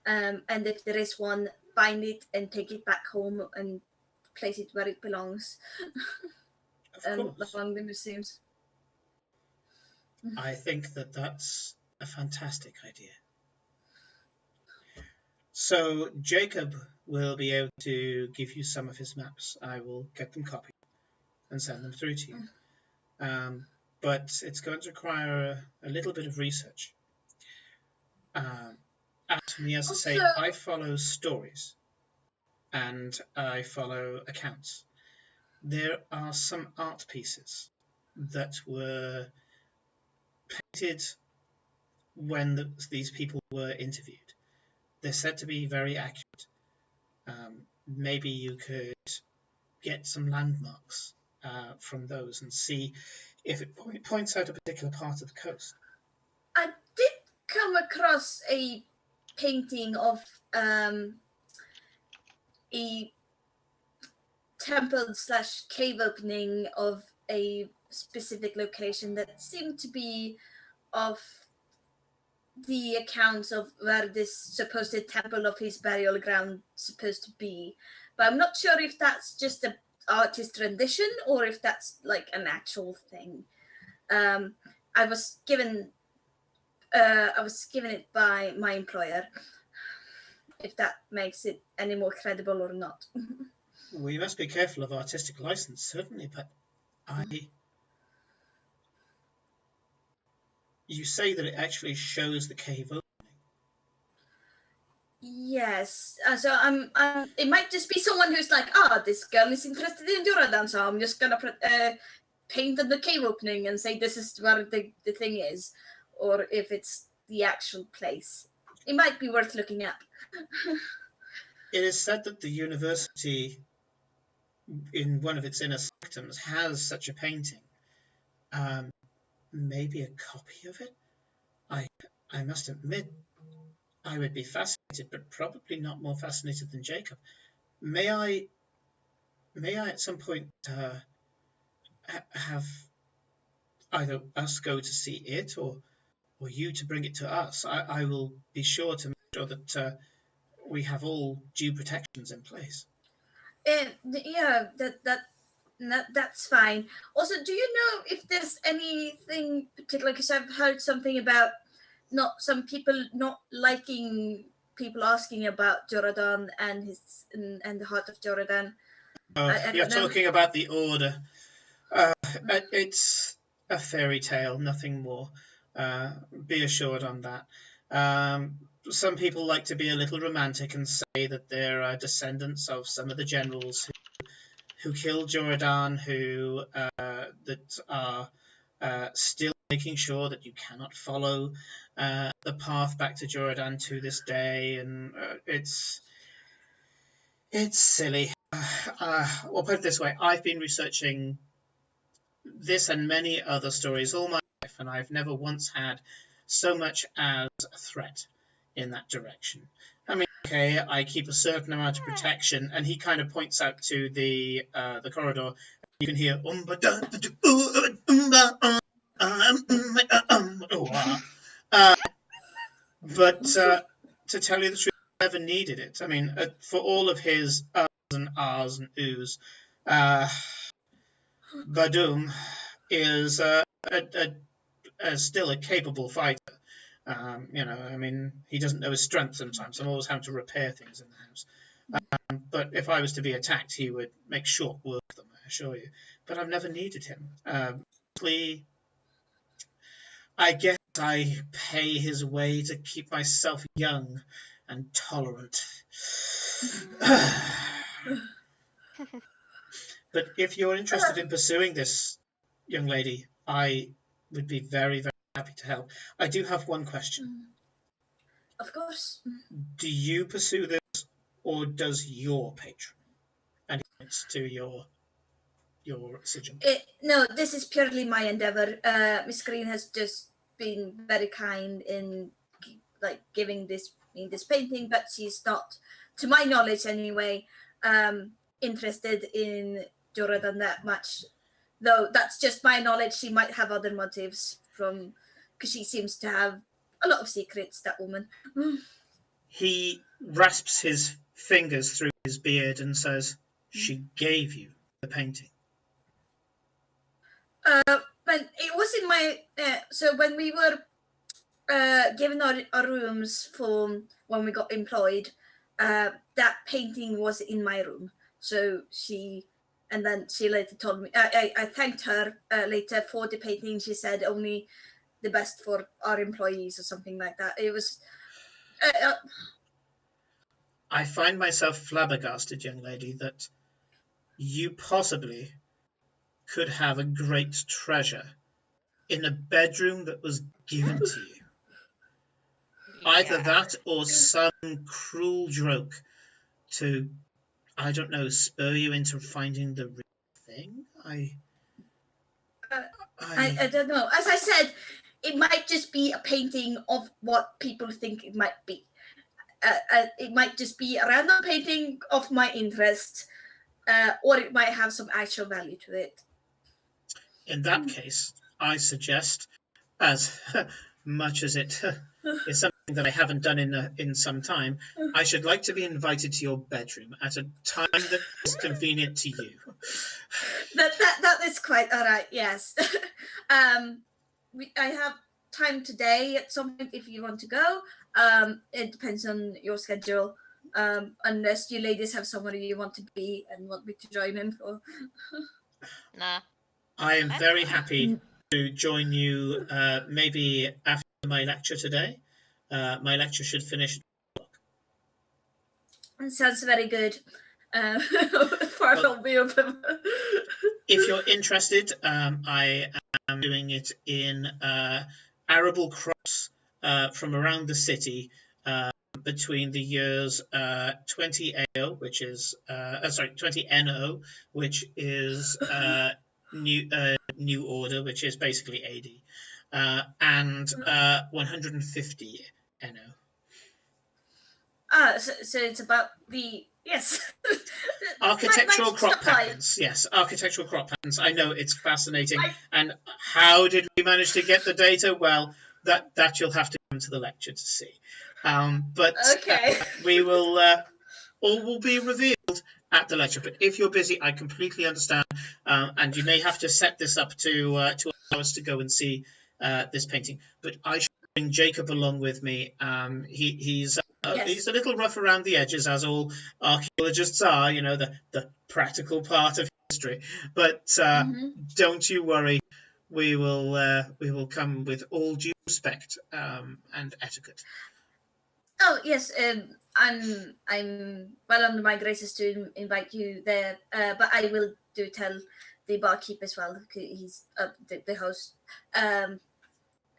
And if there is one, find it and take it back home and place it where it belongs. Along the museums. I think that that's a fantastic idea. So Jacob will be able to give you some of his maps. I will get them copied and send them through to you. But it's going to require a little bit of research. As for me, as I say, I follow stories and I follow accounts. There are some art pieces that were painted when these people were interviewed. They're said to be very accurate. Maybe you could get some landmarks from those and see if it points out a particular part of the coast. I did come across a painting of a temple/cave opening of a specific location that seemed to be of the accounts of where this supposed temple of his burial ground supposed to be. But I'm not sure if that's just an artist rendition or if that's like an actual thing. I was given it by my employer. If that makes it any more credible or not. We must be careful of artistic license, certainly, but you say that it actually shows the cave opening. Yes. So I'm. It might just be someone who's like, this girl is interested in Joradan, so I'm just gonna paint on the cave opening and say this is where the thing is, or if it's the actual place. It might be worth looking up. It is said that the university, in one of its inner sanctums, has such a painting. Maybe a copy of it? I must admit, I would be fascinated, but probably not more fascinated than Jacob. May I at some point have either us go to see it or you to bring it to us? I will be sure to make sure that we have all due protections in place. Yeah, that's fine. Also, do you know if there's anything particular? Because I've heard something about some people not liking people asking about Joradan and the heart of Joradan. You're talking about the Order. It's a fairy tale, nothing more. Be assured on that. Some people like to be a little romantic and say that they're descendants of some of the generals who killed Joradan, who that are still making sure that you cannot follow the path back to Joradan to this day, and it's It's silly. We'll put it this way. I've been researching this and many other stories all my life, and I've never once had so much as a threat in that direction. I mean, okay, I keep a certain amount of protection, and he kind of points out to the corridor. You can hear but to tell you the truth, I never needed it. I mean, for all of his uhs and ahs and oohs, Badum is still a capable fighter. I mean, he doesn't know his strength sometimes. I'm always having to repair things in the house. But if I was to be attacked, he would make short work of them, I assure you. But I've never needed him. Mostly, I guess I pay his way to keep myself young and tolerant. But if you're interested in pursuing this, young lady, I would be very, very happy to help. I do have one question. Of course. Do you pursue this, or does your patron? And he points to your sigil. No, this is purely my endeavor. Miss Green has just been very kind in giving me this painting, but she's not, to my knowledge anyway, interested in Jordan that much. Though that's just my knowledge. She might have other motives because she seems to have a lot of secrets, that woman. He rasps his fingers through his beard and says, "She gave you the painting." But it was in my so when we were given our rooms for when we got employed, that painting was in my room. So and then she later told me, I thanked her later for the painting. She said only the best for our employees or something like that. It was. I find myself flabbergasted, young lady, that you possibly could have a great treasure in a bedroom that was given to you. Either that or some cruel joke to, I don't know, spur you into finding the real thing? I don't know. As I said, it might just be a painting of what people think it might be. It might just be a random painting of my interest, or it might have some actual value to it. In that case, I suggest, as much as it is something that I haven't done in some time, I should like to be invited to your bedroom at a time that is convenient to you. That is quite all right. Yes. I have time today at some point if you want to go. It depends on your schedule. Unless you ladies have somewhere you want to be and want me to join in for. Nah. I am very happy to join you maybe after my lecture today. My lecture should finish at 12:00. That sounds very good. Far be open. If you're interested, I am doing it in arable crops from around the city between the years 20 AO, which is 20 NO, which is New Order, which is basically AD, and 150 NO. So it's about the architectural crop patterns. Yes, architectural crop patterns. I know, it's fascinating. And how did we manage to get the data? Well, that you'll have to come to the lecture to see. But okay. We will all will be revealed at the lecture. But if you're busy, I completely understand, and you may have to set this up to allow us to go and see this painting. But I should bring Jacob along with me. He's a little rough around the edges, as all archaeologists are, the practical part of history. But don't you worry, we will come with all due respect and etiquette. Oh yes, I'm well under my graces to invite you there, but I will tell the barkeep as well. He's the host.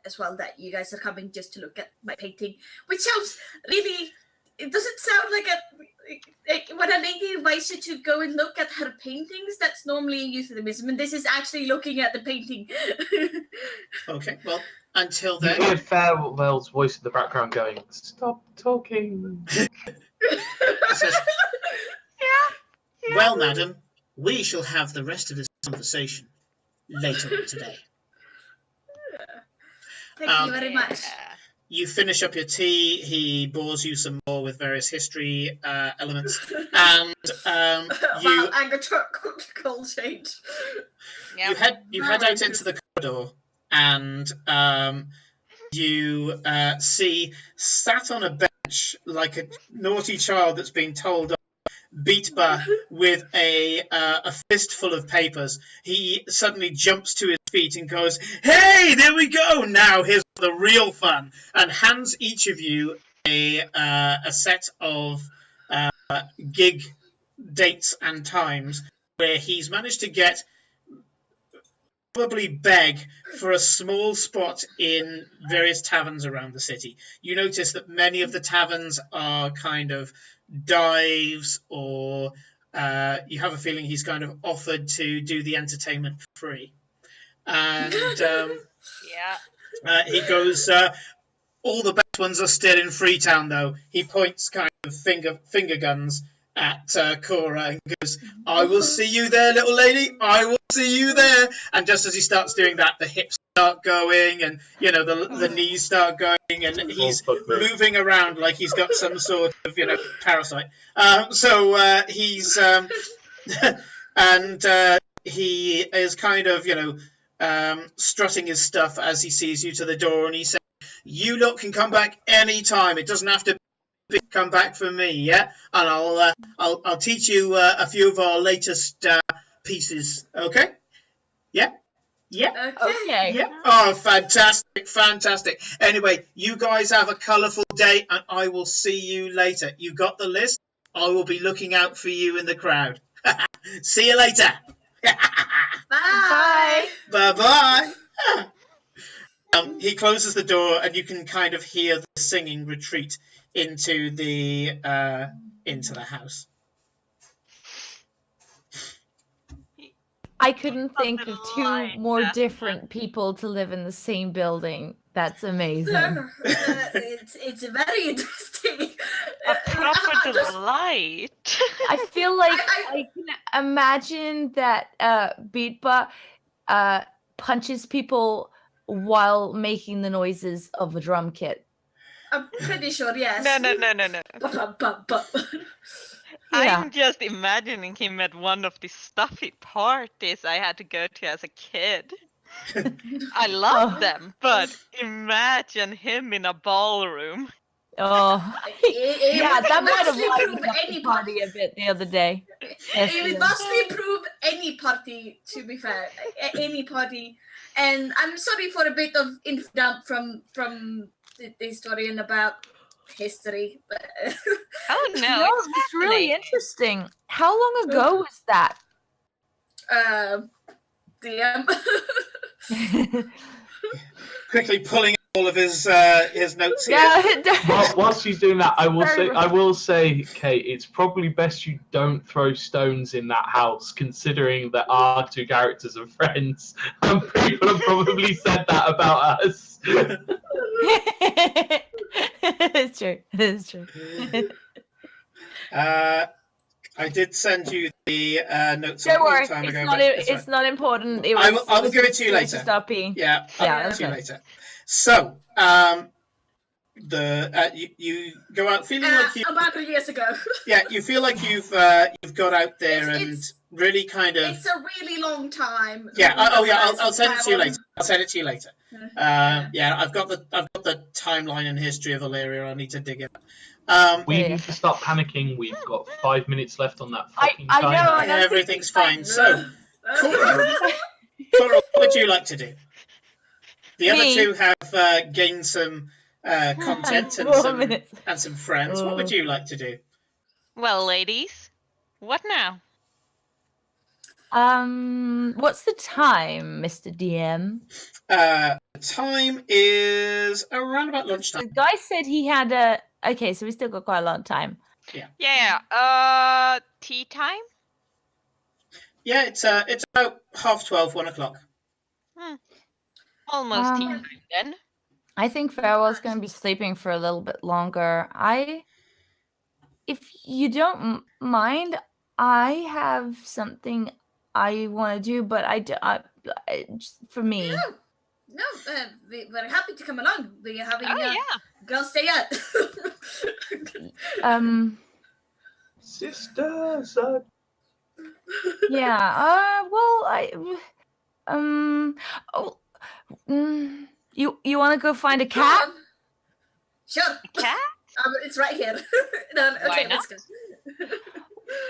As well, that you guys are coming just to look at my painting, which sounds really. It doesn't sound like when a lady invites you to go and look at her paintings, that's normally a euphemism, and this is actually looking at the painting. Okay, well, until You then, hear Farewell's voice in the background going, "Stop talking." he says, well, madam, we shall have the rest of this conversation later on today. Thank you very much. You finish up your tea, he bores you some more with various history elements, and you Cold change. you head out into the corridor, and you see, sat on a bench like a naughty child that's been told off, Beatba with a fistful of papers. He suddenly jumps to his feet and goes, "Hey, there we go! Now here's the real fun!" and hands each of you a set of gig dates and times where he's managed to get, probably beg, for a small spot in various taverns around the city. You notice that many of the taverns are kind of dives, or you have a feeling he's kind of offered to do the entertainment for free. And he goes, all the best ones are still in Freetown, though. He points kind of finger guns at Cora and goes, "I will see you there, little lady. I will see you there." And just as he starts doing that, the hips start going, and the knees start going, and he's moving around like he's got some sort of parasite. He's and he is kind of strutting his stuff as he sees you to the door, and he says, "You lot can come back any time. It doesn't have to come back for me, yeah? And I'll teach you a few of our latest pieces, okay? Yeah? Okay. Yeah. Oh, fantastic. Anyway, you guys have a colourful day, and I will see you later. You got the list? I will be looking out for you in the crowd. See you later. Bye. Bye-bye. He closes the door, and you can kind of hear the singing retreat into the house. I couldn't think of two more different people to live in the same building. That's amazing. It's very interesting. A proper delight. I feel like I can imagine that Beatba punches people while making the noises of a drum kit. I'm pretty sure, yes. No. I'm just imagining him at one of the stuffy parties I had to go to as a kid. I love them, but imagine him in a ballroom. Oh, yeah, that might have mostly lightened prove up any the party a bit the other day. It would mostly prove any party, to be fair. Any party. And I'm sorry for a bit of info from the historian about history. But Oh no, No, it's really interesting. How long ago was that? DM. Quickly pulling all of his notes here. Yeah. Whilst she's doing that, I will say, Kate, it's probably best you don't throw stones in that house, considering that our two characters are friends, and people have probably said that about us. It's true. It's true. I did send you the notes Don't a long worry, time ago. it's not important. It I was, will give it to you later. Stop peeing. Yeah, Yeah, I'll give it to you okay. later. So, you go out feeling like you. About 3 years ago. Yeah, you feel like you've got out there and really kind of. It's a really long time. Yeah. I'll send it to you later. I'll send it to you later. Yeah, I've got the timeline and history of Illyria. I need to dig it up. We need to stop panicking. We've got 5 minutes left on that fucking I timer. know, I know. Everything's fine. So, Cora, what would you like to do? The other Me? two have gained some content and 4 minutes. some friends. What would you like to do? Well, ladies, what now? What's the time, Mr. DM? Time is around about The lunchtime. guy said he had a. Okay, so we still got quite a lot of time. Yeah. Tea time? Yeah, it's about 12:30, 1 o'clock. Almost tea Um, time then. I think Farewell's going to be sleeping for a little bit longer. If you don't mind, I have something I want to do, but just for me. No, we're happy to come along. We're having Oh yeah. girls stay out. Sisters. Yeah. Oh, you want to go find a cat? Sure. Cat? It's right here. No, Why okay, let's go.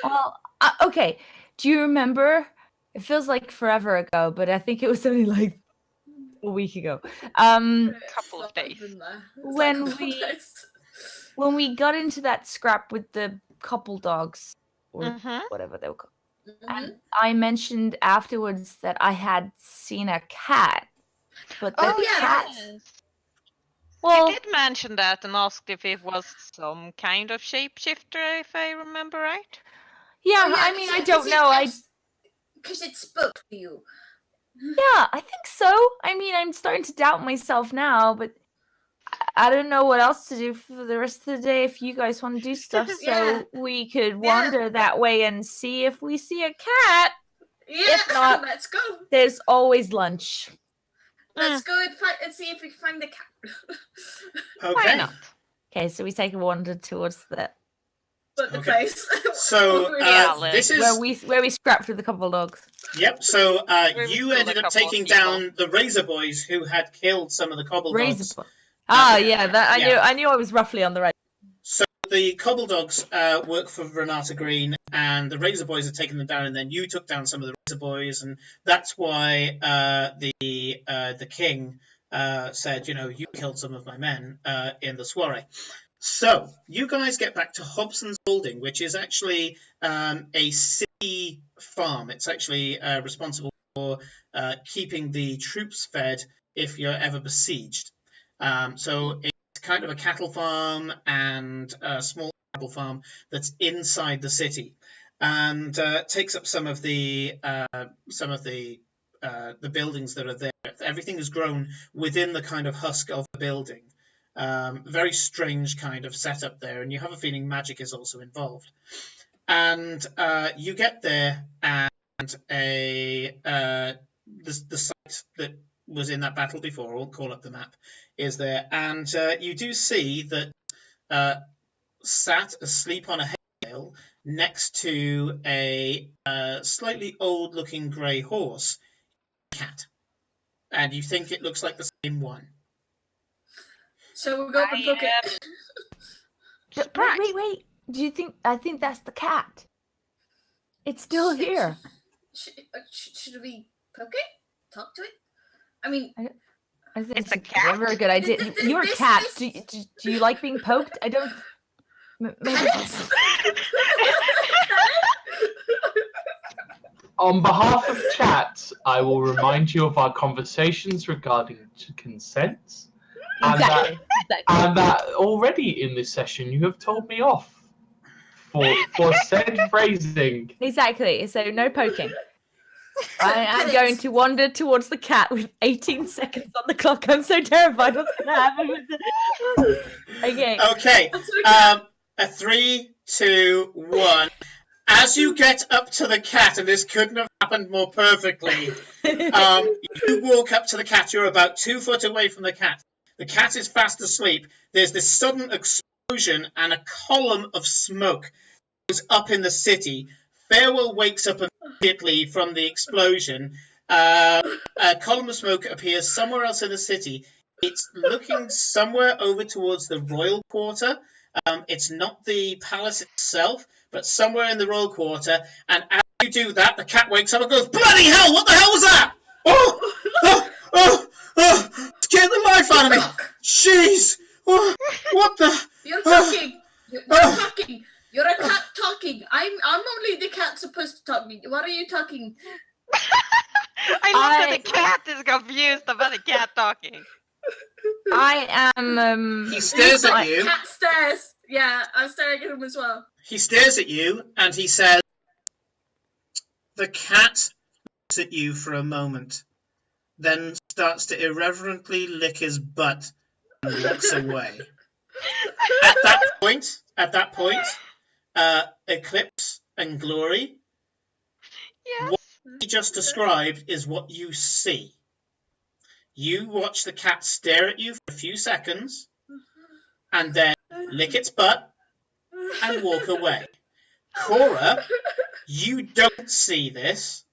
Well, okay. Do you remember? It feels like forever ago, but I think it was only like a week ago. Couple of days. When we got into that scrap with the couple dogs, or Mm-hmm. whatever they were called, Mhm. and I mentioned afterwards that I had seen a cat, but the Oh, yeah, cat. right. Well, You did mention that and asked if it was some kind of shapeshifter, if I remember right. yeah. Oh, yeah, I mean, I don't know. Because it spoke to you. Yeah, I think so. I mean, I'm starting to doubt myself now, but I don't know what else to do for the rest of the day if you guys want to do stuff, so Yeah. we could wander that way and see if we see a cat. Yeah, If not- let's go. There's always lunch. Let's go and see if we can find the cat. Okay. Why not? Okay, so we take a wander towards the But the Okay. place. So Yeah, this is where we scrapped with a couple of dogs. Yep. So We've you killed ended a up couple of taking people. down the Razor Boys who had killed some of the Cobble Dogs. Razor. Yeah, that yeah. I knew I was roughly on the right. So the Cobble Dogs work for Renata Green, and the Razor Boys had taken them down, and then you took down some of the Razor Boys, and that's why the king said, you killed some of my men in the soiree. So you guys get back to Hobson's Holding, which is actually a city farm. It's actually responsible for keeping the troops fed if you're ever besieged. So it's kind of a cattle farm and a small cattle farm that's inside the city, and takes up some of the buildings that are there. Everything is grown within the kind of husk of the building. Very strange kind of setup there, and you have a feeling magic is also involved. And you get there, and the site that was in that battle before, I'll call up the map, is there, and you do see that sat asleep on a hay bale next to a slightly old-looking grey horse, cat, and you think it looks like the same one. So we'll go up and book it. Surprise. Wait. Do you think? I think that's the cat. It's still here. Should we poke it? Talk to it? I mean, I think It's a cat? never a good idea. You're a cat. Do you like being poked? I don't. Maybe. On behalf of chat, I will remind you of our conversations regarding consent, Exactly. and that already in this session you have told me off for said phrasing. Exactly. So no poking. I am going to wander towards the cat with 18 seconds on the clock. I'm so terrified what's going to happen with this. Okay. Okay. A 3, 2, 1. As you get up to the cat, and this couldn't have happened more perfectly, you walk up to the cat. You're about 2 foot away from the cat. The cat is fast asleep. There's this sudden explosion, and a column of smoke goes up in the city. Farewell wakes up immediately from the explosion. A column of smoke appears somewhere else in the city. It's looking somewhere over towards the royal quarter. It's not the palace itself, but somewhere in the royal quarter. And as you do that, the cat wakes up and goes, "Bloody hell! What the hell was that? Oh! Scared the life out of me! Jeez! What the? You're talking. You're talking. You're a cat talking. I'm only the cat supposed to talk. What are you talking? I love that the cat is confused about the cat talking. I am. He stares at you. Cat stares. Yeah, I'm staring at him as well. He stares at you and he says, "The cat looks at you for a moment, then starts to irreverently lick his butt and walks away." At that point, Eclipse and Glory, Yes. what he just described is what you see. You watch the cat stare at you for a few seconds and then lick its butt and walk away. Cora, you don't see this.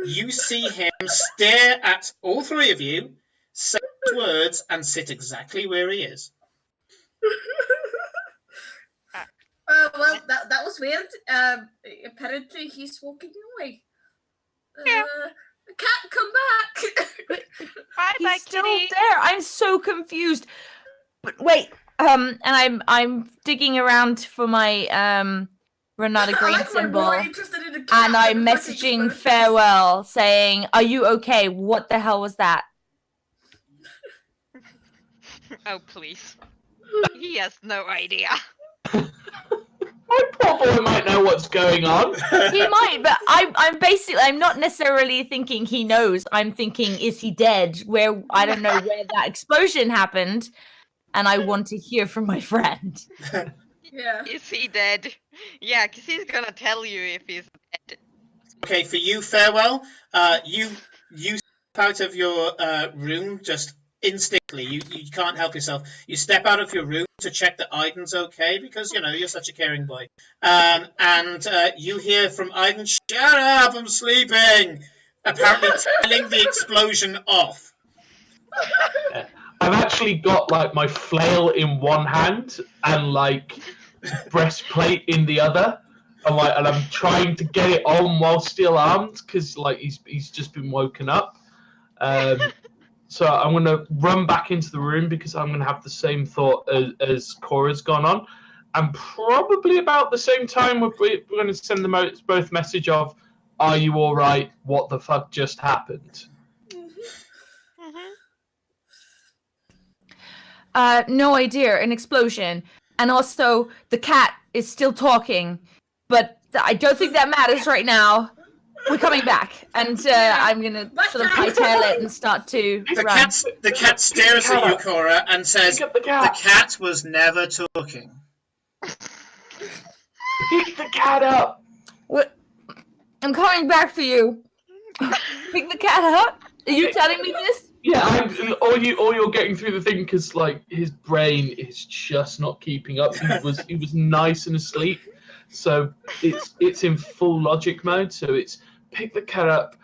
You see him stare at all three of you, say words, and sit exactly where he is. Well, that was weird. Apparently he's walking away. Yeah. Cat, come back. Bye, bye, He's still kitty. there. I'm so confused. But wait, and I'm digging around for my Renata Green I'm symbol, more interested in the cat and I'm than the fucking messaging bird. Farewell saying, "Are you okay? What the hell was that?" Oh, please. He has no idea. My poor boy might know what's going on. He might, but I'm not necessarily thinking he knows. I'm thinking, is he dead? Where I don't know where that explosion happened, and I want to hear from my friend. Yeah. Is he dead? Yeah, because he's gonna tell you if he's dead. Okay, for you, Farewell, you step out of your room just instinctively. You can't help yourself. You step out of your room to check that Aiden's okay because, you're such a caring boy. And you hear from Aiden, "Shut up, I'm sleeping!" Apparently telling the explosion off. I've actually got like my flail in one hand and like breastplate in the other, and I'm trying to get it on while still armed because like he's just been woken up. So I'm gonna run back into the room because I'm gonna have the same thought as Cora's gone on, and probably about the same time we're going to send them both message of, "Are you all right? What the fuck just happened?" No idea, an explosion. And also, the cat is still talking, but I don't think that matters right now. We're coming back, and I'm gonna sort of hightail it and start to run. The cat stares at you, Cora, and says, Pick up the "The cat. cat was never talking." Pick the cat up. What? I'm coming back for you. Pick the cat up? Are you telling me this? Yeah, or you're getting through the thing because like his brain is just not keeping up. He was nice and asleep, so it's in full logic mode. So it's pick the cat up.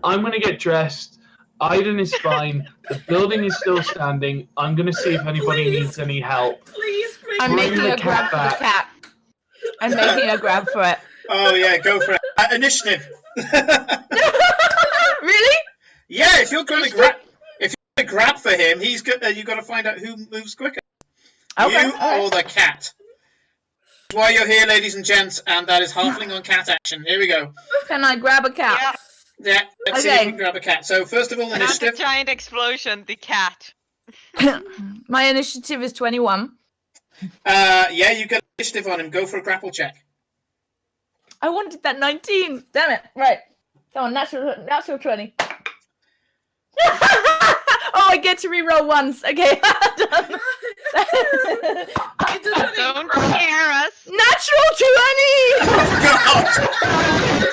I'm gonna get dressed. Aiden is fine. The building is still standing. I'm gonna see if anybody needs any help. Please bring I'm Bring making the a grab cat for back. the cat. I'm making a grab for it. Oh yeah, go for it. Initiative. Really? Yeah, if you're going to grab for him, he's got. You got to find out who moves quicker. Okay. You or the cat. That's why you're here, ladies and gents, and that is halfling on cat action. Here we go. Can I grab a cat? Yeah, Yeah, let's see if Okay. you can grab a cat. So first of all, not the initiative. giant explosion, the cat. My initiative is 21. Yeah, you got initiative on him. Go for a grapple check. I wanted that 19. Damn it. Right. Come on, natural 20. Oh, I get to reroll once. Okay. Done. Don't scare us. Natural 20! God.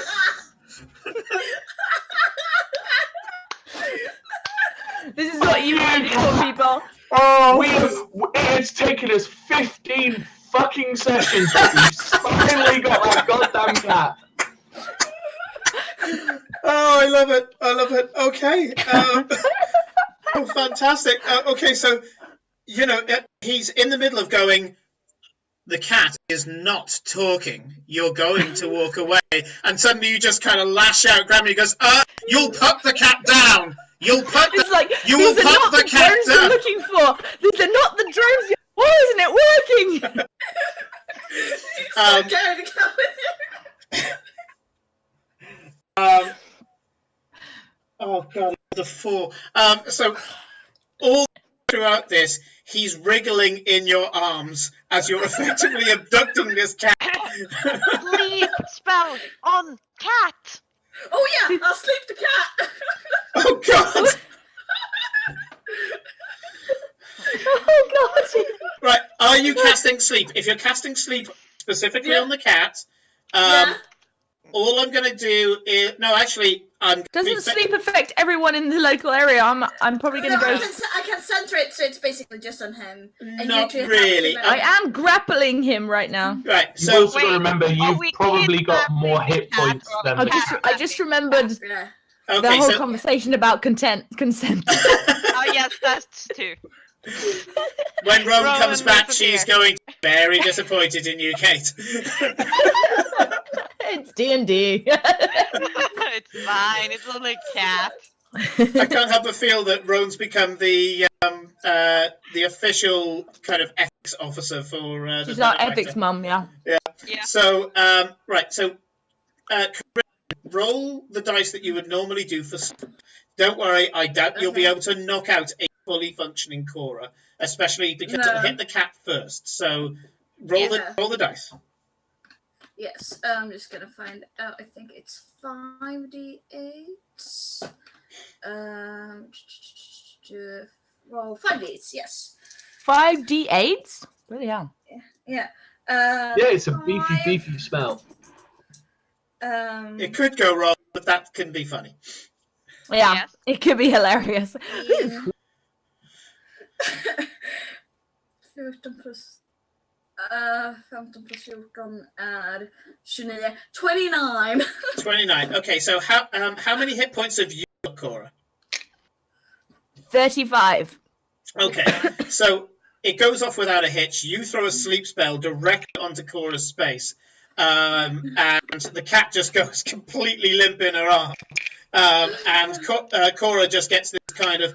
This is what you wanted for people. It's taken us 15 fucking sessions, but we finally got that goddamn cat. Oh, I love it. I love it. Okay. Oh, fantastic. Okay, so, he's in the middle of going, the cat is not talking. You're going to walk away. And suddenly you just kind of lash out, grab me, he goes, you'll put the cat down. You'll put It's like, you will these are put not the the cat drones you're down. looking for. These are not the drones. Why isn't it working? Carry the cat with you. Oh god, the 4. So all throughout this, he's wriggling in your arms as you're effectively abducting this cat. Sleep spell on cat. Oh yeah, I'll sleep the cat. Oh God! Oh god. Right, are you casting sleep? If you're casting sleep specifically Yeah. on the cat, Yeah. all I'm going to do is... No, actually, I'm... Doesn't sleep affect everyone in the local area? I'm probably No, gonna go. I can center it so it's basically just on him. And Not you two really. have I to am grappling him right now. Right, You've so... also got to remember you've we probably got kidnapping more the hit cat points or than the the cat? I just remembered Yeah. the Okay, whole so... conversation about consent. Oh yes, that's two. When Rowan Rowan comes back, listen she's here. going to be very disappointed in you, Kate. It's D&D. It's fine. It's only a cat. I can't help but feel that Rowan's become the official kind of ethics officer for the She's our Benefactor. ethics mum, yeah. Yeah. So, right, so Corinne, roll the dice that you would normally do for sleep. Don't worry, I doubt you'll be able to knock out a fully functioning Cora, especially because it'll hit the cat first. So, roll the dice. Yes. I'm just gonna find out. I think it's 5d8. Roll 5d8s. Yes. 5d8s? Really hell. Yeah. Yeah, it's a beefy, five, beefy smell. It could go wrong, but that can be funny. Yeah, Yes. it could be hilarious. 14 plus 15 plus 14 är 29. 29. 29. Okay, so how many hit points have you got, Cora? 35. Okay, so it goes off without a hitch. You throw a sleep spell directly onto Cora's space, and the cat just goes completely limp in her arm. And Cora just gets this kind of,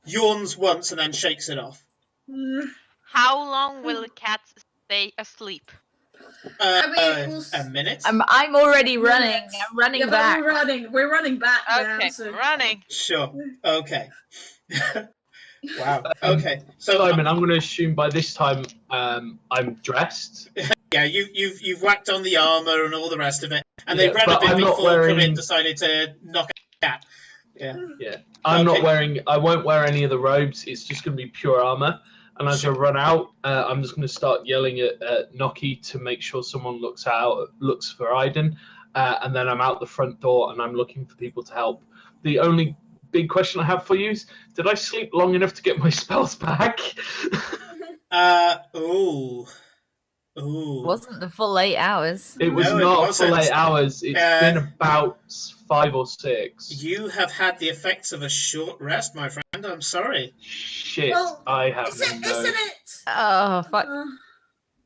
yawns once and then shakes it off. How long will the cat stay asleep? A minute? I'm already running. I'm running Yeah, but back. we're running back now. Okay, So. running. Sure. Okay. Wow. Okay. So Simon, I'm going to assume by this time I'm dressed. yeah, you've whacked on the armor and all the rest of it, and they Yeah, ran a but bit I'm not before wearing- Corinne decided to knock a cat. Yeah. Yeah, I'm Okay. not wearing. I won't wear any of the robes. It's just going to be pure armor. And as I run out, I'm just going to start yelling at Noki to make sure someone looks for Aiden, and then I'm out the front door and I'm looking for people to help. The only big question I have for you is: did I sleep long enough to get my spells back? Ooh. Wasn't the full 8 hours. It was No, it not wasn't. for 8 hours. It's been about 5 or 6. You have had the effects of a short rest, my friend. I'm sorry. Shit, Well, I have Isn't no. it? Oh, fuck.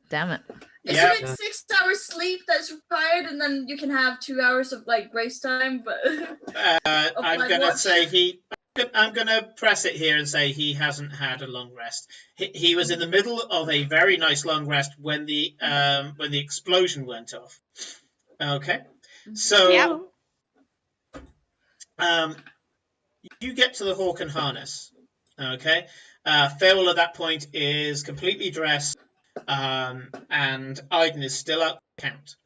Damn it. Isn't Yeah. it 6 hours sleep that's required, and then you can have 2 hours of like grace time? But I'm my gonna watch. say I'm gonna press it here and say he hasn't had a long rest. He was in the middle of a very nice long rest when the explosion went off. Okay, so Yeah. you get to the hawk and harness. Okay, Farewell at that point is completely dressed, and Aiden is still out the count.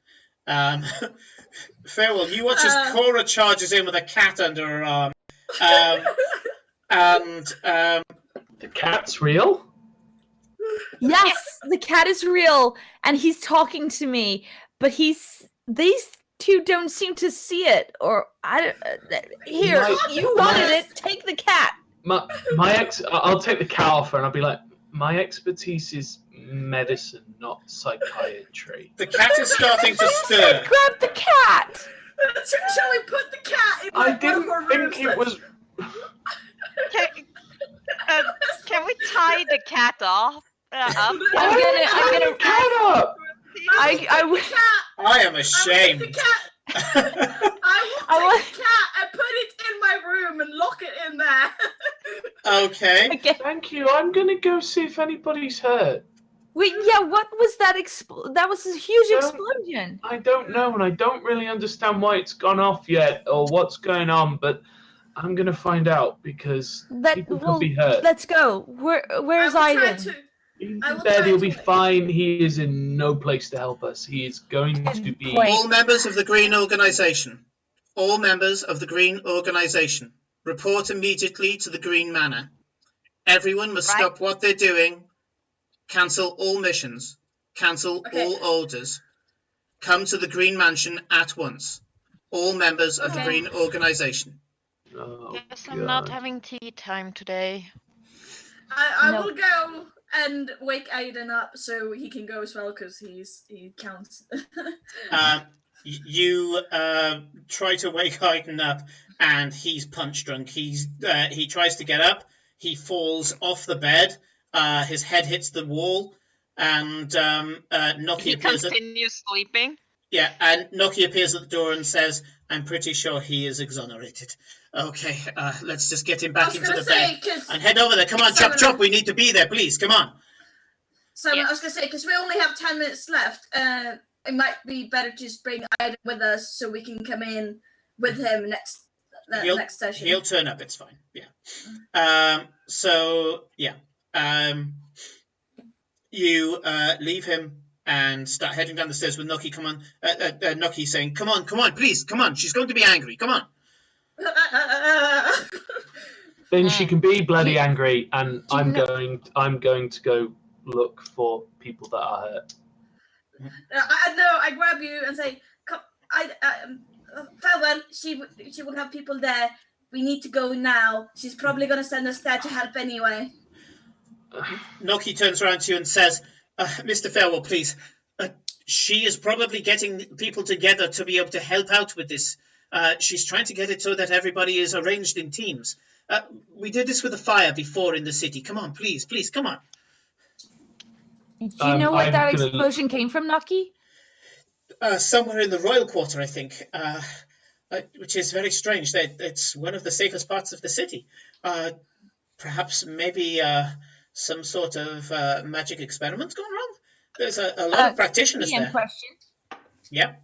Farewell, you watch as Cora charges in with a cat under her arm. The cat's real? Yes, the cat is real, and he's talking to me, but these two don't seem to see it. Or here, you wanted it. Take the cat. I'll take the cat offer, and I'll be like, my expertise is medicine, not psychiatry. The cat is starting to You stir. said grab the cat. shall we put the cat in I like, one of didn't our think rooms? it was. Can we tie the cat off? Up? I'm gonna. Cat up! I would. Cat. I am I ashamed. will take the cat. I I will want- take the cat and put it in my room and lock it in there. Okay. Okay. Thank you. I'm gonna go see if anybody's hurt. Wait, yeah. What was that? That was a huge Don't- explosion. I don't know, and I don't really understand why it's gone off yet or what's going on, but I'm gonna find out because people could be hurt. Let's go. Where's I will try Ivan? to. He's I in will bed. try He'll be to- fine. He is in no place to help us. He is going to be. Point. All members of the Green Organisation. All members of the Green Organisation. Report immediately to the Green Manor. Everyone must Right. stop what they're doing. Cancel all missions. Cancel Okay. all orders. Come to the Green Mansion at once. All members of the Okay. Green Organisation. Oh, Guess I'm not God. having tea time today. I No. will go and wake Aiden up so he can go as well because he counts. You try to wake Hayden up, and he's punch drunk. He tries to get up. He falls off the bed. His head hits the wall, and Noki He appears. continues sleeping. And Noki appears at the door and says, "I'm pretty sure he is exonerated." Okay, let's just get him I back was into gonna the say bed because and head over there. Come on, chop chop. We need to be there, please. Come on. Simon, I Yes. was gonna say because we only have 10 minutes left. It might be better to just bring Aiden with us so we can come in with him next session. He'll turn up. It's fine. Yeah. You leave him and start heading down the stairs with Noki. Come on, Noki saying, "Come on, please, come on. She's going to be angry. Come on." Then she can be bloody angry, and Do you I'm know- going to go look for people that are hurt. I grab you and say, "Come, farewell. She will have people there. We need to go now. She's probably gonna send us there to help anyway." Noki turns around to you and says, "Mr. Farewell, please. She is probably getting people together to be able to help out with this. She's trying to get it so that everybody is arranged in teams. We did this with a fire before in the city. Come on, please, come on." Do you know where I'm that gonna- explosion came from, Naki? Somewhere in the Royal Quarter, I think, which is very strange. It's one of the safest parts of the city. Perhaps maybe some sort of magic experiment gone wrong? There's a lot of practitioners DM there. question. Yeah.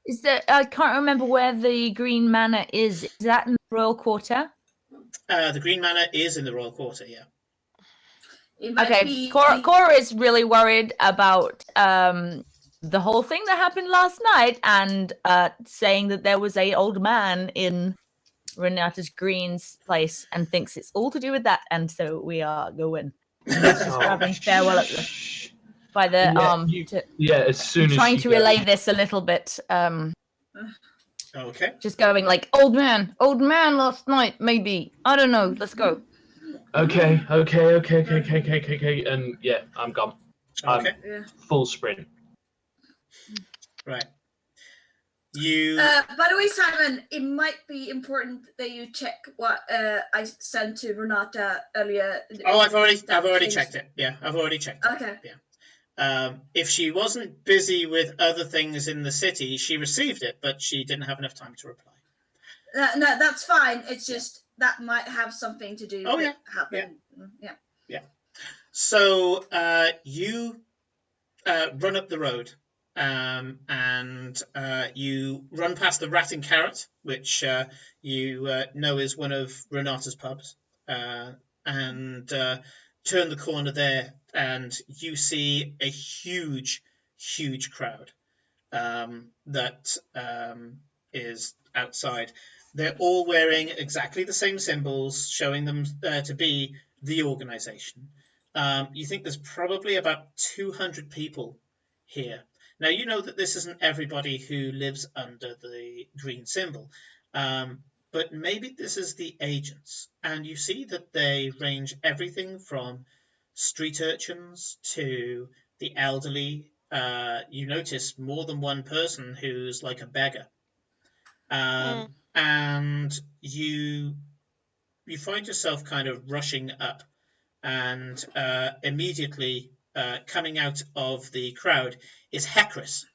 Is there? I can't remember where the Green Manor is. Is that in the Royal Quarter? The Green Manor is in the Royal Quarter, yeah. It might Okay, be- Cora is really worried about the whole thing that happened last night, and saying that there was a old man in Renata's Green's place, and thinks it's all to do with that, and so we are going. And he's just grabbing Farewell by the Yeah, arm. as soon as Trying she to goes- relay this a little bit. Okay. Just going like, old man last night, maybe. I don't know. Let's go. Okay, and yeah, I'm gone. Okay. Yeah. Full sprint. Right. You. By the way, Simon, it might be important that you check what I sent to Renata earlier. I've already changed. checked it. Yeah, I've already checked it. Okay. If she wasn't busy with other things in the city, she received it, but she didn't have enough time to reply. No, that's fine. It's just that might have something to do Oh, with yeah. happen. Yeah. So you run up the road, and you run past the Rat and Carrot, which you know is one of Renata's pubs, and turn the corner there, and you see a huge crowd that is outside. They're all wearing exactly the same symbols, showing them to be the organization. You think there's probably about 200 people here. Now, you know that this isn't everybody who lives under the green symbol, but maybe this is the agents. And you see that they range everything from street urchins to the elderly. You notice more than one person who's like a beggar. And you find yourself kind of rushing up, and immediately coming out of the crowd is Hecris,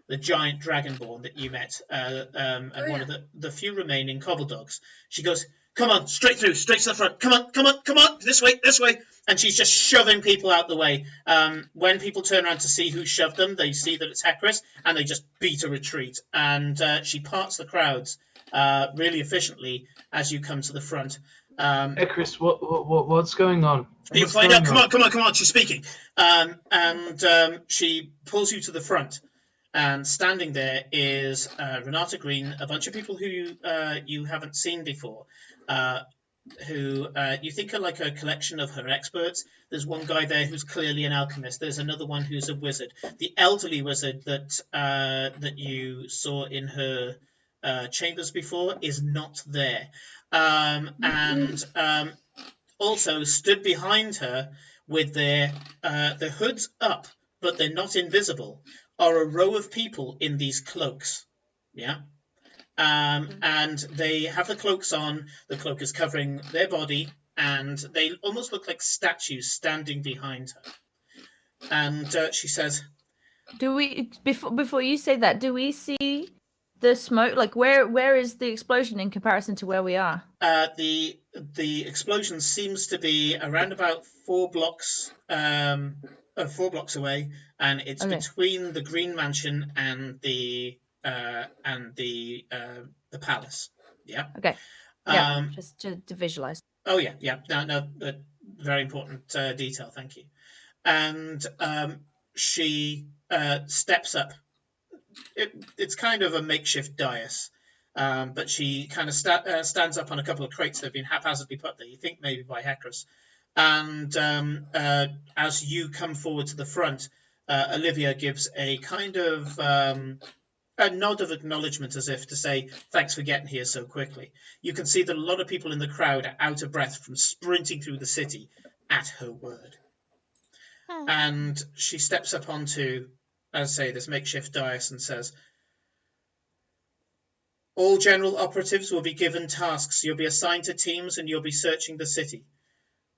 the giant dragonborn that you met, and one of the few remaining cobble dogs. She goes, come on, straight through, straight to the front. Come on, this way. And she's just shoving people out the way. When people turn around to see who shoved them, they see that it's Hecris, and they just beat a retreat. And she parts the crowds really efficiently as you come to the front. Hecris, what's going on? You find out. Come on. She's speaking. And she pulls you to the front. And standing there is Renata Green, a bunch of people who you haven't seen before, who you think are like a collection of her experts. There's one guy there who's clearly an alchemist. There's another one who's a wizard. The elderly wizard that you saw in her chambers before is not there. And also stood behind her with their hoods up, but they're not invisible, are a row of people in these cloaks. Yeah. And they have the cloaks on. The cloak is covering their body, and they almost look like statues standing behind her. And she says, Do we before you say that, do we see the smoke? Like where is the explosion in comparison to where we are? The explosion seems to be around about 4 blocks away, and it's between the Green Mansion and the palace. Yeah. Okay. Yeah. Just to visualize. Oh yeah. No, very important detail. Thank you. And she steps up. It's kind of a makeshift dais, but she kind of stands up on a couple of crates that have been haphazardly put there. You think maybe by Hecris. And as you come forward to the front, Olivia gives a kind of a nod of acknowledgement, as if to say, thanks for getting here so quickly. You can see that a lot of people in the crowd are out of breath from sprinting through the city at her word. And she steps up onto, as I say, this makeshift dais and says, all general operatives will be given tasks. You'll be assigned to teams and you'll be searching the city.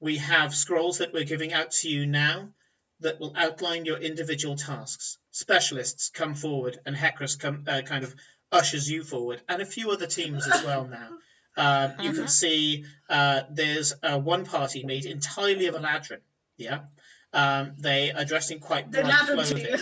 We have scrolls that we're giving out to you now that will outline your individual tasks. Specialists come forward, and Hecris kind of ushers you forward, and a few other teams as well now. You can see there's one party made entirely of Eladrin. Yeah, they are dressed in quite bright clothing.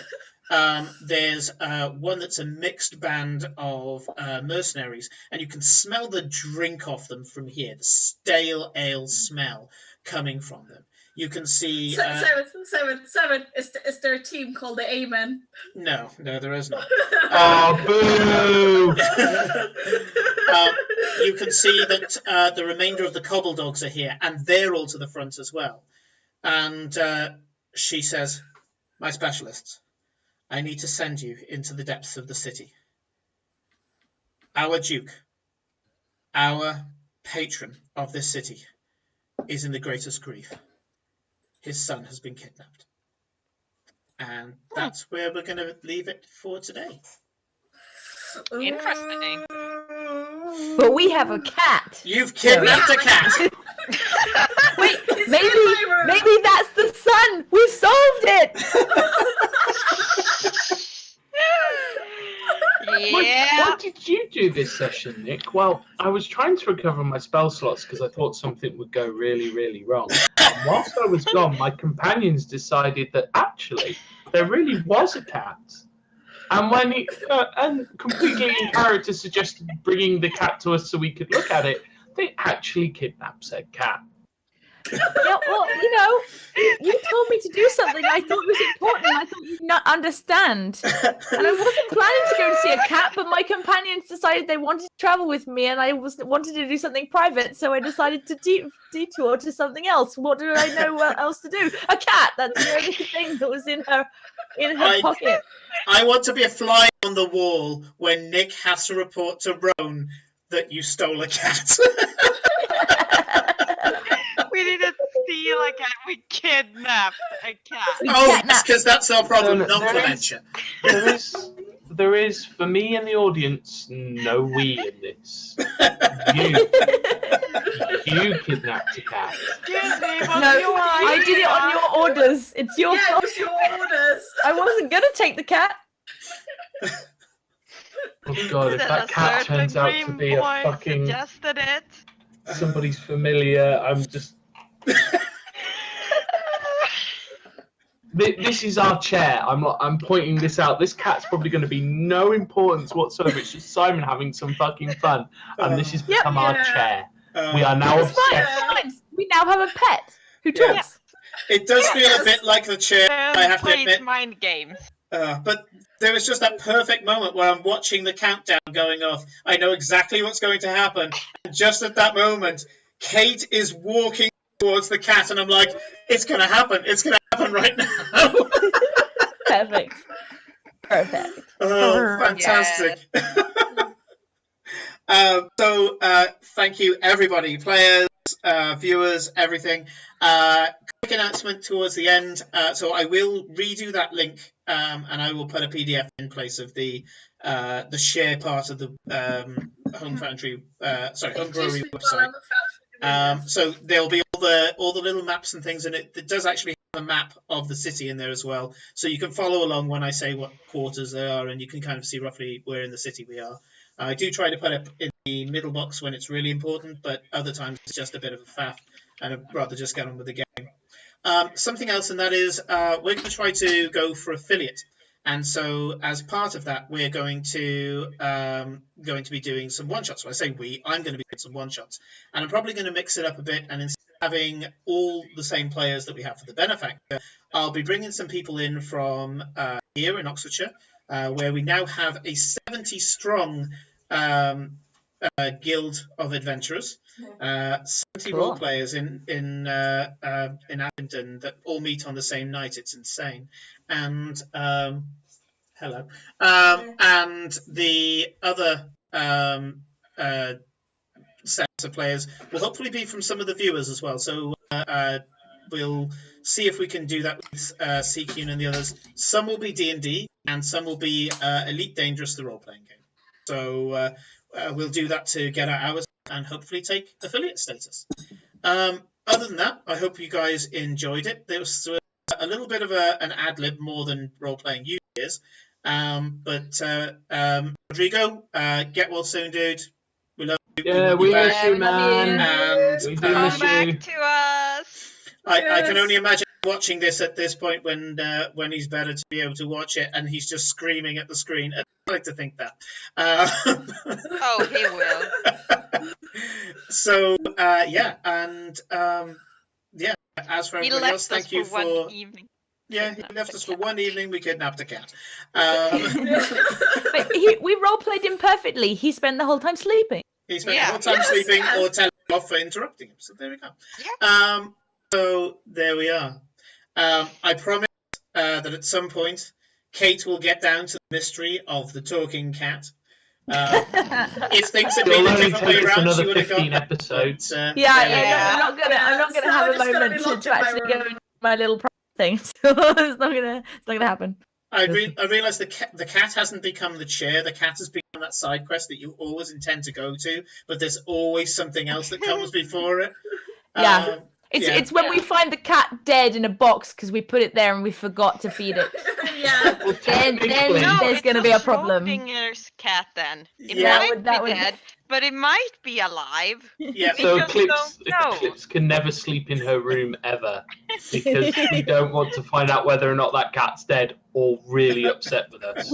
There's one that's a mixed band of mercenaries, and you can smell the drink off them from here, the stale ale smell coming from them. You can see... Simon, is there a team called the Amen? No, there is not. Oh, boo! You can see that the remainder of the cobble dogs are here, and they're all to the front as well. And she says, my specialists, I need to send you into the depths of the city. Our Duke, our patron of this city, is in the greatest grief. His son has been kidnapped. And that's where we're going to leave it for today. Interesting. But we have a cat. You've kidnapped a cat. Wait, maybe that's the son. We solved it. Yeah. What did you do this session, Nick? Well, I was trying to recover my spell slots because I thought something would go really, really wrong. And whilst I was gone, my companions decided that actually there really was a cat. And when he and completely in character suggested bringing the cat to us so we could look at it, they actually kidnapped said cat. Yeah, well, you told me to do something I thought was important. I thought you'd not understand. And I wasn't planning to go and see a cat, but my companions decided they wanted to travel with me, and I wanted to do something private, so I decided to detour to something else. What do I know what else to do? A cat! That's the only thing that was in her pocket. I want to be a fly on the wall when Nick has to report to Roan that you stole a cat. We didn't steal a cat, we kidnapped a cat. Yes, because that's our problem, not Clementia. There is, for me and the audience, no we in this. You kidnapped a cat. Excuse me, but No, I did it on your orders. It's your fault. It was your orders. I wasn't going to take the cat. Oh god, if that cat turns out to be a fucking... suggested it. Somebody's familiar. I'm just. This is our chair. I'm pointing this out. This cat's probably going to be no importance whatsoever. It's just Simon having some fucking fun, and this has become our chair. We are now It's fine, obsessed. it's fine. We now have a pet who Yeah. talks. It does feel a bit like the chair, I have to plays admit. mind games. But there was just that perfect moment where I'm watching the countdown going off. I know exactly what's going to happen. And just at that moment, Kate is walking towards the cat, and I'm like, it's going to happen. It's going to happen right now. Perfect. Perfect. Oh, fantastic. So thank you, everybody, players, viewers, everything. Quick announcement towards the end. So I will redo that link, and I will put a PDF in place of the share part of the Home Brewery website. So there'll be all the little maps and things, and it does actually have a map of the city in there as well, so you can follow along when I say what quarters they are, and you can kind of see roughly where in the city we are. I do try to put it in the middle box when it's really important, but other times it's just a bit of a faff, and I'd rather just get on with the game. Something else, and that is we're going to try to go for affiliate. And so, as part of that, we're going to be doing some one-shots. When I say we, I'm going to be doing some one-shots. And I'm probably going to mix it up a bit, and instead of having all the same players that we have for the Benefactor, I'll be bringing some people in from here in Oxfordshire, where we now have a 70-strong guild of adventurers, 70 role players in Abingdon that all meet on the same night. It's insane. And hello, and the other sets of players will hopefully be from some of the viewers as well. So we'll see if we can do that with CQ and the others. Some will be D&D, and some will be Elite Dangerous, the role-playing game. So we'll do that to get our hours and hopefully take affiliate status. Other than that, I hope you guys enjoyed it. There was a little bit of an ad-lib more than role-playing usually is. But Rodrigo, get well soon, dude. We love you. Yeah, we miss you, man. And We do Come miss back you. to us. I can only imagine watching this at this point when he's better to be able to watch it and he's just screaming at the screen. I'd like to think that. Oh, he will. So yeah, and yeah. As for everybody else, thank you for one evening. Yeah, he left us for one evening. We kidnapped a cat. But we role played him perfectly. He spent the whole time sleeping. He spent the whole time sleeping or telling off for interrupting him. So there we go. Yeah. So there we are. I promise that at some point, Kate will get down to the mystery of the talking cat. If things had been a different way around, she would have got episodes. But, I'm not gonna have a moment to actually go into my little thing. So it's not gonna happen. I realised the cat hasn't become the chair. The cat has become that side quest that you always intend to go to, but there's always something else that comes before it. Yeah. It's when we find the cat dead in a box because we put it there and we forgot to feed it. Yeah. Well, Then there's going to be a problem. Schrodinger's cat then. It Yeah. might be dead, but it might be alive. Yeah. We So just Eclipse don't know. can never sleep in her room ever because we don't want to find out whether or not that cat's dead or really upset with us.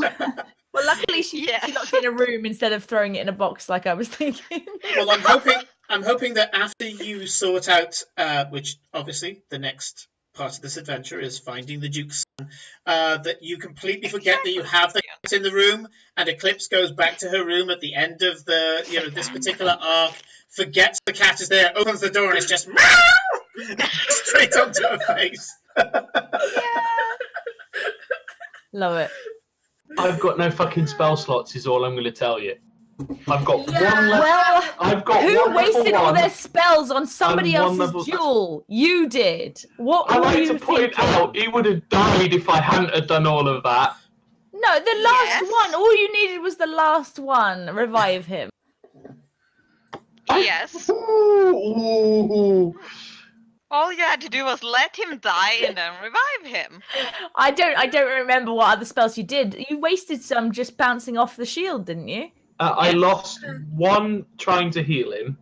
Well, luckily she locked it in a room instead of throwing it in a box like I was thinking. Well, I'm hoping that after you sort out, which obviously the next part of this adventure is finding the Duke's son, that you completely forget that you have the cat in the room, and Eclipse goes back to her room at the end of the this particular arc, forgets the cat is there, opens the door, and it's just straight onto her face. Love it. I've got no fucking spell slots, is all I'm going to tell you. I've got one level. Well, I've got who one wasted level all one. their spells on somebody and one else's level- duel? You did. What I were like you to point thinking? out he would have died if I hadn't have done all of that. No, the last Yes. one. All you needed was the last one. Revive him. Yes. Ooh. All you had to do was let him die and then revive him. I don't remember what other spells you did. You wasted some just bouncing off the shield, didn't you? I lost one trying to heal him.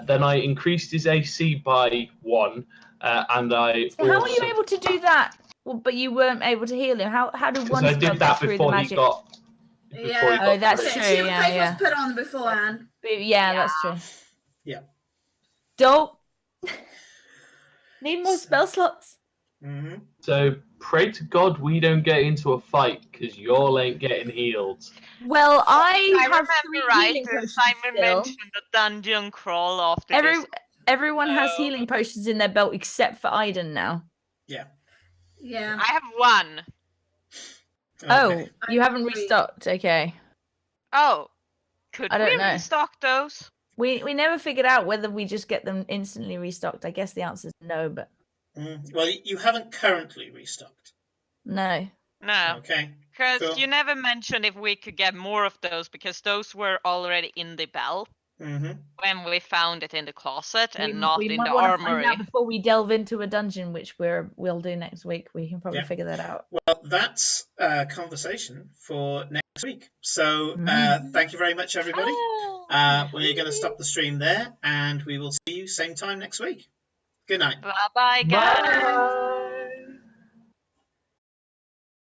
Then I increased his AC by 1, and I So how were you also, able to do that? Well, but you weren't able to heal him. How did because one I spell did get that through the before he magic? got. Yeah. Oh, that's Okay, true. shield Yeah, face yeah. was put on beforehand. Yeah, that's true. Yeah. Don't need more spell slots. Hmm. So pray to God we don't get into a fight, because y'all ain't getting healed. Well, I have remember 3 right, healing potions Simon still. mentioned the dungeon crawl after this. Everyone has healing potions in their belt except for Aiden now. Yeah. Yeah. I have 1. Okay. Oh, you I haven't agree. restocked. Okay. Oh, could I don't we know. restock those? We never figured out whether we just get them instantly restocked. I guess the answer is no, but Well, you haven't currently restocked. no. No, Okay. because Cool. you never mentioned if we could get more of those, because those were already in the belt Hmm. when we found it in the closet and we not we in might the want to find armory. out before we delve into a dungeon, which we'll do next week. We can probably Yeah. figure that out. Well, that's a conversation for next week. So thank you very much, everybody. We're going to stop the stream there, and we will see you same time next week. Good night. Bye bye, guys. Bye.